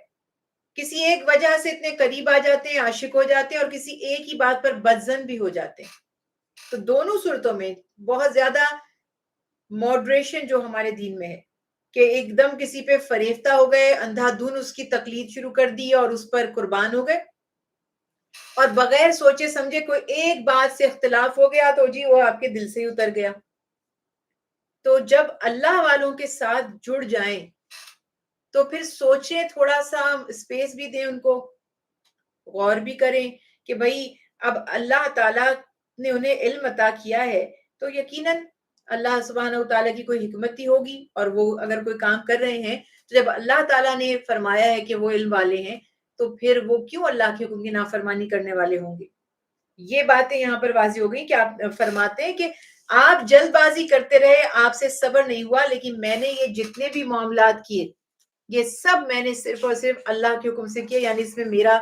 کسی ایک وجہ سے اتنے قریب آ جاتے ہیں, عاشق ہو جاتے ہیں, اور کسی ایک ہی بات پر بدظن بھی ہو جاتے ہیں. تو دونوں صورتوں میں بہت زیادہ ماڈریشن جو ہمارے دین میں ہے کہ ایک دم کسی پہ فریفتہ ہو گئے, اندھا دھن اس کی تقلید شروع کر دی اور اس پر قربان ہو گئے, اور بغیر سوچے سمجھے کوئی ایک بات سے اختلاف ہو گیا تو جی وہ آپ کے دل سے ہی اتر گیا. تو جب اللہ والوں کے ساتھ جڑ جائیں تو پھر سوچیں, تھوڑا سا اسپیس بھی دیں ان کو, غور بھی کریں کہ بھائی اب اللہ تعالیٰ نے انہیں علم عطا کیا ہے تو یقیناً اللہ سبحانہ وتعالیٰ کی کوئی حکمت ہی ہوگی, اور وہ اگر کوئی کام کر رہے ہیں تو جب اللہ تعالیٰ نے فرمایا ہے کہ وہ علم والے ہیں تو پھر وہ کیوں اللہ کے حکم کی نافرمانی کرنے والے ہوں گے. یہ باتیں یہاں پر واضح ہو گئی کہ آپ فرماتے ہیں کہ آپ جلد بازی کرتے رہے, آپ سے صبر نہیں ہوا, لیکن میں نے یہ جتنے بھی معاملات کیے یہ سب میں نے صرف اور صرف اللہ کے حکم سے کیا, یعنی اس میں میرا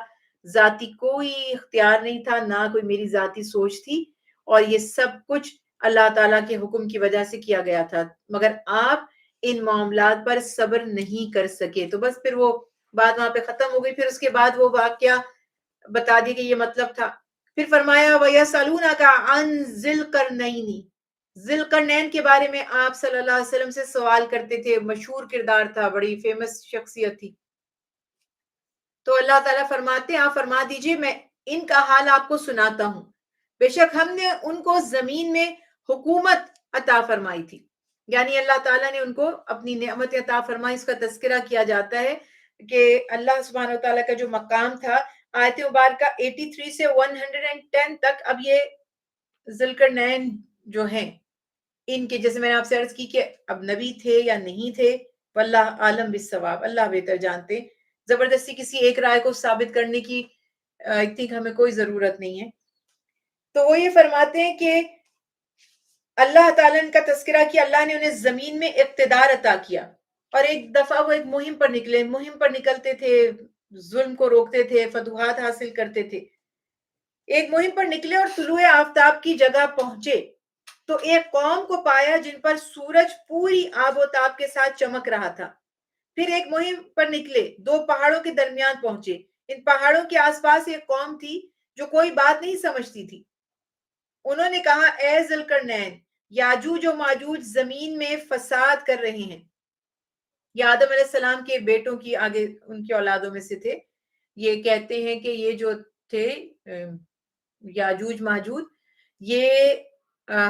ذاتی کوئی اختیار نہیں تھا, نہ کوئی میری ذاتی سوچ تھی, اور یہ سب کچھ اللہ تعالیٰ کے حکم کی وجہ سے کیا گیا تھا, مگر آپ ان معاملات پر صبر نہیں کر سکے. تو بس پھر وہ بات وہاں پہ ختم ہو گئی. پھر اس کے بعد وہ واقعہ بتا دی کہ یہ مطلب تھا. پھر فرمایا وَيَسْأَلُونَكَ عَنْ ذِي الْقَرْنَيْنِ, ذی القرنین کے بارے میں آپ صلی اللہ علیہ وسلم سے سوال کرتے تھے, مشہور کردار تھا, بڑی فیمس شخصیت تھی. تو اللہ تعالیٰ فرماتے ہیں آپ فرما دیجئے میں ان کا حال آپ کو سناتا ہوں. بے شک ہم نے ان کو زمین میں حکومت عطا فرمائی تھی, یعنی اللہ تعالیٰ نے ان کو اپنی نعمت عطا فرمائی. اس کا تذکرہ کیا جاتا ہے کہ اللہ سبحانہ وتعالیٰ کا جو مقام تھا آیت مبارکہ 83 سے 110 تک, اب یہ ذی القرنین جو ہیں ان کے, جیسے میں نے آپ سے عرض کی کہ اب نبی تھے یا نہیں تھے, واللہ عالم بالصواب, اللہ بہتر جانتے. زبردستی کسی ایک رائے کو ثابت کرنے کی اتنی ہمیں کوئی ضرورت نہیں ہے. تو وہ یہ فرماتے ہیں کہ اللہ تعالیٰ کا تذکرہ کیا, اللہ نے انہیں زمین میں اقتدار عطا کیا, اور ایک دفعہ وہ ایک مہم پر نکلے, مہم پر نکلتے تھے, ظلم کو روکتے تھے, فتوحات حاصل کرتے تھے. ایک مہم پر نکلے اور طلوع آفتاب کی جگہ پہنچے تو ایک قوم کو پایا جن پر سورج پوری آب و تاب کے ساتھ چمک رہا تھا. پھر ایک مہم پر نکلے, دو پہاڑوں کے درمیان پہنچے, ان پہاڑوں کے آس پاس ایک قوم تھی جو کوئی بات نہیں سمجھتی تھی. انہوں نے کہا اے ذی القرنین, یاجوج و ماجوج زمین میں فساد کر رہے ہیں. یہ آدم علیہ السلام کے بیٹوں کی آگے ان کی اولادوں میں سے تھے. یہ کہتے ہیں کہ یہ جو تھے یاجوج ماجوج, یہ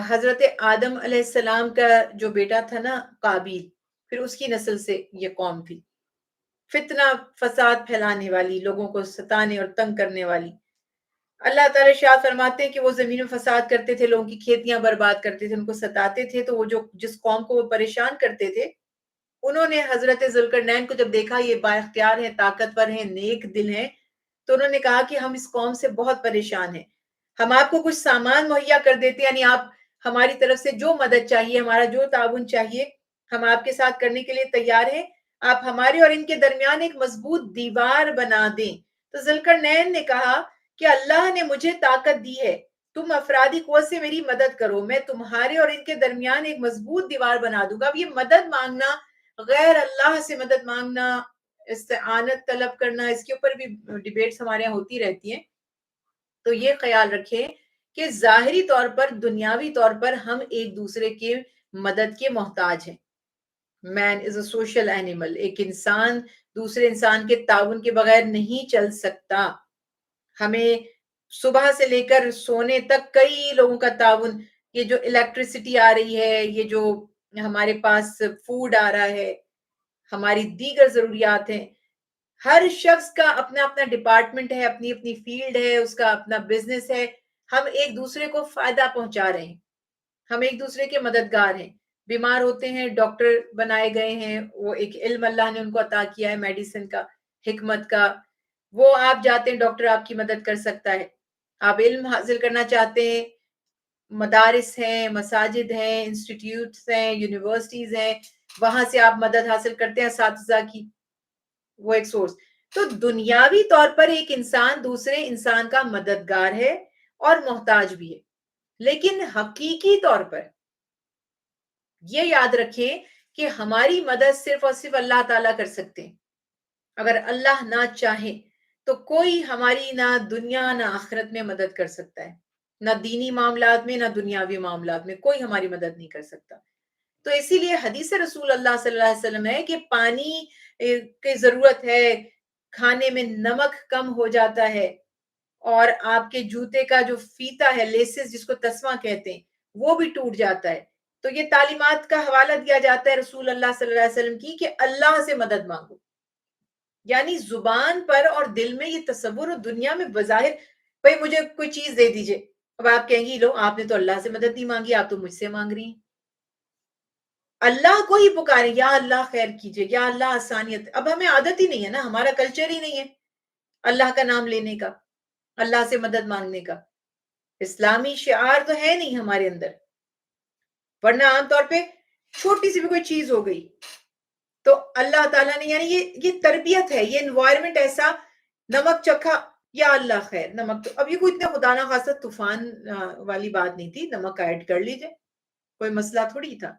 حضرت آدم علیہ السلام کا جو بیٹا تھا نا قابیل, پھر اس کی نسل سے یہ قوم تھی. فتنہ فساد پھیلانے والی, لوگوں کو ستانے اور تنگ کرنے والی. اللہ تعالیٰ شاہ فرماتے ہیں کہ وہ زمین میں فساد کرتے تھے, لوگوں کی کھیتیاں برباد کرتے تھے, ان کو ستاتے تھے. تو وہ جس قوم کو وہ پریشان کرتے تھے, انہوں نے حضرت ذی القرنین کو جب دیکھا یہ با اختیار ہیں, طاقتور ہیں, نیک دل ہیں, تو انہوں نے کہا کہ ہم اس قوم سے بہت پریشان ہیں, ہم آپ کو کچھ سامان مہیا کر دیتے ہیں, یعنی آپ ہماری طرف سے جو مدد چاہیے, ہمارا جو تعاون چاہیے, ہم آپ کے ساتھ کرنے کے لیے تیار ہیں, آپ ہمارے اور ان کے درمیان ایک مضبوط دیوار بنا دیں. تو ذی القرنین نے کہا کہ اللہ نے مجھے طاقت دی ہے, تم افرادی قوت سے میری مدد کرو, میں تمہارے اور ان کے درمیان ایک مضبوط دیوار بنا دوں گا. اب یہ مدد مانگنا, غیر اللہ سے مدد مانگنا, استعانت طلب کرنا, اس کے اوپر بھی ڈیبیٹس ہمارے یہاں ہوتی رہتی ہیں. تو یہ خیال رکھیں کہ ظاہری طور پر, دنیاوی طور پر ہم ایک دوسرے کے مدد کے محتاج ہیں. مین از اے سوشل اینیمل, ایک انسان دوسرے انسان کے تعاون کے بغیر نہیں چل سکتا. ہمیں صبح سے لے کر سونے تک کئی لوگوں کا تعاون, یہ جو الیکٹریسٹی آ رہی ہے, یہ جو ہمارے پاس فوڈ آ رہا ہے, ہماری دیگر ضروریات ہیں, ہر شخص کا اپنا اپنا ڈپارٹمنٹ ہے, اپنی اپنی فیلڈ ہے, اس کا اپنا بزنس ہے. ہم ایک دوسرے کو فائدہ پہنچا رہے ہیں, ہم ایک دوسرے کے مددگار ہیں. بیمار ہوتے ہیں, ڈاکٹر بنائے گئے ہیں, وہ ایک علم اللہ نے ان کو عطا کیا ہے, میڈیسن کا, حکمت کا. وہ آپ جاتے ہیں, ڈاکٹر آپ کی مدد کر سکتا ہے. آپ علم حاصل کرنا چاہتے ہیں, مدارس ہیں, مساجد ہیں, انسٹیٹیوٹس ہیں, یونیورسٹیز ہیں, وہاں سے آپ مدد حاصل کرتے ہیں اساتذہ کی, وہ ایک سورس. تو دنیاوی طور پر ایک انسان دوسرے انسان کا مددگار ہے اور محتاج بھی ہے, لیکن حقیقی طور پر یہ یاد رکھیں کہ ہماری مدد صرف اور صرف اللہ تعالیٰ کر سکتے ہیں. اگر اللہ نہ چاہے تو کوئی ہماری نہ دنیا نہ آخرت میں مدد کر سکتا ہے، نہ دینی معاملات میں نہ دنیاوی معاملات میں کوئی ہماری مدد نہیں کر سکتا. تو اسی لیے حدیث رسول اللہ صلی اللہ علیہ وسلم ہے کہ پانی کی ضرورت ہے، کھانے میں نمک کم ہو جاتا ہے، اور آپ کے جوتے کا جو فیتا ہے، لیسز جس کو تسمہ کہتے ہیں، وہ بھی ٹوٹ جاتا ہے. تو یہ تعلیمات کا حوالہ دیا جاتا ہے رسول اللہ صلی اللہ علیہ وسلم کی کہ اللہ سے مدد مانگو. یعنی زبان پر اور دل میں یہ تصور، اور دنیا میں بظاہر بھائی مجھے کوئی چیز دے دیجئے، اب آپ کہیں گی لو آپ نے تو اللہ سے مدد نہیں مانگی، آپ تو مجھ سے مانگ رہی ہیں. اللہ کو ہی پکارے، یا اللہ خیر کیجئے، یا اللہ آسانیت. اب ہمیں عادت ہی نہیں ہے نا، ہمارا کلچر ہی نہیں ہے اللہ کا نام لینے کا، اللہ سے مدد مانگنے کا. اسلامی شعار تو ہے نہیں ہمارے اندر. ورنہ عام طور پہ چھوٹی سی بھی کوئی چیز ہو گئی تو اللہ تعالیٰ نے، یعنی یہ تربیت ہے، یہ انوائرمنٹ ایسا، نمک چکھا یا اللہ خیر. نمک تو اب یہ کوئی اتنا خدا نہ خاصا طوفان والی بات نہیں تھی، نمک ایڈ کر لیجئے، کوئی مسئلہ تھوڑی تھا.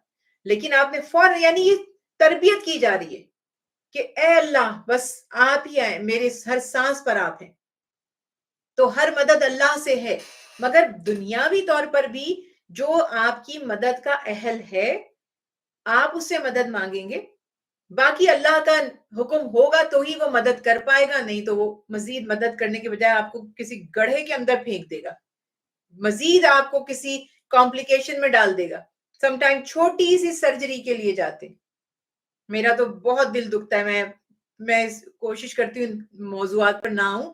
لیکن آپ نے فوراً، یعنی یہ تربیت کی جا رہی ہے کہ اے اللہ بس آپ ہی آئیں، میرے ہر سانس پر آپ ہیں. تو ہر مدد اللہ سے ہے، مگر دنیاوی طور پر بھی جو آپ کی مدد کا اہل ہے آپ اس سے مدد مانگیں گے. باقی اللہ کا حکم ہوگا تو ہی وہ مدد کر پائے گا، نہیں تو وہ مزید مدد کرنے کے بجائے آپ کو کسی گڑھے کے اندر پھینک دے گا، مزید آپ کو کسی کمپلیکیشن میں ڈال دے گا. سم ٹائم چھوٹی سی سرجری کے لیے جاتے، میرا تو بہت دل دکھتا ہے، میں کوشش کرتی ہوں موضوعات پر نہ ہوں.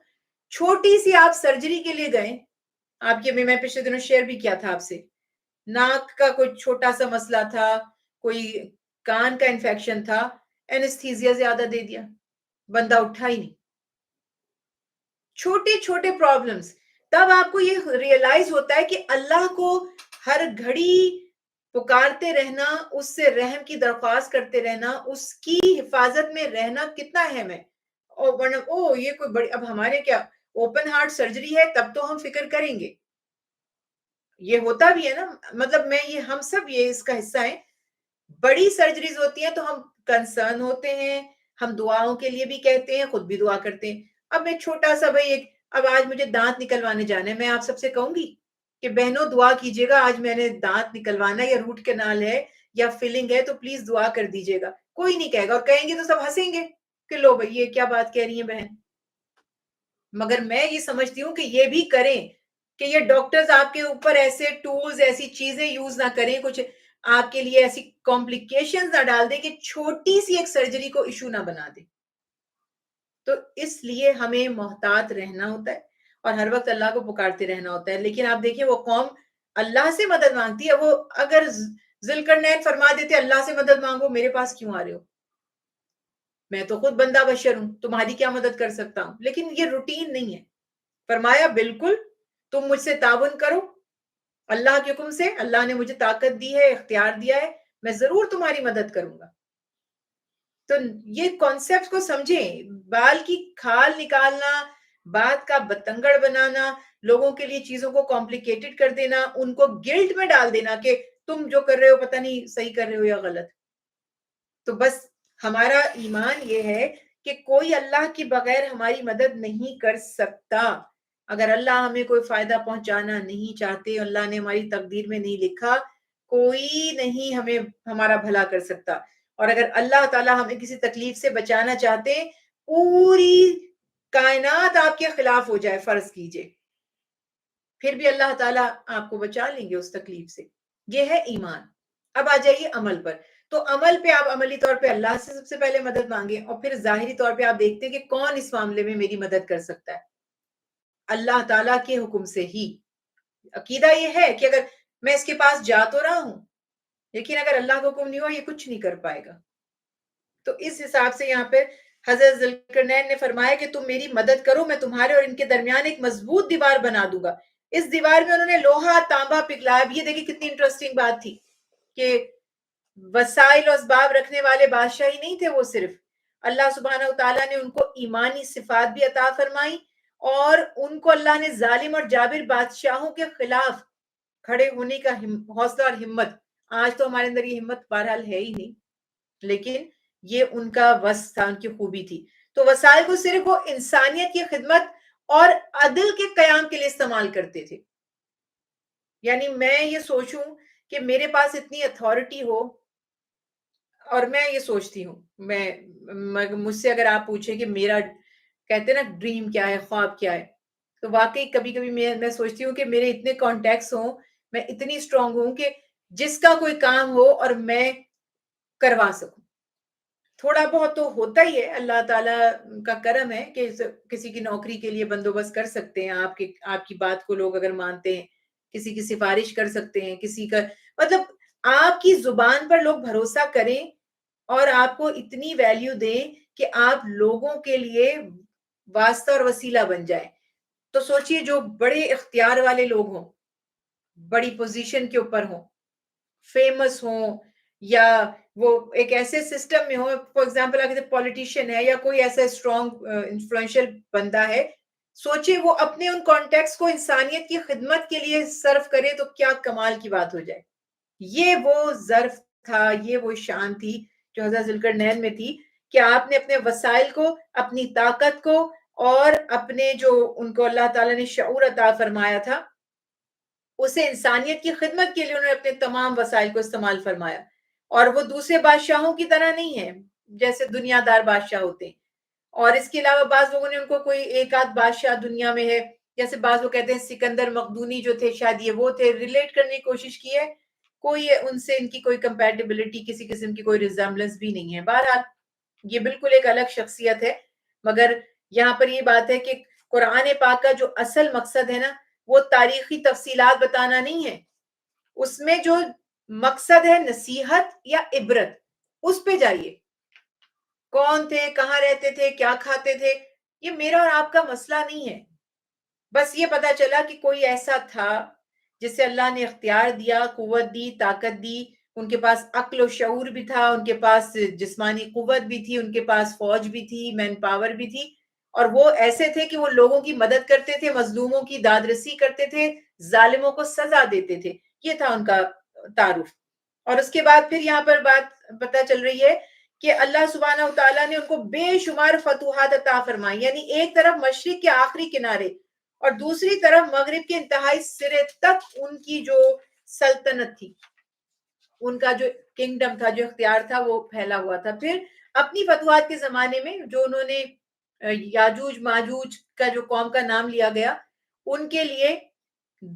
چھوٹی سی آپ سرجری کے لیے گئے، آپ کے میں پچھلے دنوں شیئر بھی کیا تھا آپ سے، ناک کا کوئی چھوٹا سا مسئلہ تھا، کوئی کان کا انفیکشن تھا، اینستھیزیا زیادہ دے دیا، بندہ اٹھا ہی نہیں. چھوٹے چھوٹے پرابلمز، تب آپ کو یہ ریئلائز ہوتا ہے کہ اللہ کو ہر گھڑی پکارتے رہنا، اس سے رحم کی درخواست کرتے رہنا، اس کی حفاظت میں رہنا کتنا اہم ہے. او یہ کوئی بڑی، اب ہمارے کیا اوپن ہارٹ سرجری ہے تب تو ہم فکر کریں گے، یہ ہوتا بھی ہے نا، مطلب ہم سب یہ اس کا حصہ ہیں. بڑی سرجریز ہوتی ہیں تو ہم کنسرن ہوتے ہیں، ہم دعاؤں کے لیے بھی کہتے ہیں، خود بھی دعا کرتے ہیں. اب میں چھوٹا سا بھائی اب آج مجھے دانت نکلوانے جانا ہے، میں آپ سب سے کہوں گی کہ بہنوں دعا کیجئے گا، آج میں نے دانت نکلوانا ہے یا روٹ کنال ہے یا فلنگ ہے تو پلیز دعا کر دیجئے گا. کوئی نہیں کہے گا، اور کہیں گے تو سب ہنسیں گے کہ لو بھائی یہ کیا بات کہہ رہی ہیں بہن. مگر میں یہ سمجھتی ہوں کہ یہ بھی کریں کہ یہ ڈاکٹرز آپ کے اوپر ایسے ٹولز، ایسی چیزیں یوز نہ کریں، کچھ آپ کے لیے ایسی کمپلیکیشنز نہ ڈال دیں کہ چھوٹی سی ایک سرجری کو ایشو نہ بنا دیں. تو اس لیے ہمیں محتاط رہنا ہوتا ہے اور ہر وقت اللہ کو پکارتے رہنا ہوتا ہے. لیکن آپ دیکھیں وہ قوم اللہ سے مدد مانگتی ہے، وہ اگر ذوالقرنین فرما دیتے اللہ سے مدد مانگو، میرے پاس کیوں آ رہے ہو، میں تو خود بندہ بشر ہوں، تمہاری کیا مدد کر سکتا ہوں. لیکن یہ روٹین نہیں ہے. فرمایا بالکل تم مجھ سے تعاون کرو، اللہ کے حکم سے، اللہ نے مجھے طاقت دی ہے، اختیار دیا ہے، میں ضرور تمہاری مدد کروں گا. تو یہ کانسیپٹ کو سمجھیں، بال کی کھال نکالنا، بات کا بتنگڑ بنانا، لوگوں کے لیے چیزوں کو کمپلیکیٹڈ کر دینا، ان کو گلٹ میں ڈال دینا کہ تم جو کر رہے ہو پتہ نہیں صحیح کر رہے ہو یا غلط. تو بس ہمارا ایمان یہ ہے کہ کوئی اللہ کے بغیر ہماری مدد نہیں کر سکتا. اگر اللہ ہمیں کوئی فائدہ پہنچانا نہیں چاہتے، اللہ نے ہماری تقدیر میں نہیں لکھا، کوئی نہیں ہمیں ہمارا بھلا کر سکتا. اور اگر اللہ تعالیٰ ہمیں کسی تکلیف سے بچانا چاہتے، پوری کائنات آپ کے خلاف ہو جائے فرض کیجئے، پھر بھی اللہ تعالیٰ آپ کو بچا لیں گے اس تکلیف سے. یہ ہے ایمان. اب آ جائیے عمل پر. تو عمل پہ آپ عملی طور پہ اللہ سے سب سے پہلے مدد مانگیں، اور پھر ظاہری طور پہ آپ دیکھتے ہیں کہ کون اس معاملے میں میری مدد کر سکتا ہے. اللہ تعالیٰ کے حکم سے ہی. عقیدہ یہ ہے کہ اگر میں اس کے پاس جا تو رہا ہوں، لیکن اگر اللہ کا حکم نہیں ہوا یہ کچھ نہیں کر پائے گا. تو اس حساب سے یہاں پہ حضرت ذوالقرنین نے فرمایا کہ تم میری مدد کرو، میں تمہارے اور ان کے درمیان ایک مضبوط دیوار بنا دوں گا. اس دیوار میں انہوں نے لوہا تانبا پگھلایا. اب یہ دیکھیں کتنی انٹرسٹنگ بات تھی کہ وسائل و اسباب رکھنے والے بادشاہ ہی نہیں تھے وہ، صرف اللہ سبحانہ و تعالیٰ نے ان کو ایمانی صفات بھی عطا فرمائی، اور ان کو اللہ نے ظالم اور جابر بادشاہوں کے خلاف کھڑے ہونے کا حوصلہ اور ہمت. آج تو ہمارے اندر یہ ہمت بہرحال ہے ہی نہیں. لیکن یہ ان کا وصف تھا، ان کی خوبی تھی. تو وسائل کو صرف وہ انسانیت کی خدمت اور عدل کے قیام کے لیے استعمال کرتے تھے. یعنی میں یہ سوچوں کہ میرے پاس اتنی اتھارٹی ہو، اور میں یہ سوچتی ہوں، مجھ سے اگر آپ پوچھیں کہ میرا کہتے ہیں نا ڈریم کیا ہے، خواب کیا ہے، تو واقعی کبھی کبھی میں سوچتی ہوں کہ میرے اتنے کانٹیکٹس ہوں، میں اتنی اسٹرانگ ہوں کہ جس کا کوئی کام ہو اور میں کروا سکوں. تھوڑا بہت تو ہوتا ہی ہے، اللہ تعالیٰ کا کرم ہے کہ کسی کی نوکری کے لیے بندوبست کر سکتے ہیں، آپ کی بات کو لوگ اگر مانتے ہیں، کسی کی سفارش کر سکتے ہیں، کسی کا مطلب آپ کی زبان پر لوگ بھروسہ کریں اور آپ کو اتنی ویلیو دیں کہ آپ لوگوں کے لیے واسطہ اور وسیلہ بن جائیں. تو سوچئے جو بڑے اختیار والے لوگ ہوں، بڑی پوزیشن کے اوپر ہوں، فیمس ہوں، یا وہ ایک ایسے سسٹم میں ہو، فار ایگزامپل اگر پولیٹیشین ہے یا کوئی ایسا اسٹرانگ انفلوئنشل بندہ ہے، سوچے وہ اپنے ان کانٹیکٹس کو انسانیت کی خدمت کے لیے صرف کرے تو کیا کمال کی بات ہو جائے. یہ وہ ظرف تھا، یہ وہ شان تھی جو حضرت ذوالقرنین میں تھی کہ آپ نے اپنے وسائل کو، اپنی طاقت کو، اور اپنے جو ان کو اللہ تعالیٰ نے شعور عطا فرمایا تھا، اسے انسانیت کی خدمت کے لیے انہوں نے اپنے تمام وسائل کو استعمال فرمایا. اور وہ دوسرے بادشاہوں کی طرح نہیں ہے جیسے دنیا دار بادشاہ ہوتے ہیں. اور اس کے علاوہ بعض لوگوں نے ان کو کوئی ایک آدھ بادشاہ دنیا میں ہے، جیسے بعض لوگ کہتے ہیں سکندر مقدونی جو تھے شاید یہ وہ تھے، ریلیٹ کرنے کی کوشش کی ہے، کوئی ان سے ان کی کوئی کمپیٹیبلٹی، کسی قسم کی کوئی ریزمبلنس بھی نہیں ہے. بہرحال یہ بالکل ایک الگ شخصیت ہے. مگر یہاں پر یہ بات ہے کہ قرآن پاک کا جو اصل مقصد ہے نا، وہ تاریخی تفصیلات بتانا نہیں ہے. اس میں جو مقصد ہے نصیحت یا عبرت، اس پہ جائیے. کون تھے، کہاں رہتے تھے، کیا کھاتے تھے، یہ میرا اور آپ کا مسئلہ نہیں ہے. بس یہ پتا چلا کہ کوئی ایسا تھا جسے اللہ نے اختیار دیا، قوت دی، طاقت دی، ان کے پاس عقل و شعور بھی تھا، ان کے پاس جسمانی قوت بھی تھی، ان کے پاس فوج بھی تھی، مین پاور بھی تھی، اور وہ ایسے تھے کہ وہ لوگوں کی مدد کرتے تھے، مظلوموں کی داد رسی کرتے تھے، ظالموں کو سزا دیتے تھے. یہ تھا ان کا تعارف. اور اس کے بعد پھر یہاں پر بات پتہ چل رہی ہے کہ اللہ سبحانہ و تعالیٰ نے ان کو بے شمار فتوحات عطا فرمائی. یعنی ایک طرف مشرق کے آخری کنارے اور دوسری طرف مغرب کے انتہائی سرے تک ان کی جو سلطنت تھی، ان کا جو کنگڈم تھا، جو اختیار تھا، وہ پھیلا ہوا تھا. پھر اپنی فتوحات کے زمانے میں جو انہوں نے یاجوج ماجوج کا جو قوم کا نام لیا گیا، ان کے لیے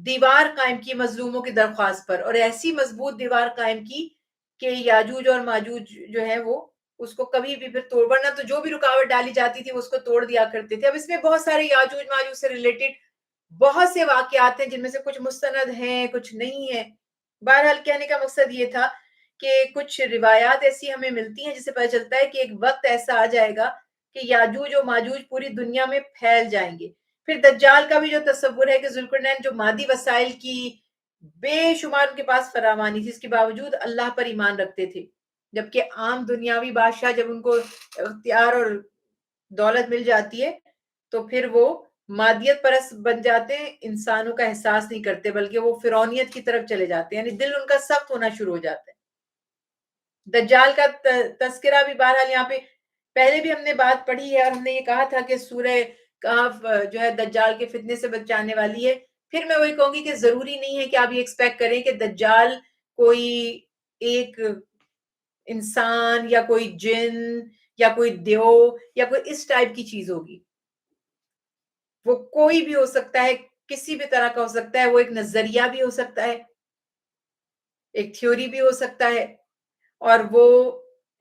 دیوار قائم کی مظلوموں کی درخواست پر، اور ایسی مضبوط دیوار قائم کی کہ یاجوج اور ماجوج جو ہے وہ اس کو کبھی بھی پھر توڑ، ورنہ تو جو بھی رکاوٹ ڈالی جاتی تھی وہ اس کو توڑ دیا کرتے تھے. اب اس میں بہت سارے یاجوج ماجوج سے ریلیٹڈ بہت سے واقعات ہیں جن میں سے کچھ مستند ہیں، کچھ نہیں ہیں. بہرحال کہنے کا مقصد یہ تھا کہ کچھ روایات ایسی ہمیں ملتی ہیں جس سے پتہ چلتا ہے کہ ایک وقت ایسا آ جائے گا کہ یاجوج و ماجوج پوری دنیا میں پھیل جائیں گے. پھر دجال کا بھی جو تصور ہے کہ ذوالقرنین جو مادی وسائل کی بے شمار ان کے پاس فراوانی تھی، اس کے باوجود اللہ پر ایمان رکھتے تھے، جبکہ عام دنیاوی بادشاہ جب ان کو اختیار اور دولت مل جاتی ہے تو پھر وہ مادیت پرست بن جاتے ہیں، انسانوں کا احساس نہیں کرتے بلکہ وہ فرعونیت کی طرف چلے جاتے ہیں، یعنی دل ان کا سخت ہونا شروع ہو جاتا ہے. دجال کا تذکرہ بھی بہرحال یہاں پہ پہلے بھی ہم نے بات پڑھی ہے، اور ہم نے یہ کہا تھا کہ سورہ کہف جو ہے دجال کے فتنے سے بچانے والی ہے. پھر میں وہی کہوں گی کہ ضروری نہیں ہے کہ آپ یہ ایکسپیکٹ کریں کہ دجال کوئی ایک انسان یا کوئی جن یا کوئی دیو یا کوئی اس ٹائپ کی چیز ہوگی. وہ کوئی بھی ہو سکتا ہے، کسی بھی طرح کا ہو سکتا ہے. وہ ایک نظریہ بھی ہو سکتا ہے، ایک تھیوری بھی ہو سکتا ہے، اور وہ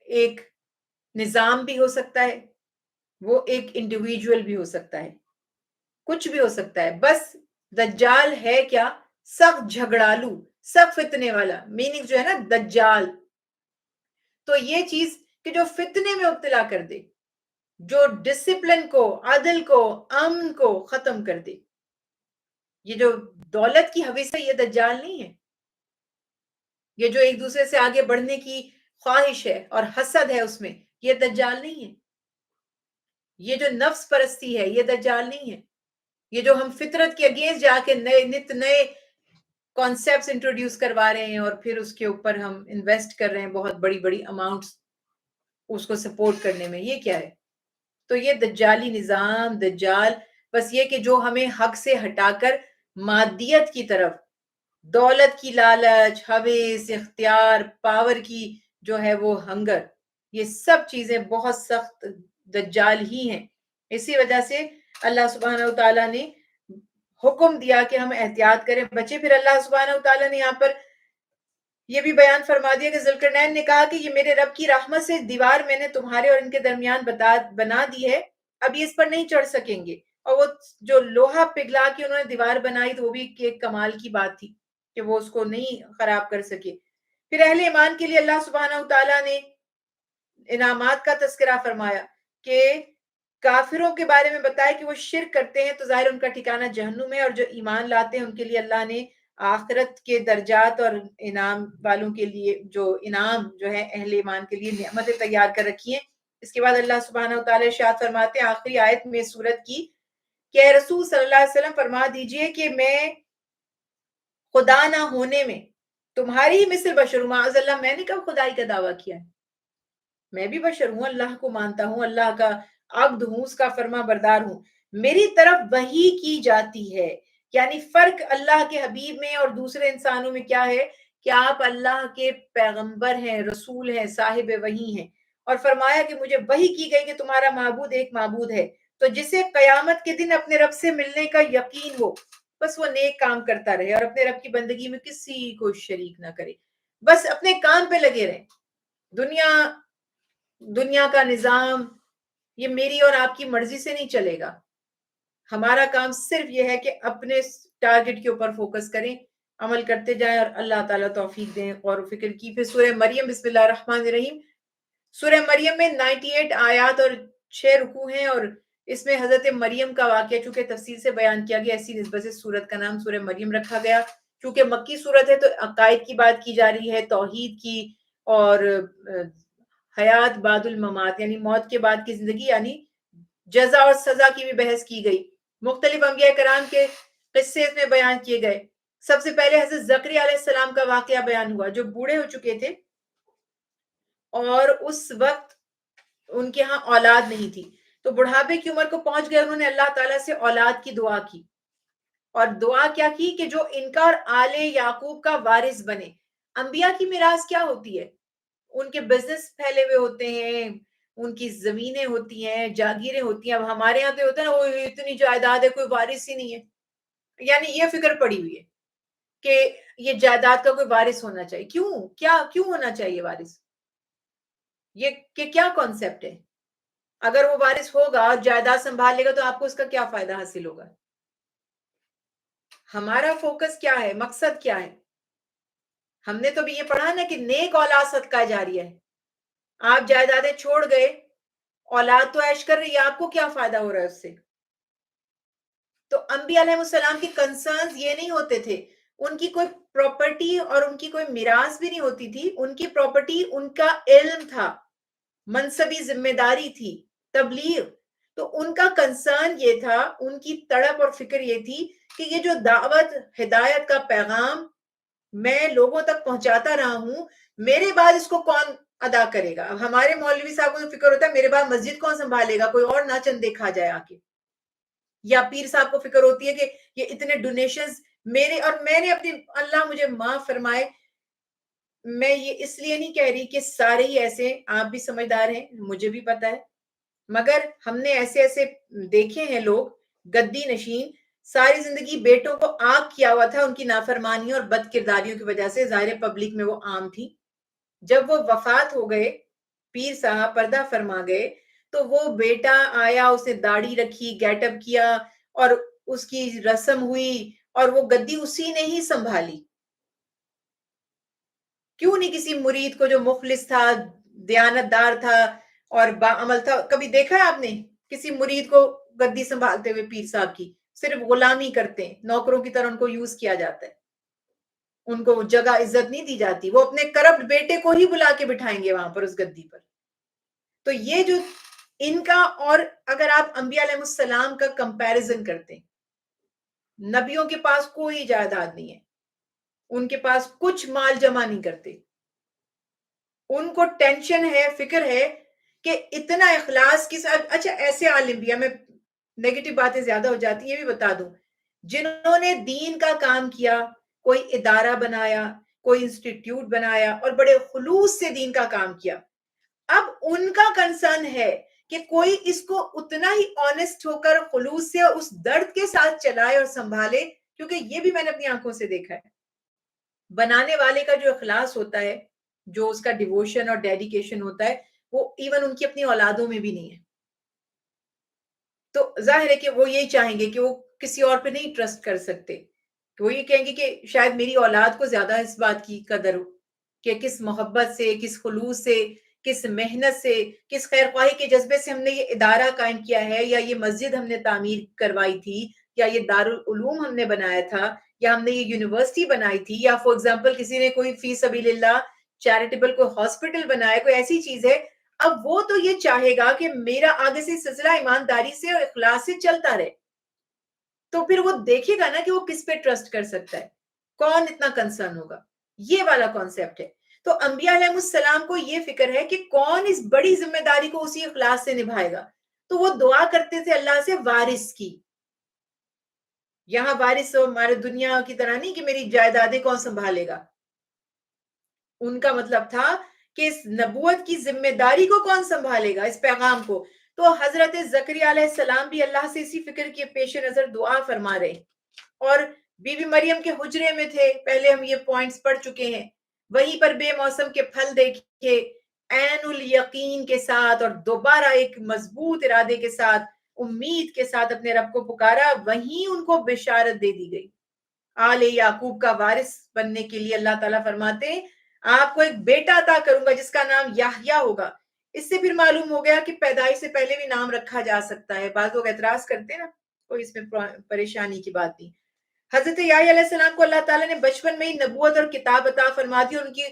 ایک نظام بھی ہو سکتا ہے، وہ ایک انڈیویجول بھی ہو سکتا ہے، کچھ بھی ہو سکتا ہے. بس دجال ہے کیا؟ سخت جھگڑالو، سخت فتنے والا. میننگ جو ہے نا دجال، تو یہ چیز کہ جو فتنے میں ابتلا کر دے، جو ڈسپلن کو، عدل کو، امن کو ختم کر دے. یہ جو دولت کی حوث ہے یہ دجال نہیں ہے. یہ جو ایک دوسرے سے آگے بڑھنے کی خواہش ہے اور حسد ہے اس میں، یہ دجال نہیں ہے. یہ جو نفس پرستی ہے یہ دجال نہیں ہے. یہ جو ہم فطرت کے اگینسٹ جا کے نئے کانسیپٹس انٹروڈیوس کروا رہے ہیں اور پھر اس کے اوپر ہم انویسٹ کر رہے ہیں بہت بڑی بڑی اماؤنٹس، اس کو سپورٹ کرنے میں. یہ کیا ہے؟ تو یہ دجالی نظام، دجال بس یہ کہ جو ہمیں حق سے ہٹا کر مادیت کی طرف، دولت کی لالچ، حویث، اختیار، پاور کی جو ہے وہ ہنگر، یہ سب چیزیں بہت سخت دجال ہی ہیں. اسی وجہ سے اللہ سبحانہ وتعالیٰ نے حکم دیا کہ ہم احتیاط کریں، بچے. پھر اللہ سبحانہ وتعالیٰ نے یہاں پر یہ بھی بیان فرما دیا کہ ذوالقرنین نے کہا کہ یہ میرے رب کی رحمت سے دیوار میں نے تمہارے اور ان کے درمیان بنا دی ہے، اب یہ اس پر نہیں چڑھ سکیں گے. اور وہ جو لوہا پگھلا کے انہوں نے دیوار بنائی تو وہ بھی ایک کمال کی بات تھی کہ وہ اس کو نہیں خراب کر سکے. پھر اہل ایمان کے لیے اللہ سبحانہ وتعالیٰ نے انعامات کا تذکرہ فرمایا کہ کافروں کے بارے میں بتایا کہ وہ شرک کرتے ہیں تو ظاہر ان کا ٹھکانہ جہنم ہے، اور جو ایمان لاتے ہیں ان کے لیے اللہ نے آخرت کے درجات اور انعام والوں کے لیے جو انعام جو ہے اہل ایمان کے لیے نعمتیں تیار کر رکھی ہیں. اس کے بعد اللہ سبحانہ وتعالی ارشاد فرماتے ہیں آخری آیت میں سورت کی کہ اے رسول صلی اللہ علیہ وسلم فرما دیجئے کہ میں خدا نہ ہونے میں تمہاری ہی مثل بشر ہوں. معاذ اللہ، میں نے کب خدائی کا دعویٰ کیا ہے؟ میں بھی بشر ہوں، اللہ کو مانتا ہوں، اللہ کا عبد ہوں، اس کا فرما بردار ہوں. میری طرف وحی کی جاتی ہے. یعنی فرق اللہ کے حبیب میں اور دوسرے انسانوں میں کیا ہے کہ آپ اللہ کے پیغمبر ہیں، رسول ہیں، صاحب وحی ہیں. اور فرمایا کہ مجھے وحی کی گئی کہ تمہارا معبود ایک معبود ہے، تو جسے قیامت کے دن اپنے رب سے ملنے کا یقین ہو بس وہ نیک کام کرتا رہے اور اپنے رب کی بندگی میں کسی کو شریک نہ کرے، بس اپنے کام پہ لگے رہے. دنیا کا نظام یہ میری اور آپ کی مرضی سے نہیں چلے گا. ہمارا کام صرف یہ ہے کہ اپنے ٹارگٹ کے اوپر فوکس کریں، عمل کرتے جائیں اور اللہ تعالیٰ توفیق دیں. غور و فکر کی. پھر سورہ مریم، بسم اللہ الرحمن الرحیم. سورہ مریم میں 98 آیات اور 6 رکوع ہیں، اور اس میں حضرت مریم کا واقعہ چونکہ تفصیل سے بیان کیا گیا، اسی نسبت سے سورت کا نام سورہ مریم رکھا گیا. چونکہ مکی سورت ہے تو عقائد کی بات کی جا رہی ہے، توحید کی، اور حیات بعد الممات یعنی موت کے بعد کی زندگی، یعنی جزا اور سزا کی بھی بحث کی گئی. مختلف انبیاء کرام کے قصے اس میں بیان کیے گئے. سب سے پہلے حضرت زکریا علیہ السلام کا واقعہ بیان ہوا، جو بوڑھے ہو چکے تھے اور اس وقت ان کے ہاں اولاد نہیں تھی، تو بڑھاپے کی عمر کو پہنچ گئے. انہوں نے اللہ تعالیٰ سے اولاد کی دعا کی، اور دعا کیا کی کہ جو ان کا اور آل یعقوب کا وارث بنے. انبیاء کی میراث کیا ہوتی ہے؟ ان کے بزنس پھیلے ہوئے ہوتے ہیں، ان کی زمینیں ہوتی ہیں، جاگیریں ہوتی ہیں. اب ہمارے یہاں تو ہوتا ہے نا، وہ اتنی جائیداد ہے کوئی وارث ہی نہیں ہے. یعنی یہ فکر پڑی ہوئی ہے کہ یہ جائیداد کا کوئی وارث ہونا چاہیے. کیوں ہونا چاہیے وارث؟ یہ کہ کیا کانسیپٹ ہے؟ اگر وہ وارث ہوگا اور جائیداد سنبھال لے گا تو آپ کو اس کا کیا فائدہ حاصل ہوگا؟ ہمارا فوکس کیا ہے؟ مقصد کیا ہے؟ ہم نے تو بھی یہ پڑھا نا کہ نیک اولاد صدقہ جاریہ ہے. آپ جائیدادیں چھوڑ گئے، اولاد تو عیش کر رہی ہے، آپ کو کیا فائدہ ہو رہا ہے اس سے؟ تو انبیاء علیہ السلام کی کنسرنز یہ نہیں ہوتے تھے. ان کی کوئی پراپرٹی اور ان کی کوئی میراث بھی نہیں ہوتی تھی. ان کی پراپرٹی ان کا علم تھا، منصبی ذمہ داری تھی، تبلیغ. تو ان کا کنسرن یہ تھا، ان کی تڑپ اور فکر یہ تھی کہ یہ جو دعوت ہدایت کا پیغام میں لوگوں تک پہنچاتا رہا ہوں، میرے بعد اس کو کون ادا کرے گا؟ اب ہمارے مولوی صاحب کو فکر ہوتا ہے میرے بعد مسجد کون سنبھالے گا، کوئی اور نہ چند دیکھا جائے آ کے. یا پیر صاحب کو فکر ہوتی ہے کہ یہ اتنے ڈونیشنز میرے، اور میں نے اپنی، اللہ مجھے معاف فرمائے، میں یہ اس لیے نہیں کہہ رہی کہ سارے ہی ایسے، آپ بھی سمجھدار ہیں، مجھے بھی پتا ہے، مگر ہم نے ایسے دیکھے ہیں لوگ گدی نشین ساری زندگی بیٹوں کو آگ کیا ہوا تھا ان کی نافرمانیوں اور بد کرداریوں کی وجہ سے. ظاہر پبلک میں وہ عام تھی. جب وہ وفات ہو گئے، پیر صاحب پردہ فرما گئے، تو وہ بیٹا آیا، اس نے داڑھی رکھی، گیٹ اپ کیا، اور اس کی رسم ہوئی، اور وہ گدی اسی نے ہی سنبھالی. کیوں نہیں کسی مرید کو جو مخلص تھا، دیانت دار تھا اور باعمل تھا، کبھی دیکھا ہے آپ نے کسی مرید کو گدی سنبھالتے ہوئے؟ پیر صاحب کی صرف غلامی کرتے ہیں، نوکروں کی طرح ان کو یوز کیا جاتا ہے، ان کو جگہ عزت نہیں دی جاتی. وہ اپنے کرپٹ بیٹے کو ہی بلا کے بٹھائیں گے وہاں پر اس گدی پر. تو یہ جو ان کا، اور اگر آپ انبیاء علیہ السلام کا کمپیریزن کرتے ہیں، نبیوں کے پاس کوئی جائیداد نہیں ہے، ان کے پاس کچھ مال جمع نہیں کرتے. ان کو ٹینشن ہے، فکر ہے کہ اتنا اخلاص کے ساتھ. اچھا ایسے عالم بھی, میں نیگیٹو باتیں زیادہ ہو جاتی ہیں یہ بھی بتا دوں, جنہوں نے دین کا کام کیا, کوئی ادارہ بنایا, کوئی انسٹیٹیوٹ بنایا اور بڑے خلوص سے دین کا کام کیا, اب ان کا کنسرن ہے کہ کوئی اس کو اتنا ہی آنےسٹ ہو کر خلوص سے اس درد کے ساتھ چلائے اور سنبھالے, کیونکہ یہ بھی میں نے اپنی آنکھوں سے دیکھا ہے. بنانے والے کا جو اخلاص ہوتا ہے, جو اس کا ڈیووشن اور ڈیڈیکیشن ہوتا ہے, وہ ایون ان کی اپنی اولادوں میں بھی نہیں ہے. تو ظاہر ہے کہ وہ یہی چاہیں گے کہ وہ کسی اور پہ نہیں ٹرسٹ کر سکتے. وہ یہ کہیں گے کہ شاید میری اولاد کو زیادہ اس بات کی قدر ہو کہ کس محبت سے, کس خلوص سے, کس محنت سے, کس خیر خواہی کے جذبے سے ہم نے یہ ادارہ قائم کیا ہے, یا یہ مسجد ہم نے تعمیر کروائی تھی, یا یہ دارالعلوم ہم نے بنایا تھا, یا ہم نے یہ یونیورسٹی بنائی تھی, یا فار ایگزامپل کسی نے کوئی فی سبیل اللہ چیریٹیبل کوئی ہاسپٹل بنایا, کوئی ایسی چیز ہے. اب وہ تو یہ چاہے گا کہ میرا آگے سے سلسلہ ایمانداری سے اور اخلاص سے چلتا رہے. تو پھر وہ دیکھے گا نا کہ وہ کس پہ ٹرسٹ کر سکتا ہے, کون اتنا کنسرن ہوگا. یہ والا کانسیپٹ ہے. تو انبیاء علیہ السلام کو یہ فکر ہے کہ کون اس بڑی ذمہ داری کو اسی اخلاص سے نبھائے گا. تو وہ دعا کرتے تھے اللہ سے وارث کی. یہاں وارث ہمارے دنیا کی طرح نہیں کہ میری جائیدادیں کون سنبھالے گا. ان کا مطلب تھا کہ اس نبوت کی ذمہ داری کو کون سنبھالے گا, اس پیغام کو. تو حضرت زکریا علیہ السلام بھی اللہ سے اسی فکر کے پیش نظر دعا فرما رہے, اور بی بی مریم کے حجرے میں تھے. پہلے ہم یہ پوائنٹس پڑھ چکے ہیں. وہیں پر بے موسم کے پھل دیکھے, عین الیقین کے ساتھ اور دوبارہ ایک مضبوط ارادے کے ساتھ, امید کے ساتھ اپنے رب کو پکارا. وہیں ان کو بشارت دے دی گئی. آل یعقوب کا وارث بننے کے لیے اللہ تعالیٰ فرماتے ہیں آپ کو ایک بیٹا عطا کروں گا جس کا نام یحییٰ ہوگا. اس سے پھر معلوم ہو گیا کہ پیدائش سے پہلے بھی نام رکھا جا سکتا ہے. بعض لوگ اعتراض کرتے ہیں نا, کوئی اس میں پریشانی کی بات نہیں. حضرت یحییٰ علیہ السلام کو اللہ تعالیٰ نے بچپن میں ہی نبوت اور کتاب عطا فرما دی, اور ان کی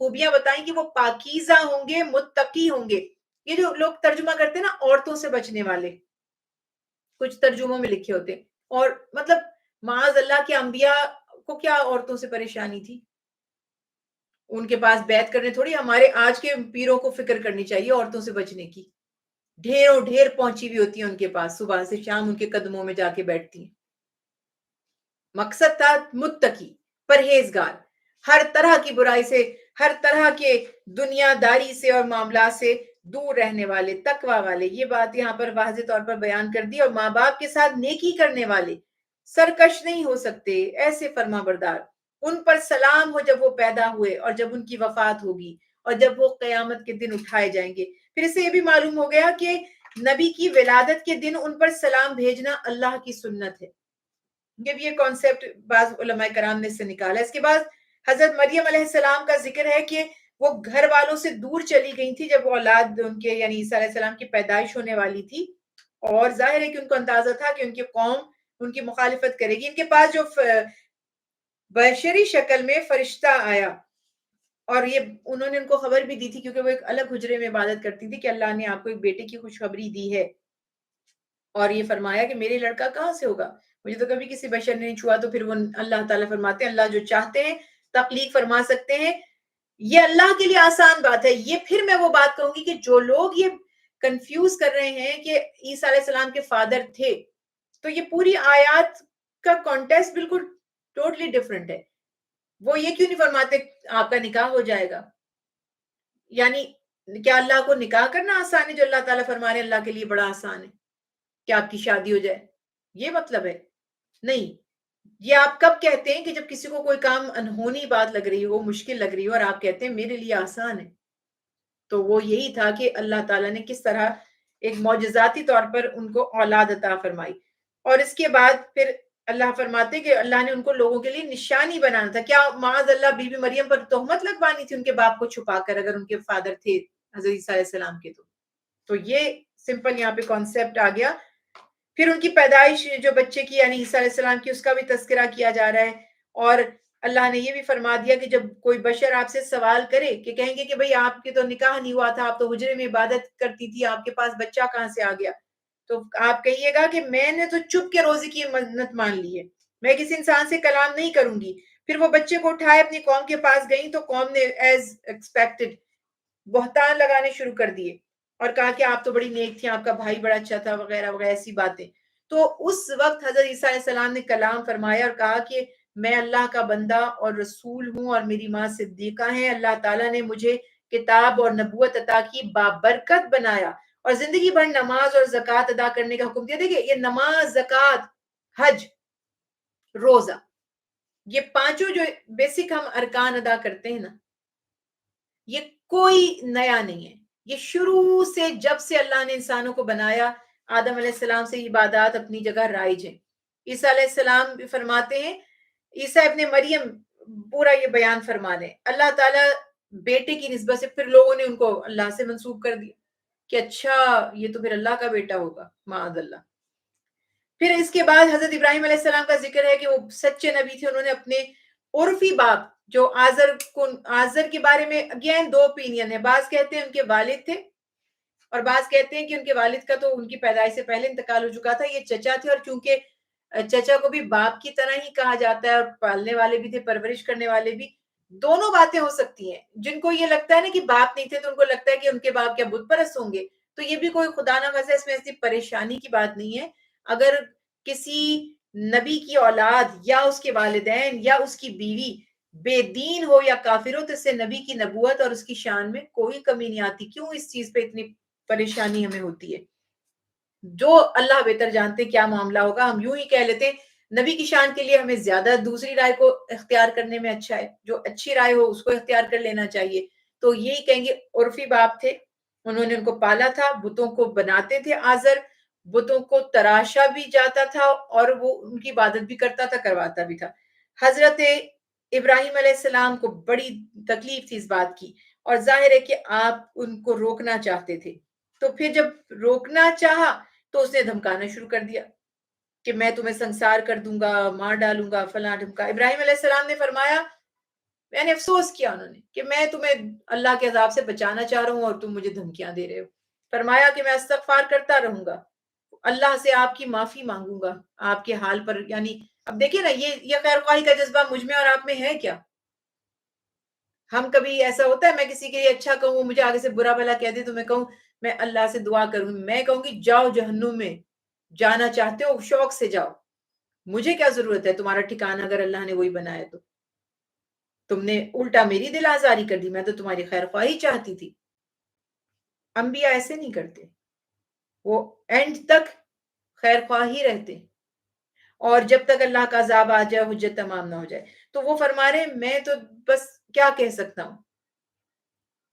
خوبیاں بتائیں کہ وہ پاکیزہ ہوں گے, متقی ہوں گے. یہ جو لوگ ترجمہ کرتے ہیں نا عورتوں سے بچنے والے, کچھ ترجموں میں لکھے ہوتے ہیں, اور مطلب معاذ اللہ کے انبیاء کو کیا عورتوں سے پریشانی تھی, ان کے پاس بیعت کرنے تھوڑی. ہمارے آج کے پیروں کو فکر کرنی چاہیے عورتوں سے بچنے کی. ڈھیروں ڈھیر پہنچی ہوئی ہوتی ہیں ان کے پاس, صبح سے شام ان کے قدموں میں جا کے بیٹھتی ہیں. مقصد تھا متقی, پرہیزگار, ہر طرح کی برائی سے, ہر طرح کے دنیا داری سے اور معاملات سے دور رہنے والے, تقوی والے. یہ بات یہاں پر واضح طور پر بیان کر دی. اور ماں باپ کے ساتھ نیکی کرنے والے, سرکش نہیں ہو سکتے, ایسے فرما بردار. ان پر سلام ہو جب وہ پیدا ہوئے اور جب ان کی وفات ہوگی اور جب وہ قیامت کے دن اٹھائے جائیں گے. پھر اس سے یہ بھی معلوم ہو گیا کہ نبی کی ولادت کے دن ان پر سلام بھیجنا اللہ کی سنت ہے. یہ بھی یہ کانسیپٹ بعض علماء کرام نے سے نکالا. اس کے بعد حضرت مریم علیہ السلام کا ذکر ہے کہ وہ گھر والوں سے دور چلی گئی تھی جب وہ اولاد ان کے یعنی عیسیٰ علیہ السلام کی پیدائش ہونے والی تھی, اور ظاہر ہے کہ ان کو اندازہ تھا کہ ان کی قوم ان کی مخالفت کرے گی. ان کے پاس جو بشری شکل میں فرشتہ آیا, اور یہ انہوں نے ان کو خبر بھی دی تھی کیونکہ وہ ایک الگ حجرے میں عبادت کرتی تھی کہ اللہ نے آپ کو ایک بیٹے کی خوشخبری دی ہے, اور یہ فرمایا کہ میرے لڑکا کہاں سے ہوگا, مجھے تو کبھی کسی بشر نے نہیں چھوا. تو پھر وہ اللہ تعالیٰ فرماتے ہیں اللہ جو چاہتے ہیں تخلیق فرما سکتے ہیں, یہ اللہ کے لیے آسان بات ہے. یہ پھر میں وہ بات کہوں گی کہ جو لوگ یہ کنفیوز کر رہے ہیں کہ عیسیٰ علیہ السلام کے فادر تھے, تو یہ پوری آیات کا کانٹیکسٹ بالکل ٹوٹلی ڈفرنٹ ہے. وہ یہ کیوں نہیں فرماتے آپ کا نکاح ہو جائے گا, یعنی کیا اللہ کو نکاح کرنا آسان ہے جو اللہ تعالیٰ فرما رہے ہیں اللہ کے لیے بڑا آسان ہے کہ آپ کی شادی ہو جائے, یہ مطلب ہے نہیں. یہ آپ کب کہتے ہیں کہ جب کسی کو کوئی کام انہونی بات لگ رہی ہو, مشکل لگ رہی ہو, اور آپ کہتے ہیں میرے لیے آسان ہے. تو وہ یہی تھا کہ اللہ تعالیٰ نے کس طرح ایک معجزاتی طور پر ان کو اولاد عطا فرمائی. اور اس کے بعد پھر اللہ فرماتے کہ اللہ نے ان کو لوگوں کے لیے نشانی بنانا تھا. کیا معاذ اللہ بی بی مریم پر تہمت لگوانی تھی ان کے باپ کو چھپا کر, اگر ان کے فادر تھے حضرت عیسیٰ علیہ السلام کے. تو یہ سمپل یہاں پہ کانسیپٹ آ گیا. پھر ان کی پیدائش جو بچے کی یعنی عیسیٰ علیہ السلام کی, اس کا بھی تذکرہ کیا جا رہا ہے. اور اللہ نے یہ بھی فرما دیا کہ جب کوئی بشر آپ سے سوال کرے کہ کہیں گے کہ بھئی آپ کے تو نکاح نہیں ہوا تھا, آپ تو حجرے میں عبادت کرتی تھی, آپ کے پاس بچہ کہاں سے آ گیا, تو آپ کہیے گا کہ میں نے تو چپ کے روزی کی منت مان لی ہے, میں کسی انسان سے کلام نہیں کروں گی. پھر وہ بچے کو اٹھائے اپنی قوم کے پاس گئیں تو قوم نے ایز ایکسپیکٹڈ بہتان لگانے شروع کر دیے, اور کہا کہ آپ تو بڑی نیک تھی، آپ کا بھائی بڑا اچھا تھا وغیرہ وغیرہ ایسی باتیں. تو اس وقت حضرت عیسیٰ علیہ السلام نے کلام فرمایا اور کہا کہ میں اللہ کا بندہ اور رسول ہوں اور میری ماں صدیقہ ہیں. اللہ تعالیٰ نے مجھے کتاب اور نبوت عطا کی، بابرکت بنایا اور زندگی بھر نماز اور زکوٰۃ ادا کرنے کا حکم دیا. دیکھیں یہ نماز، زکوٰۃ، حج، روزہ، یہ پانچوں جو بیسک ہم ارکان ادا کرتے ہیں نا، یہ کوئی نیا نہیں ہے. یہ شروع سے جب سے اللہ نے انسانوں کو بنایا، آدم علیہ السلام سے عبادات اپنی جگہ رائج ہیں. عیسیٰ علیہ السلام بھی فرماتے ہیں، عیسیٰ ابن مریم پورا یہ بیان فرما دیں، اللہ تعالیٰ بیٹے کی نسبت سے پھر لوگوں نے ان کو اللہ سے منسوب کر دیا کہ اچھا یہ تو پھر اللہ کا بیٹا ہوگا، معاذ اللہ. پھر اس کے بعد حضرت ابراہیم علیہ السلام کا ذکر ہے کہ وہ سچے نبی تھے. انہوں نے اپنے عرفی باپ جو آزر کے بارے میں اگین دو اوپینین ہے. بعض کہتے ہیں ان کے والد تھے اور بعض کہتے ہیں کہ ان کے والد کا تو ان کی پیدائش سے پہلے انتقال ہو چکا تھا، یہ چچا تھے. اور چونکہ چچا کو بھی باپ کی طرح ہی کہا جاتا ہے اور پالنے والے بھی تھے، پرورش کرنے والے بھی. دونوں باتیں ہو سکتی ہیں. جن کو یہ لگتا ہے نا کہ باپ نہیں تھے تو ان کو لگتا ہے کہ ان کے باپ کیا بت پرست ہوں گے، تو یہ بھی کوئی خدا نہ خاصا اس میں ایسی پریشانی کی بات نہیں ہے. اگر کسی نبی کی اولاد یا اس کے والدین یا اس کی بیوی بے دین ہو یا کافر ہو تو اس سے نبی کی نبوت اور اس کی شان میں کوئی کمی نہیں آتی. کیوں اس چیز پہ اتنی پریشانی ہمیں ہوتی ہے؟ جو اللہ بہتر جانتے کیا معاملہ ہوگا. ہم یوں ہی کہہ لیتے ہیں نبی کی شان کے لیے ہمیں زیادہ دوسری رائے کو اختیار کرنے میں اچھا ہے، جو اچھی رائے ہو اس کو اختیار کر لینا چاہیے. تو یہی کہیں گے عرفی باپ تھے، انہوں نے ان کو پالا تھا، بتوں کو بناتے تھے. آزر بتوں کو تراشا بھی جاتا تھا اور وہ ان کی عبادت بھی کرتا تھا، کرواتا بھی تھا. حضرت ابراہیم علیہ السلام کو بڑی تکلیف تھی اس بات کی، اور ظاہر ہے کہ آپ ان کو روکنا چاہتے تھے. تو پھر جب روکنا چاہا تو اس نے دھمکانا شروع کر دیا کہ میں تمہیں سنسار کر دوں گا، مار ڈالوں گا، فلاں ڈھمکا. ابراہیم علیہ السلام نے فرمایا، میں نے افسوس کیا انہوں نے کہ میں تمہیں اللہ کے عذاب سے بچانا چاہ رہا ہوں اور تم مجھے دھمکیاں دے رہے ہو. فرمایا کہ میں استغفار کرتا رہوں گا، اللہ سے آپ کی معافی مانگوں گا آپ کے حال پر. یعنی اب دیکھیں نا یہ خیر خواہی کا جذبہ مجھ میں اور آپ میں ہے کیا؟ ہم کبھی ایسا ہوتا ہے میں کسی کے لیے اچھا کہوں، مجھے آگے سے برا بھلا کہہ دے تو میں کہوں میں اللہ سے دعا کروں، میں کہوں گی جاؤ جہنم میں، جانا چاہتے ہو شوق سے جاؤ، مجھے کیا ضرورت ہے تمہارا ٹھکانہ اگر اللہ نے وہی بنایا تو. تم نے الٹا میری دل آزاری کر دی، میں تو تمہاری خیر خواہی چاہتی تھی. انبیاء ایسے نہیں کرتے، وہ اینڈ تک خیر خواہی رہتے اور جب تک اللہ کا عذاب آ جائے، حجت تمام نہ ہو جائے. تو وہ فرما رہے میں تو بس کیا کہہ سکتا ہوں،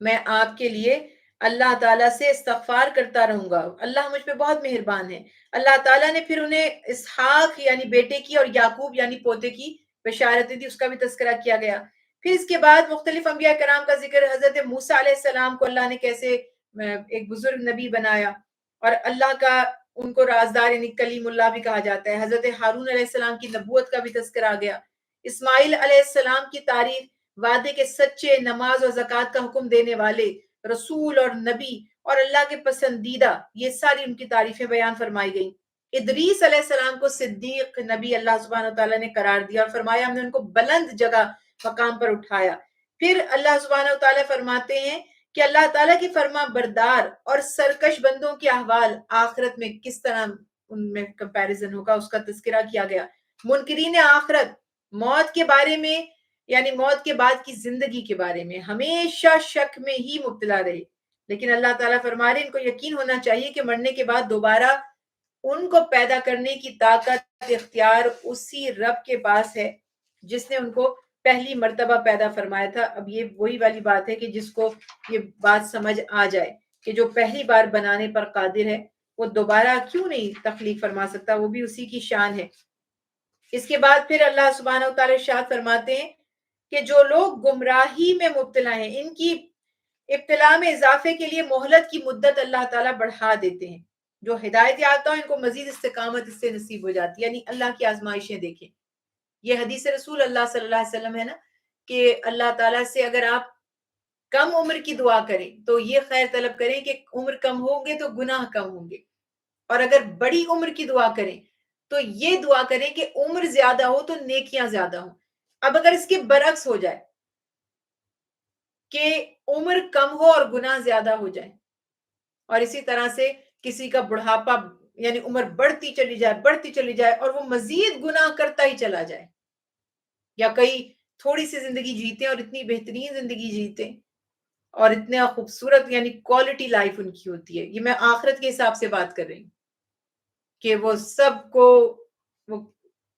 میں آپ کے لیے اللہ تعالیٰ سے استغفار کرتا رہوں گا، اللہ مجھ پہ بہت مہربان ہے. اللہ تعالیٰ نے پھر انہیں اسحاق یعنی بیٹے کی اور یعقوب یعنی پوتے کی بشارت دی، اس کا بھی تذکرہ کیا گیا. پھر اس کے بعد مختلف انبیاء کرام کا ذکر، حضرت موسیٰ علیہ السلام کو اللہ نے کیسے ایک بزرگ نبی بنایا اور اللہ کا ان کو رازدار یعنی کلیم اللہ بھی کہا جاتا ہے. حضرت ہارون علیہ السلام کی نبوت کا بھی تذکرہ آ گیا. اسماعیل علیہ السلام کی تاریخ، وعدے کے سچے، نماز اور زکوٰۃ کا حکم دینے والے رسول اور نبی اور اللہ کے پسندیدہ، یہ ساری ان کی تعریفیں بیان فرمائی گئیں. ادریس علیہ السلام کو صدیق نبی اللہ سبحانہ وتعالیٰ نے قرار دیا اور فرمایا ہم نے ان کو بلند جگہ مقام پر اٹھایا. پھر اللہ سبحانہ وتعالیٰ فرماتے ہیں کہ اللہ تعالیٰ کی فرما بردار اور سرکش بندوں کے احوال آخرت میں کس طرح ان میں کمپیریزن ہوگا اس کا تذکرہ کیا گیا. منکرین آخرت موت کے بارے میں یعنی موت کے بعد کی زندگی کے بارے میں ہمیشہ شک میں ہی مبتلا رہے، لیکن اللہ تعالیٰ فرما رہے ان کو یقین ہونا چاہیے کہ مرنے کے بعد دوبارہ ان کو پیدا کرنے کی طاقت اختیار اسی رب کے پاس ہے جس نے ان کو پہلی مرتبہ پیدا فرمایا تھا. اب یہ وہی والی بات ہے کہ جس کو یہ بات سمجھ آ جائے کہ جو پہلی بار بنانے پر قادر ہے وہ دوبارہ کیوں نہیں تخلیق فرما سکتا، وہ بھی اسی کی شان ہے. اس کے بعد پھر اللہ سبحانہ وتعالی ارشاد فرماتے ہیں کہ جو لوگ گمراہی میں مبتلا ہیں ان کی ابتلا میں اضافے کے لیے مہلت کی مدت اللہ تعالیٰ بڑھا دیتے ہیں. جو ہدایت یافتہ ہیں ان کو مزید استقامت اس سے نصیب ہو جاتی ہے، یعنی اللہ کی آزمائشیں دیکھیں. یہ حدیث رسول اللہ صلی اللہ علیہ وسلم ہے نا کہ اللہ تعالیٰ سے اگر آپ کم عمر کی دعا کریں تو یہ خیر طلب کریں کہ عمر کم ہوں گے تو گناہ کم ہوں گے، اور اگر بڑی عمر کی دعا کریں تو یہ دعا کریں کہ عمر زیادہ ہو تو نیکیاں زیادہ ہوں. اب اگر اس کے برعکس ہو جائے کہ عمر کم ہو اور گناہ زیادہ ہو جائے اور اسی طرح سے کسی کا بڑھاپا یعنی عمر بڑھتی چلی جائے اور وہ مزید گناہ کرتا ہی چلا جائے، یا کئی تھوڑی سی زندگی جیتے اور اتنی بہترین زندگی جیتے اور اتنا خوبصورت یعنی کوالٹی لائف ان کی ہوتی ہے. یہ میں آخرت کے حساب سے بات کر رہی ہوں کہ وہ سب کو وہ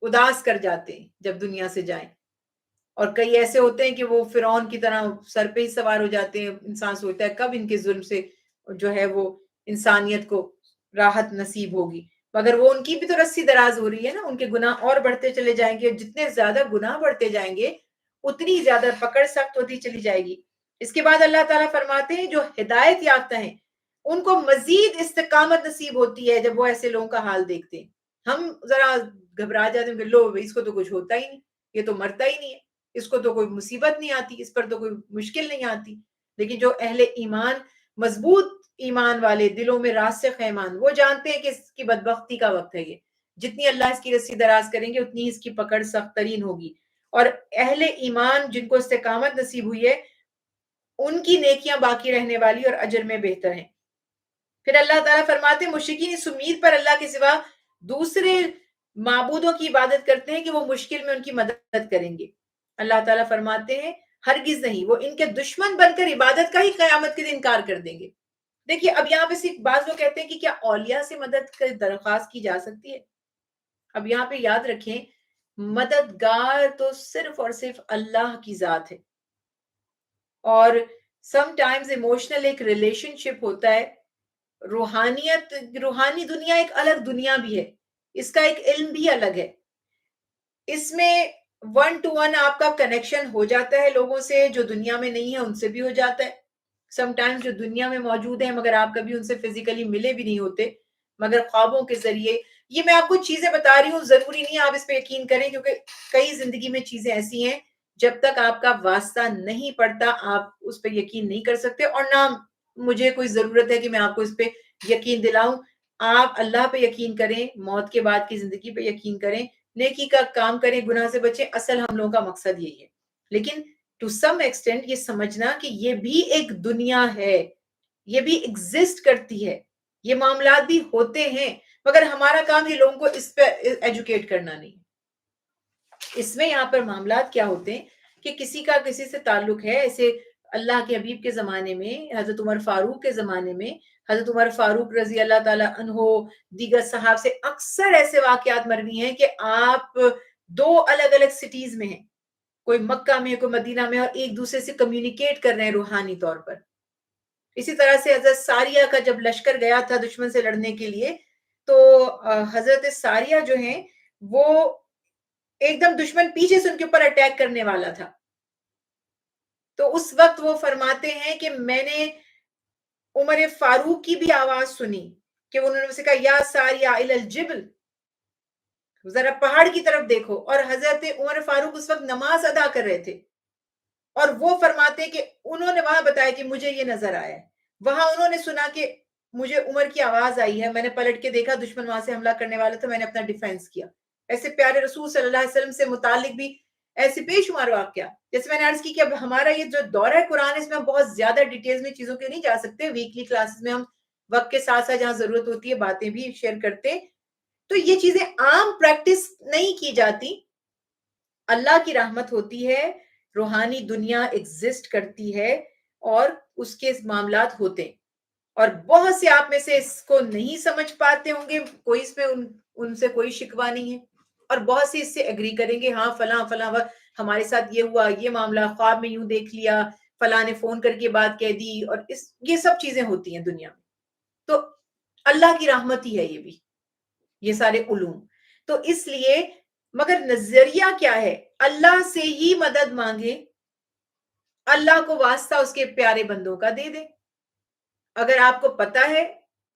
اداس کر جاتے ہیں جب دنیا سے جائیں. اور کئی ایسے ہوتے ہیں کہ وہ فرعون کی طرح سر پہ ہی سوار ہو جاتے ہیں. انسان سوچتا ہے کب ان کے ظلم سے جو ہے وہ انسانیت کو راحت نصیب ہوگی، مگر وہ ان کی بھی تو رسی دراز ہو رہی ہے نا. ان کے گناہ اور بڑھتے چلے جائیں گے، جتنے زیادہ گناہ بڑھتے جائیں گے اتنی زیادہ پکڑ سخت ہوتی چلی جائے گی. اس کے بعد اللہ تعالیٰ فرماتے ہیں جو ہدایت یافتہ ہیں ان کو مزید استقامت نصیب ہوتی ہے جب وہ ایسے لوگوں کا حال دیکھتے ہیں. ہم ذرا گھبرا جاتے ہیں کہ لو اس کو تو کچھ ہوتا ہی نہیں، یہ تو مرتا ہی نہیں ہے، اس کو تو کوئی مصیبت نہیں آتی، اس پر تو کوئی مشکل نہیں آتی. لیکن جو اہل ایمان، مضبوط ایمان والے، دلوں میں راسخ ایمان، وہ جانتے ہیں کہ اس کی بدبختی کا وقت ہے. یہ جتنی اللہ اس کی رسی دراز کریں گے اتنی اس کی پکڑ سخت ترین ہوگی. اور اہل ایمان جن کو استقامت نصیب ہوئی ہے ان کی نیکیاں باقی رہنے والی اور اجر میں بہتر ہیں. پھر اللہ تعالیٰ فرماتے ہیں مشرکین اس امید پر اللہ کے سوا دوسرے معبودوں کی عبادت کرتے ہیں کہ وہ مشکل میں ان کی مدد کریں گے. اللہ تعالیٰ فرماتے ہیں ہرگز نہیں، وہ ان کے دشمن بن کر عبادت کا ہی قیامت کے دن انکار کر دیں گے. دیکھیے اب یہاں پہ صرف بعض لوگ کہتے ہیں کہ کیا اولیاء سے مدد کی درخواست کی جا سکتی ہے؟ اب یہاں پہ یاد رکھیں مددگار تو صرف اور صرف اللہ کی ذات ہے. اور سم ٹائمز ایموشنل ایک ریلیشن شپ ہوتا ہے. روحانیت، روحانی دنیا ایک الگ دنیا بھی ہے، اس کا ایک علم بھی الگ ہے. اس میں 1 to 1 آپ کا کنیکشن ہو جاتا ہے لوگوں سے جو دنیا میں نہیں ہے ان سے بھی ہو جاتا ہے. سم ٹائمز جو دنیا میں موجود ہیں مگر آپ کبھی ان سے فزیکلی ملے بھی نہیں ہوتے، مگر خوابوں کے ذریعے. یہ میں آپ کو چیزیں بتا رہی ہوں، ضروری نہیں آپ اس پہ یقین کریں، کیونکہ کئی زندگی میں چیزیں ایسی ہیں جب تک آپ کا واسطہ نہیں پڑتا آپ اس پہ یقین نہیں کر سکتے، اور نہ مجھے کوئی ضرورت ہے کہ میں آپ کو اس پہ یقین دلاؤں. آپ اللہ پہ یقین کریں، موت کے بعد کی زندگی پہ یقین کریں، نیکی کا کام کریں، گناہ سے بچیں. اصل ہم لوگوں کا مقصد یہی ہے. لیکن ٹو سم ایکسٹینٹ یہ سمجھنا کہ یہ بھی ایک دنیا ہے، یہ بھی ایگزسٹ کرتی ہے، یہ معاملات بھی ہوتے ہیں، مگر ہمارا کام یہ لوگوں کو اس پہ ایجوکیٹ کرنا نہیں. اس میں یہاں پر معاملات کیا ہوتے ہیں کہ کسی کا کسی سے تعلق ہے. ایسے اللہ کے حبیب کے زمانے میں، حضرت عمر فاروق کے زمانے میں، حضرت عمر فاروق رضی اللہ تعالیٰ عنہ، دیگر صحاب سے اکثر ایسے واقعات مروی ہیں کہ آپ 2 الگ الگ سٹیز میں ہیں، کوئی مکہ میں کوئی مدینہ میں، اور ایک دوسرے سے کمیونیکیٹ کر رہے ہیں روحانی طور پر. اسی طرح سے حضرت ساریہ کا جب لشکر گیا تھا دشمن سے لڑنے کے لیے تو حضرت ساریہ جو ہیں وہ ایک دم دشمن پیچھے سے ان کے اوپر اٹیک کرنے والا تھا. تو اس وقت وہ فرماتے ہیں کہ میں نے عمر فاروق کی بھی آواز سنی کہ انہوں نے سے کہا یا ساریہ الی الجبل، ذرا پہاڑ کی طرف دیکھو. اور حضرت عمر فاروق اس وقت نماز ادا کر رہے تھے اور وہ فرماتے کہ انہوں نے وہاں بتایا کہ مجھے یہ نظر آیا ہے. وہاں انہوں نے سنا کہ مجھے عمر کی آواز آئی ہے، میں نے پلٹ کے دیکھا دشمن وہاں سے حملہ کرنے والا تھا، میں نے اپنا ڈیفینس کیا. ایسے پیارے رسول صلی اللہ علیہ وسلم سے متعلق بھی ایسے بے شمار واقعہ. جیسے میں نے عرض کی کہ اب ہمارا یہ جو دورہ ہے قرآن، اس میں ہم بہت زیادہ ڈیٹیلز میں چیزوں کے نہیں جا سکتے. ویکلی کلاسز میں ہم وقت کے ساتھ ساتھ جہاں ضرورت ہوتی ہے باتیں بھی شیئر کرتے. تو یہ چیزیں عام پریکٹس نہیں کی جاتی. اللہ کی رحمت ہوتی ہے، روحانی دنیا ایگزسٹ کرتی ہے اور اس کے معاملات ہوتے ہیں. اور بہت سے آپ میں سے اس کو نہیں سمجھ پاتے ہوں گے، کوئی اس میں ان سے کوئی شکوہ نہیں ہے، اور بہت سے اس سے ایگری کریں گے ہاں فلاں فلاں وقت ہمارے ساتھ یہ ہوا، یہ معاملہ خواب میں یوں دیکھ لیا، فلاں نے فون کر کے بات کہہ دی، اور یہ سب چیزیں ہوتی ہیں دنیا میں. تو اللہ کی رحمت ہی ہے یہ بھی، یہ سارے علوم. تو اس لیے مگر نظریہ کیا ہے؟ اللہ سے ہی مدد مانگے، اللہ کو واسطہ اس کے پیارے بندوں کا دے دے. اگر آپ کو پتا ہے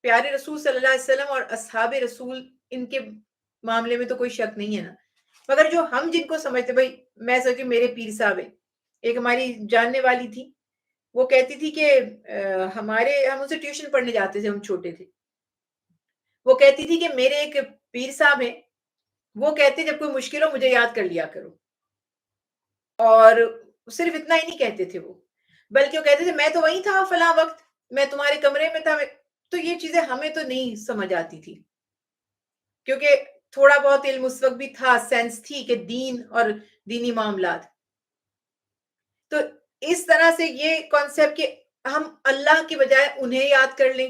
پیارے رسول صلی اللہ علیہ وسلم اور اصحاب رسول، ان کے معاملے میں تو کوئی شک نہیں ہے نا، مگر جو ہم جن کو سمجھتے، بھائی میں سوچی میرے پیر صاحب ہیں. ایک ہماری جاننے والی تھی، وہ کہتی تھی کہ ہم ان سے ٹیوشن پڑھنے جاتے تھے، ہم چھوٹے تھے. وہ کہتی تھی کہ میرے ایک پیر صاحب ہیں، وہ کہتے جب کوئی مشکل ہو مجھے یاد کر لیا کرو. اور صرف اتنا ہی نہیں کہتے تھے وہ، بلکہ وہ کہتے تھے میں تو وہیں تھا فلاں وقت، میں تمہارے کمرے میں تھا. تو یہ چیزیں ہمیں تو نہیں سمجھ آتی تھی، کیونکہ تھوڑا بہت علم اس وقت بھی تھا، سینس تھی کہ دین اور دینی معاملات. تو اس طرح سے یہ کانسیپٹ کہ ہم اللہ کی بجائے انہیں یاد کر لیں،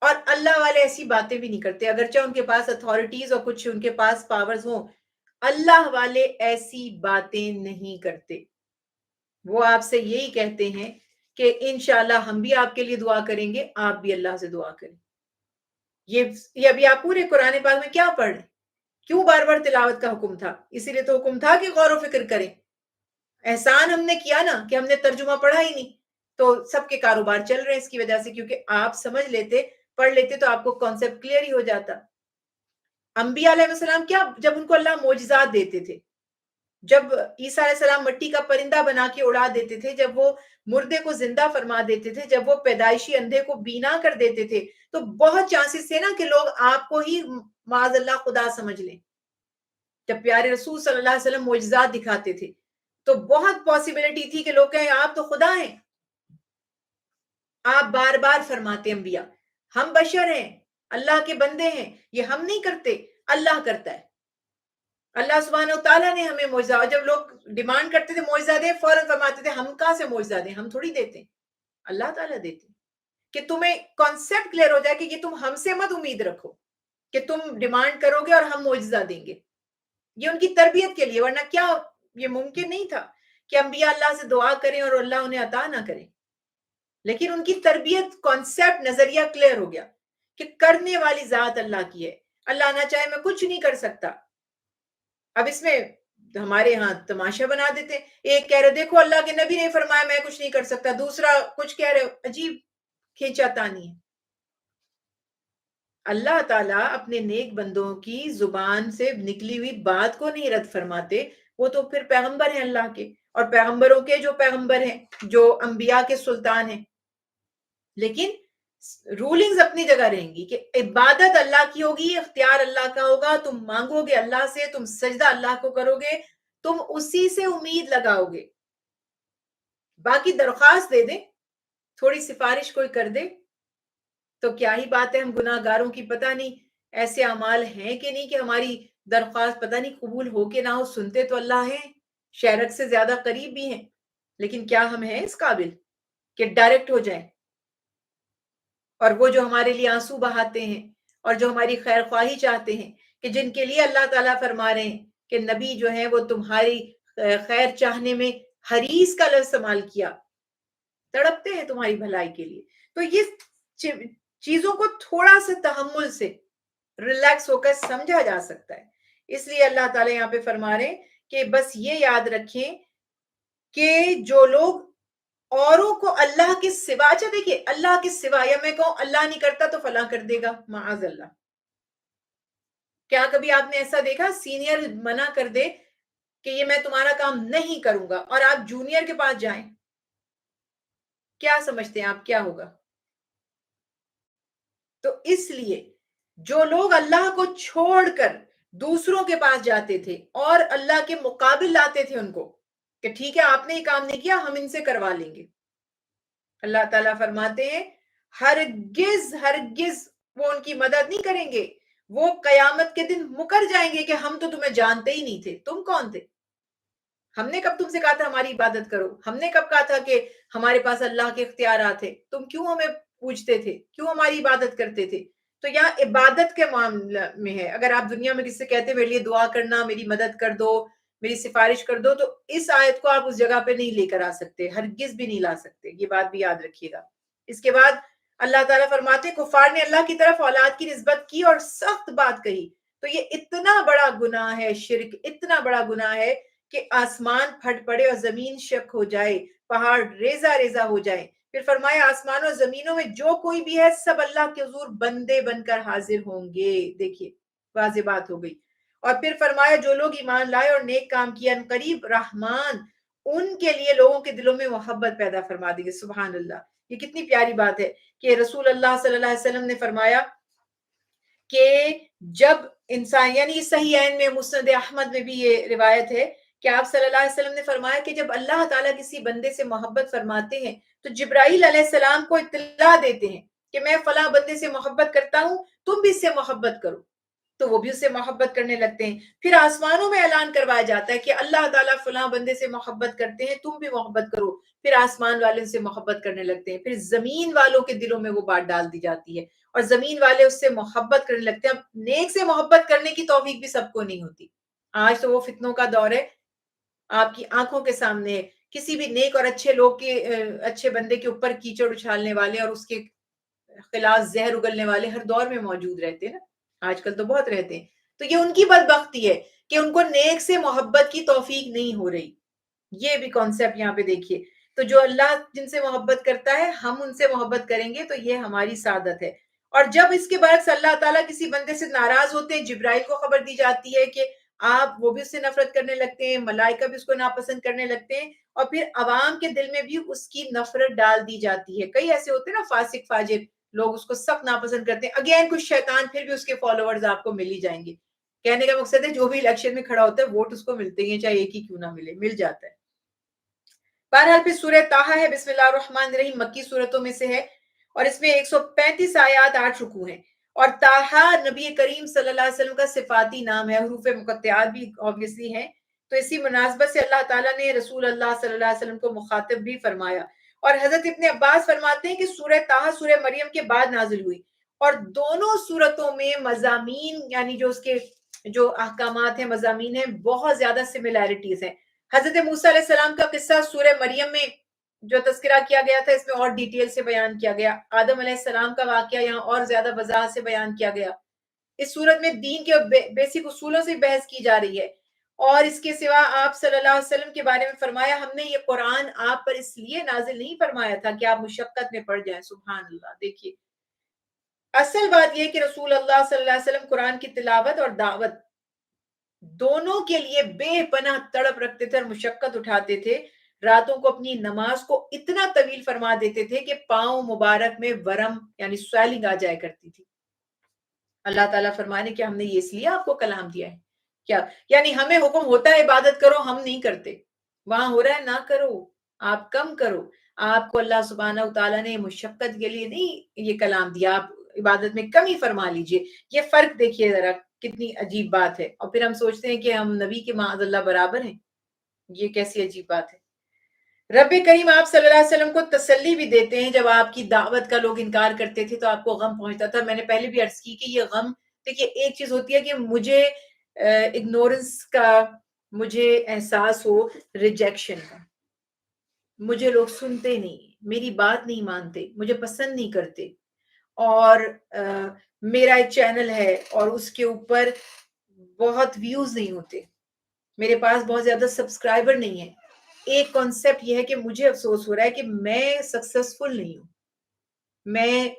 اور اللہ والے ایسی باتیں بھی نہیں کرتے، اگرچہ ان کے پاس اتھارٹیز اور کچھ ان کے پاس پاورز ہوں، اللہ والے ایسی باتیں نہیں کرتے. وہ آپ سے یہی کہتے ہیں کہ انشاءاللہ ہم بھی آپ کے لیے دعا کریں گے، آپ بھی اللہ سے دعا کریں. یہ ابھی آپ پورے قرآن پاک میں کیا پڑھ رہے ہیں؟ کیوں بار بار تلاوت کا حکم تھا؟ اسی لیے تو حکم تھا کہ غور و فکر کریں. احسان ہم نے کیا نا کہ ہم نے ترجمہ پڑھا ہی نہیں، تو سب کے کاروبار چل رہے ہیں اس کی وجہ سے، کیونکہ آپ سمجھ لیتے، پڑھ لیتے تو آپ کو کانسیپٹ کلیئر ہی ہو جاتا. انبیاء علیہ السلام کیا، جب ان کو اللہ معجزات دیتے تھے، جب عیسیٰ علیہ السلام مٹی کا پرندہ بنا کے اڑا دیتے تھے، جب وہ مردے کو زندہ فرما دیتے تھے، جب وہ پیدائشی اندھے کو بینا کر دیتے تھے، تو بہت چانسز تھے نا کہ لوگ آپ کو ہی معاذ اللہ خدا سمجھ لیں. جب پیارے رسول صلی اللہ علیہ وسلم معجزات دکھاتے تھے تو بہت پاسبلٹی تھی کہ لوگ کہیں آپ تو خدا ہیں. آپ بار بار فرماتے انبیاء ہم بشر ہیں، اللہ کے بندے ہیں، یہ ہم نہیں کرتے، اللہ کرتا ہے. اللہ سبحانہ و تعالیٰ نے ہمیں معجزہ، جب لوگ ڈیمانڈ کرتے تھے معجزہ دے، فوراً فرماتے تھے ہم کہاں سے معجزہ دیں، ہم تھوڑی دیتے ہیں، اللہ تعالیٰ دیتے ہیں. کہ تمہیں کانسیپٹ کلیئر ہو جائے کہ یہ تم ہم سے مت امید رکھو کہ تم ڈیمانڈ کرو گے اور ہم معجزہ دیں گے. یہ ان کی تربیت کے لیے، ورنہ کیا یہ ممکن نہیں تھا کہ انبیاء اللہ سے دعا کریں اور اللہ انہیں عطا نہ کریں. لیکن ان کی تربیت، کانسیپٹ، نظریہ کلیئر ہو گیا کہ کرنے والی ذات اللہ کی ہے، اللہ نہ چاہے میں کچھ نہیں کر سکتا. اب اس میں ہمارے ہاں تماشا بنا دیتے، ایک کہہ رہے دیکھو اللہ کے نبی نے فرمایا میں کچھ نہیں کر سکتا، دوسرا کچھ کہہ رہے، عجیب کھینچا تانی ہے. اللہ تعالیٰ اپنے نیک بندوں کی زبان سے نکلی ہوئی بات کو نہیں رد فرماتے، وہ تو پھر پیغمبر ہیں اللہ کے، اور پیغمبروں کے جو پیغمبر ہیں، جو انبیاء کے سلطان ہیں. لیکن رولنگز اپنی جگہ رہیں گی کہ عبادت اللہ کی ہوگی، اختیار اللہ کا ہوگا، تم مانگو گے اللہ سے، تم سجدہ اللہ کو کرو گے، تم اسی سے امید لگاؤ گے. باقی درخواست دے دیں، تھوڑی سفارش کوئی کر دے تو کیا ہی بات ہے. ہم گناہ گاروں کی پتہ نہیں ایسے اعمال ہیں کہ نہیں کہ ہماری درخواست پتہ نہیں قبول ہو کہ نہ ہو. سنتے تو اللہ ہیں، شہرت سے زیادہ قریب بھی ہیں، لیکن کیا ہم ہیں اس قابل کہ ڈائریکٹ ہو جائیں؟ اور وہ جو ہمارے لیے آنسو بہاتے ہیں اور جو ہماری خیر خواہی چاہتے ہیں، کہ جن کے لیے اللہ تعالیٰ فرما رہے ہیں کہ نبی جو ہیں وہ تمہاری خیر چاہنے میں حریص کا لفظ استعمال کیا، تڑپتے ہیں تمہاری بھلائی کے لیے. تو یہ چیزوں کو تھوڑا سا تحمل سے ریلیکس ہو کر سمجھا جا سکتا ہے. اس لیے اللہ تعالیٰ یہاں پہ فرما رہے ہیں کہ بس یہ یاد رکھیں کہ جو لوگ اوروں کو اللہ کے سوا، اچھا دیکھیے اللہ کے سوا، یا میں کہوں اللہ نہیں کرتا تو فلاں کر دے گا، معاذ اللہ. کیا کبھی آپ نے ایسا دیکھا سینئر منع کر دے کہ یہ میں تمہارا کام نہیں کروں گا، اور آپ جونیئر کے پاس جائیں؟ کیا سمجھتے ہیں آپ کیا ہوگا؟ تو اس لیے جو لوگ اللہ کو چھوڑ کر دوسروں کے پاس جاتے تھے اور اللہ کے مقابل لاتے تھے ان کو کہ ٹھیک ہے آپ نے یہ کام نہیں کیا، ہم ان سے کروا لیں گے، اللہ تعالیٰ فرماتے ہیں ہرگز ہرگز وہ ان کی مدد نہیں کریں گے. وہ قیامت کے دن مکر جائیں گے کہ ہم تو تمہیں جانتے ہی نہیں تھے، تم کون تھے؟ ہم نے کب تم سے کہا تھا ہماری عبادت کرو؟ ہم نے کب کہا تھا کہ ہمارے پاس اللہ کے اختیارات ہیں؟ تم کیوں ہمیں پوچھتے تھے؟ کیوں ہماری عبادت کرتے تھے؟ تو یہاں عبادت کے معاملہ میں ہے. اگر آپ دنیا میں کسی سے کہتے میرے لیے دعا کرنا، میری مدد کر دو، میری سفارش کر دو، تو اس آیت کو آپ اس جگہ پہ نہیں لے کر آ سکتے، ہرگز بھی نہیں لا سکتے. یہ بات بھی یاد رکھیے گا. اس کے بعد اللہ تعالیٰ فرماتے کفار نے اللہ کی طرف اولاد کی نسبت کی اور سخت بات کہی. تو یہ اتنا بڑا گناہ ہے، شرک اتنا بڑا گناہ ہے کہ آسمان پھٹ پڑے اور زمین شک ہو جائے، پہاڑ ریزہ ریزہ ہو جائے. پھر فرمایا آسمان اور زمینوں میں جو کوئی بھی ہے سب اللہ کے حضور بندے بن کر حاضر ہوں گے. دیکھیے واضح بات ہو گئی. اور پھر فرمایا جو لوگ ایمان لائے اور نیک کام کیا ان قریب رحمان ان کے لیے لوگوں کے دلوں میں محبت پیدا فرما دے گی. سبحان اللہ، یہ کتنی پیاری بات ہے کہ رسول اللہ صلی اللہ علیہ وسلم نے فرمایا کہ جب انسان، یعنی صحیحین میں مسند احمد میں بھی یہ روایت ہے کہ آپ صلی اللہ علیہ وسلم نے فرمایا کہ جب اللہ تعالیٰ کسی بندے سے محبت فرماتے ہیں تو جبرائیل علیہ السلام کو اطلاع دیتے ہیں کہ میں فلاں بندے سے محبت کرتا ہوں، تم بھی اس سے محبت کرو، تو وہ بھی اس سے محبت کرنے لگتے ہیں۔ پھر آسمانوں میں اعلان کروایا جاتا ہے کہ اللہ تعالیٰ فلاں بندے سے محبت کرتے ہیں، تم بھی محبت کرو، پھر آسمان والے سے محبت کرنے لگتے ہیں، پھر زمین والوں کے دلوں میں وہ بات ڈال دی جاتی ہے اور زمین والے اس سے محبت کرنے لگتے ہیں۔ اب نیک سے محبت کرنے کی توفیق بھی سب کو نہیں ہوتی۔ آج تو وہ فتنوں کا دور ہے، آپ کی آنکھوں کے سامنے کسی بھی نیک اور اچھے لوگ کے اچھے بندے کے اوپر کیچڑ اچھالنے والے اور اس کے خلاف زہر اگلنے والے ہر دور میں موجود رہتے ہیں نا، آج کل تو بہت رہتے ہیں۔ تو یہ ان کی بدبختی ہے کہ ان کو نیک سے محبت کی توفیق نہیں ہو رہی۔ یہ بھی کانسیپٹ یہاں پہ دیکھیے، تو جو اللہ جن سے محبت کرتا ہے ہم ان سے محبت کریں گے تو یہ ہماری سعادت ہے۔ اور جب اس کے برعکس اللہ تعالیٰ کسی بندے سے ناراض ہوتے ہیں، جبرائیل کو خبر دی جاتی ہے کہ آپ وہ بھی اس سے نفرت کرنے لگتے ہیں، ملائکہ بھی اس کو ناپسند کرنے لگتے ہیں، اور پھر عوام کے دل میں بھی اس کی نفرت ڈال دی جاتی ہے۔ کئی ایسے ہوتے ہیں نا فاسق فاجر لوگ، اس کو سخت ناپسند کرتے ہیں، اگین کچھ شیطان پھر بھی اس کے فالوورز آپ کو مل ہی جائیں گے۔ کہنے کا مقصد ہے جو بھی الیکشن میں کھڑا ہوتا ہے ووٹ اس کو ملتے ہیں، چاہے ایک ہی کیوں نہ ملے، مل جاتا ہے۔ بہرحال پھر سورہ طٰہٰ ہے، بسم اللہ الرحمن الرحیم، مکی صورتوں میں سے ہے اور اس میں 135 آیات 8 رکوع ہیں۔ اور طٰہٰ نبی کریم صلی اللہ علیہ وسلم کا صفاتی نام ہے، حروف مقطعات بھی obviously ہیں، تو اسی مناسبت سے اللہ تعالیٰ نے رسول اللہ صلی اللہ علیہ وسلم کو مخاطب بھی فرمایا۔ اور حضرت ابن عباس فرماتے ہیں کہ سورہ طٰہٰ سورہ مریم کے بعد نازل ہوئی، اور دونوں صورتوں میں مضامین یعنی جو اس کے جو احکامات ہیں، مضامین ہیں، بہت زیادہ سملیرٹیز ہیں۔ حضرت موسیٰ علیہ السلام کا قصہ سورہ مریم میں جو تذکرہ کیا گیا تھا اس میں اور ڈیٹیل سے بیان کیا گیا۔ آدم علیہ السلام کا واقعہ یہاں اور زیادہ وضاحت سے بیان کیا گیا۔ اس صورت میں دین کے بیسک اصولوں سے بحث کی جا رہی ہے، اور اس کے سوا آپ صلی اللہ علیہ وسلم کے بارے میں فرمایا ہم نے یہ قرآن آپ پر اس لیے نازل نہیں فرمایا تھا کہ آپ مشقت میں پڑ جائیں۔ سبحان اللہ، دیکھیے اصل بات یہ کہ رسول اللہ صلی اللہ علیہ وسلم قرآن کی تلاوت اور دعوت دونوں کے لیے بے پناہ تڑپ رکھتے تھے اور مشقت اٹھاتے تھے۔ راتوں کو اپنی نماز کو اتنا طویل فرما دیتے تھے کہ پاؤں مبارک میں ورم یعنی سویلنگ آ جایا کرتی تھی۔ اللہ تعالیٰ فرمانے کہ ہم نے یہ اس لیے آپ کو کلام دیا ہے کیا، یعنی ہمیں حکم ہوتا ہے عبادت کرو، ہم نہیں کرتے، وہاں ہو رہا ہے نہ کرو، آپ کم کرو۔ آپ کو اللہ سبحانہ وتعالیٰ نے مشقت کے لیے نہیں یہ کلام دیا، آپ عبادت میں کمی فرما لیجئے۔ یہ فرق دیکھیے ذرا کتنی عجیب بات ہے، اور پھر ہم سوچتے ہیں کہ ہم نبی کے معاذ اللہ برابر ہیں، یہ کیسی عجیب بات ہے۔ رب کریم آپ صلی اللہ علیہ وسلم کو تسلی بھی دیتے ہیں، جب آپ کی دعوت کا لوگ انکار کرتے تھے تو آپ کو غم پہنچتا تھا۔ میں نے پہلے بھی عرض کی کہ یہ غم، دیکھیے ایک چیز ہوتی ہے کہ مجھے اگنورنس کا مجھے احساس ہو، ریجیکشن کا، مجھے لوگ سنتے نہیں، میری بات نہیں مانتے، مجھے پسند نہیں کرتے، اور میرا ایک چینل ہے اور اس کے اوپر بہت ویوز نہیں ہوتے، میرے پاس بہت زیادہ سبسکرائبر نہیں ہے۔ ایک کانسیپٹ یہ ہے کہ مجھے افسوس ہو رہا ہے کہ میں سکسیسفل نہیں ہوں، میں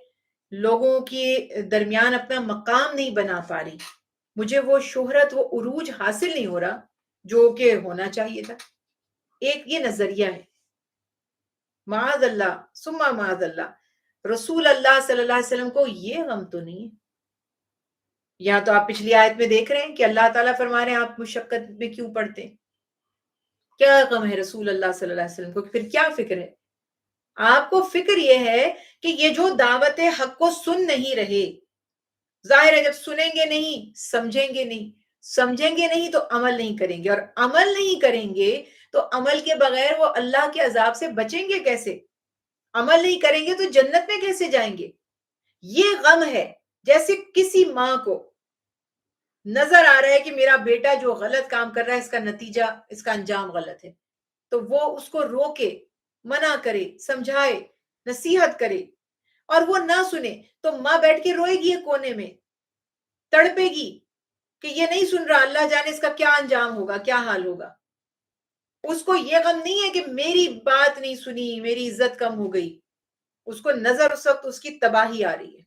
لوگوں کے درمیان اپنا مقام نہیں بنا پا رہی، مجھے وہ شہرت، وہ عروج حاصل نہیں ہو رہا جو کہ ہونا چاہیے تھا۔ ایک یہ نظریہ ہے، معاذ اللہ ثم معاذ اللہ، رسول اللہ صلی اللہ علیہ وسلم کو یہ غم تو نہیں ہے۔ یہاں تو آپ پچھلی آیت میں دیکھ رہے ہیں کہ اللہ تعالیٰ فرما رہے ہیں آپ مشقت میں کیوں پڑتے ہیں، کیا غم ہے رسول اللہ صلی اللہ علیہ وسلم کو، پھر کیا فکر ہے؟ آپ کو فکر یہ ہے کہ یہ جو دعوت حق کو سن نہیں رہے، ظاہر ہے جب سنیں گے نہیں، سمجھیں گے نہیں تو عمل نہیں کریں گے، اور عمل نہیں کریں گے تو عمل کے بغیر وہ اللہ کے عذاب سے بچیں گے کیسے؟ عمل نہیں کریں گے تو جنت میں کیسے جائیں گے؟ یہ غم ہے، جیسے کسی ماں کو نظر آ رہا ہے کہ میرا بیٹا جو غلط کام کر رہا ہے اس کا نتیجہ، اس کا انجام غلط ہے، تو وہ اس کو روکے، منع کرے، سمجھائے، نصیحت کرے، اور وہ نہ سنے تو ماں بیٹھ کے روئے گی ایک کونے میں، تڑپے گی کہ یہ نہیں سن رہا، اللہ جانے اس کا کیا انجام ہوگا، کیا حال ہوگا۔ اس کو یہ غم نہیں ہے کہ میری بات نہیں سنی، میری عزت کم ہو گئی، اس کو نظر اس وقت اس کی تباہی آ رہی ہے۔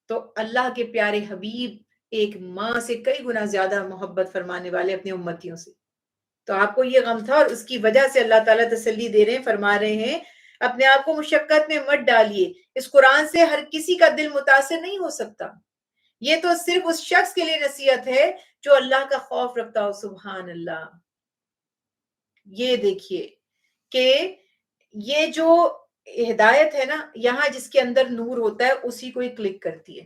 تو اللہ کے پیارے حبیب ایک ماں سے کئی گنا زیادہ محبت فرمانے والے اپنے امتیوں سے، تو آپ کو یہ غم تھا، اور اس کی وجہ سے اللہ تعالیٰ تسلی دے رہے ہیں، فرما رہے ہیں اپنے آپ کو مشقت میں مت ڈالیے، اس قرآن سے ہر کسی کا دل متاثر نہیں ہو سکتا، یہ تو صرف اس شخص کے لیے نصیحت ہے جو اللہ کا خوف رکھتا ہو۔ سبحان اللہ، یہ دیکھیے کہ یہ جو ہدایت ہے نا، یہاں جس کے اندر نور ہوتا ہے اسی کو ہی کلک کرتی ہے.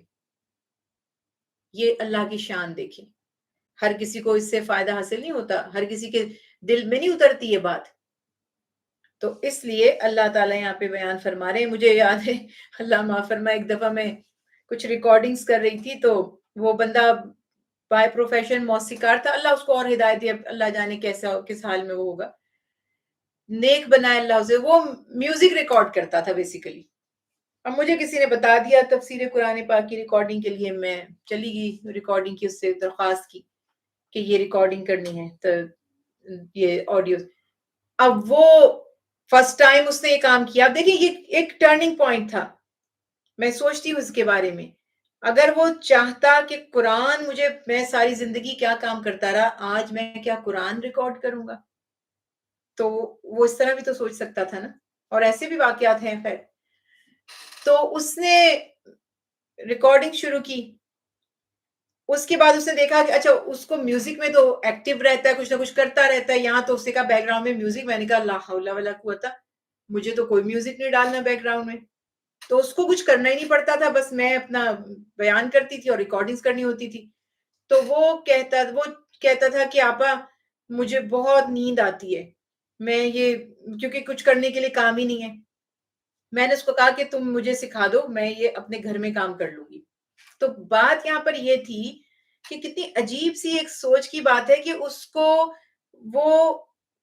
یہ اللہ کی شان دیکھیں. ہر کسی کو اس سے فائدہ حاصل نہیں ہوتا، ہر کسی کے دل میں نہیں اترتی یہ بات. تو اس لیے اللہ تعالیٰ یہاں پہ بیان فرما رہے ہیں. مجھے یاد ہے، اللہ معاف فرمائے، ایک دفعہ میں کچھ ریکارڈنگز کر رہی تھی تو وہ بندہ بائی پروفیشن موسیقار تھا. اللہ اس کو اور ہدایت دیا، اللہ جانے کیسا کس حال میں وہ ہوگا. نیک بنائے اللہ اسے. وہ میوزک ریکارڈ کرتا تھا بیسیکلی. اب مجھے کسی نے بتا دیا تفسیر قرآن پاک کی ریکارڈنگ کے لیے، میں چلی گئی ریکارڈنگ کی، اس سے درخواست کی کہ یہ ریکارڈنگ کرنی ہے تو یہ آڈیو. اب وہ فرسٹ ٹائم اس نے یہ کام کیا. اب دیکھیں یہ ایک ٹرننگ پوائنٹ تھا. میں سوچتی ہوں اس کے بارے میں، اگر وہ چاہتا کہ قرآن مجھے، میں ساری زندگی کیا کام کرتا رہا، آج میں کیا قرآن ریکارڈ کروں گا، تو وہ اس طرح بھی تو سوچ سکتا تھا نا. اور ایسے بھی واقعات ہیں. خیر، تو اس نے ریکارڈنگ شروع کی. اس کے بعد اس نے دیکھا کہ اچھا اس کو میوزک میں تو ایکٹیو رہتا ہے، کچھ نہ کچھ کرتا رہتا ہے. یہاں تو اس نے کہا بیک گراؤنڈ میں میوزک. میں نے کہا لا حول ولا قوت، مجھے تو کوئی میوزک نہیں ڈالنا بیک گراؤنڈ میں. تو اس کو کچھ کرنا ہی نہیں پڑتا تھا، بس میں اپنا بیان کرتی تھی اور ریکارڈنگز کرنی ہوتی تھی. تو وہ کہتا تھا کہ آپا مجھے بہت نیند آتی ہے، میں یہ کیونکہ کچھ کرنے کے لیے کام ہی نہیں ہے. میں نے اس کو کہا کہ تم مجھے سکھا دو، میں یہ اپنے گھر میں کام کر لوں گی. تو بات یہاں پر یہ تھی کہ کتنی عجیب سی ایک سوچ کی بات ہے کہ اس کو وہ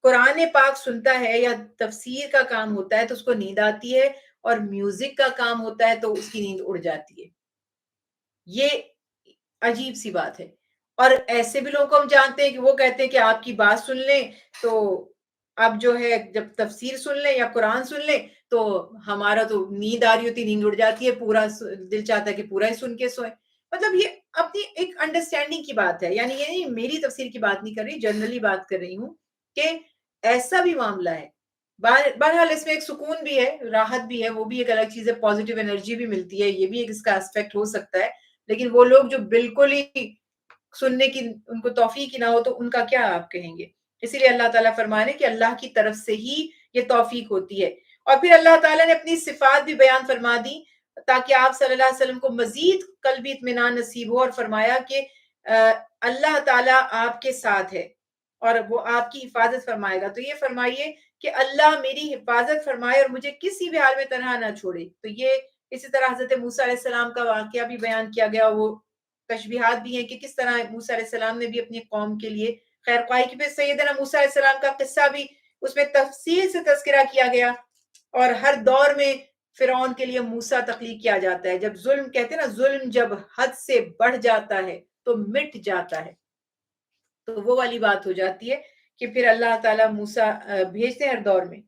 قرآن پاک سنتا ہے یا تفسیر کا کام ہوتا ہے تو اس کو نیند آتی ہے، اور میوزک کا کام ہوتا ہے تو اس کی نیند اڑ جاتی ہے. یہ عجیب سی بات ہے. اور ایسے بھی لوگوں کو ہم جانتے ہیں کہ وہ کہتے ہیں کہ آپ کی بات سن لیں تو اب جو ہے جب تفسیر سن لیں یا قرآن سن لیں تو ہمارا تو نیند آ رہی ہوتی، نیند اڑ جاتی ہے، پورا دل چاہتا ہے کہ پورا ہی سن کے سوئیں. مطلب یہ اپنی ایک انڈرسٹینڈنگ کی بات ہے. یعنی یہ نہیں میری تفسیر کی بات نہیں کر رہی، جنرلی بات کر رہی ہوں کہ ایسا بھی معاملہ ہے. بہرحال اس میں ایک سکون بھی ہے، راحت بھی ہے، وہ بھی ایک الگ چیز ہے، پازیٹیو انرجی بھی ملتی ہے، یہ بھی ایک اس کا اسپیکٹ ہو سکتا ہے. لیکن وہ لوگ جو بالکل ہی سننے کی ان کو توفیق ہی نہ ہو تو ان کا کیا آپ کہیں گے. اسی لیے اللہ تعالیٰ فرمانے کہ اللہ کی طرف سے ہی یہ توفیق ہوتی ہے. اور پھر اللہ تعالیٰ نے اپنی صفات بھی بیان فرما دی تاکہ آپ صلی اللہ علیہ وسلم کو مزید قلبی اطمینان نصیب ہو، اور فرمایا کہ اللہ تعالیٰ آپ کے ساتھ ہے اور وہ آپ کی حفاظت فرمائے گا. تو یہ فرمائیے کہ اللہ میری حفاظت فرمائے اور مجھے کسی بھی حال میں تنہا نہ چھوڑے. تو یہ اسی طرح حضرت موسیٰ علیہ السلام کا واقعہ بھی بیان کیا گیا. وہ تشبیہات بھی ہیں کہ کس طرح موسیٰ علیہ السلام نے بھی اپنی قوم کے لیے خیر خواہی کی. پھر سیدنا موسیٰ علیہ السلام کا قصہ بھی اس میں تفصیل سے تذکرہ کیا گیا. اور ہر دور میں فرعون کے لیے موسیٰ تخلیق کیا جاتا ہے. جب ظلم کہتے ہیں نا، ظلم جب حد سے بڑھ جاتا ہے تو مٹ جاتا ہے، تو وہ والی بات ہو جاتی ہے کہ پھر اللہ تعالیٰ موسیٰ بھیجتے ہیں ہر دور میں.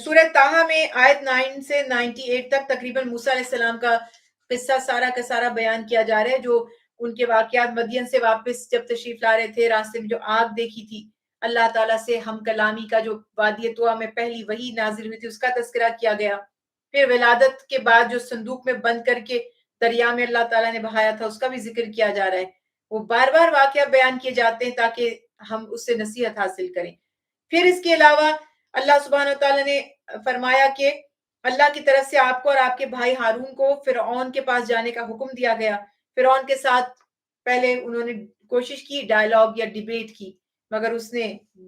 سورہ طٰہٰ میں آیت 9 سے 98 تک تقریباً موسیٰ علیہ السلام کا قصہ سارا کا سارا بیان کیا جا رہا ہے. جو ان کے واقعات مدین سے واپس جب تشریف لا رہے تھے، راستے میں جو آگ دیکھی تھی، اللہ تعالیٰ سے ہم کلامی کا جو وادی طویٰ میں پہلی وحی نازل ہوئی تھی اس کا تذکرہ کیا گیا. پھر ولادت کے بعد جو صندوق میں بند کر کے دریا میں اللہ تعالیٰ نے بہایا تھا اس کا بھی ذکر کیا جا رہا ہے. وہ بار بار واقعہ بیان کیے جاتے ہیں تاکہ ہم اس سے نصیحت حاصل کریں. پھر اس کے علاوہ اللہ سبحانہ وتعالیٰ نے فرمایا کہ اللہ کی طرف سے آپ کو اور آپ کے بھائی ہارون کو فرعون کے پاس جانے کا حکم دیا گیا. فرعون کے ساتھ پہلے انہوں نے کوشش کی ڈائیلاگ یا ڈیبیٹ کی، مگر اس نے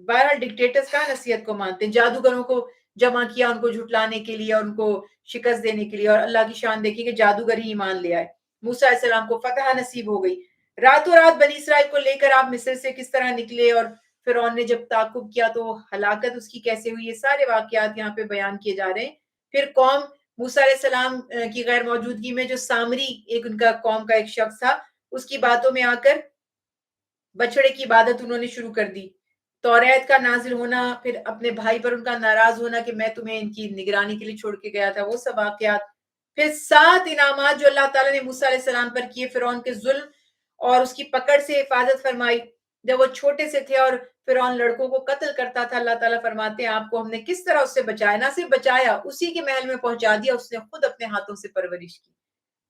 بہرحال ڈکٹیٹرز کا نصیحت کو مانتے ہیں، جادوگروں کو جمع کیا ان کو جھٹلانے کے لیے اور ان کو شکست دینے کے لیے. اور اللہ کی شان دیکھی کہ جادوگر ہی ایمان لے آئے. موسیٰ علیہ السلام کو فتح نصیب ہو گئی. راتوں رات بنی اسرائیل کو لے کر آپ مصر سے کس طرح نکلے، اور فرعون نے جب تعاقب کیا تو ہلاکت اس کی کیسے ہوئی. یہ سارے واقعات یہاں پہ بیان کیے جا رہے ہیں. پھر قوم موسیٰ علیہ السلام کی غیر موجودگی میں جو سامری ایک ان کا قوم کا ایک شخص تھا، اس کی باتوں میں آ کر بچڑے کی عبادت انہوں نے شروع کر دی. توریت کا نازل ہونا، پھر اپنے بھائی پر ان کا ناراض ہونا کہ میں تمہیں ان کی نگرانی کے لیے چھوڑ کے گیا تھا، وہ سب واقعات. پھر 7 انعامات جو اللہ تعالیٰ نے موسیٰ علیہ السلام پر کیے، فرعون کے ظلم اور اس کی پکڑ سے حفاظت فرمائی جب وہ چھوٹے سے تھے اور فرعون لڑکوں کو قتل کرتا تھا. اللہ تعالیٰ فرماتے ہیں آپ کو ہم نے کس طرح اس سے بچایا، نہ صرف بچایا، اسی کے محل میں پہنچا دیا. اس نے خود اپنے ہاتھوں سے پرورش کی.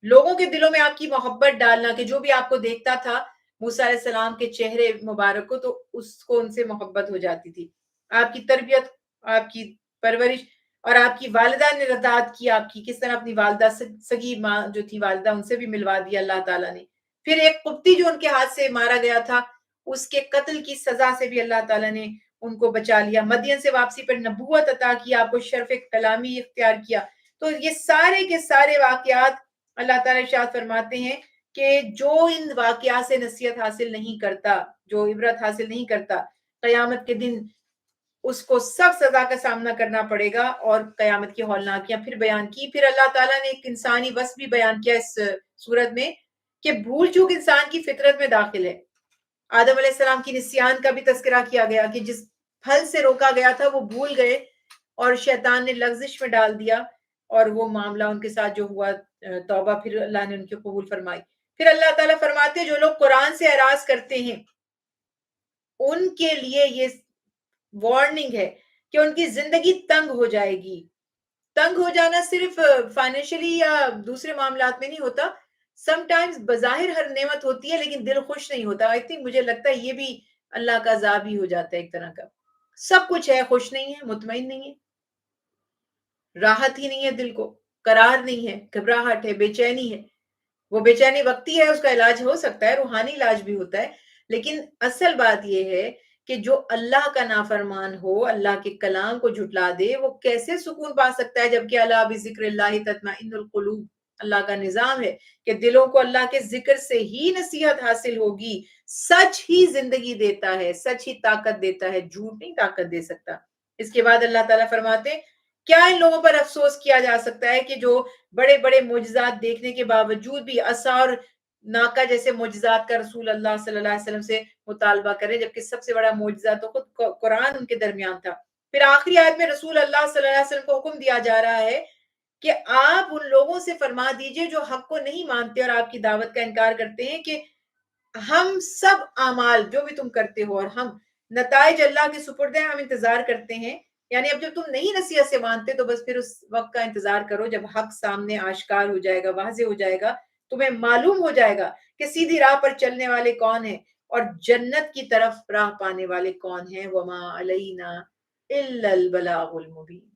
لوگوں کے دلوں میں آپ کی محبت ڈالنا کہ جو بھی آپ کو دیکھتا تھا موسیٰ علیہ السلام کے چہرے مبارک کو تو اس کو ان سے محبت ہو جاتی تھی. آپ کی تربیت، آپ کی پرورش، اور آپ کی والدہ نے رضاعت کی آپ کی، کس طرح اپنی والدہ سگی ماں جو تھی والدہ ان سے بھی ملوا دیا اللہ تعالیٰ نے. پھر ایک قبطی جو ان کے ہاتھ سے مارا گیا تھا اس کے قتل کی سزا سے بھی اللہ تعالیٰ نے ان کو بچا لیا. مدین سے واپسی پر نبوت عطا کیا، آپ کو شرف کلامی اختیار کیا. تو یہ سارے کے سارے واقعات اللہ تعالیٰ ارشاد فرماتے ہیں کہ جو ان واقعات سے نصیحت حاصل نہیں کرتا، جو عبرت حاصل نہیں کرتا، قیامت کے دن اس کو سخت سزا کا سامنا کرنا پڑے گا. اور قیامت کی ہولناکیاں پھر بیان کی. پھر اللہ تعالیٰ نے ایک انسانی وصف بھی بیان کیا اس صورت میں کہ بھول چوک انسان کی فطرت میں داخل ہے. آدم علیہ السلام کی نسیان کا بھی تذکرہ کیا گیا کہ جس پھل سے روکا گیا تھا وہ بھول گئے اور شیطان نے لغزش میں ڈال دیا، اور وہ معاملہ ان کے ساتھ جو ہوا توبہ پھر اللہ نے ان کی قبول فرمائی. پھر اللہ تعالیٰ فرماتے ہیں جو لوگ قرآن سے اعراض کرتے ہیں ان کے لیے یہ وارننگ ہے کہ ان کی زندگی تنگ ہو جائے گی. تنگ ہو جانا صرف فائنینشلی یا دوسرے معاملات میں نہیں ہوتا. سم ٹائمز بظاہر ہر نعمت ہوتی ہے لیکن دل خوش نہیں ہوتا. آئی تھنک مجھے لگتا ہے یہ بھی اللہ کا عذاب ہی ہو جاتا ہے ایک طرح کا. سب کچھ ہے، خوش نہیں ہے، مطمئن نہیں ہے، راحت ہی نہیں ہے، دل کو قرار نہیں ہے، گھبراہٹ ہے، بے چینی ہے. وہ بے چینی وقتی ہے، اس کا علاج ہو سکتا ہے، روحانی علاج بھی ہوتا ہے. لیکن اصل بات یہ ہے کہ جو اللہ کا نافرمان ہو، اللہ کے کلام کو جھٹلا دے، وہ کیسے سکون پا سکتا ہے؟ جبکہ اللہ بذکر اللہ تطمئن القلوب، اللہ کا نظام ہے کہ دلوں کو اللہ کے ذکر سے ہی نصیحت حاصل ہوگی. سچ ہی زندگی دیتا ہے، سچ ہی طاقت دیتا ہے، جھوٹ نہیں طاقت دے سکتا. اس کے بعد اللہ تعالیٰ فرماتے ہیں کیا ان لوگوں پر افسوس کیا جا سکتا ہے کہ جو بڑے بڑے معجزات دیکھنے کے باوجود بھی عصا اور ناکا جیسے معجزات کا رسول اللہ صلی اللہ علیہ وسلم سے مطالبہ کرے، جبکہ سب سے بڑا معجزہ تو خود قرآن ان کے درمیان تھا. پھر آخری آیت میں رسول اللہ صلی اللہ علیہ وسلم کو حکم دیا جا رہا ہے کہ آپ ان لوگوں سے فرما دیجئے جو حق کو نہیں مانتے اور آپ کی دعوت کا انکار کرتے ہیں کہ ہم سب اعمال جو بھی تم کرتے ہو اور ہم نتائج اللہ کے سپرد ہیں، ہم انتظار کرتے ہیں. یعنی اب جب تم نہیں نصیحت سے مانتے تو بس پھر اس وقت کا انتظار کرو جب حق سامنے آشکار ہو جائے گا، واضح ہو جائے گا، تمہیں معلوم ہو جائے گا کہ سیدھی راہ پر چلنے والے کون ہیں اور جنت کی طرف راہ پانے والے کون ہیں. وما علینا الا البلاغ المبین.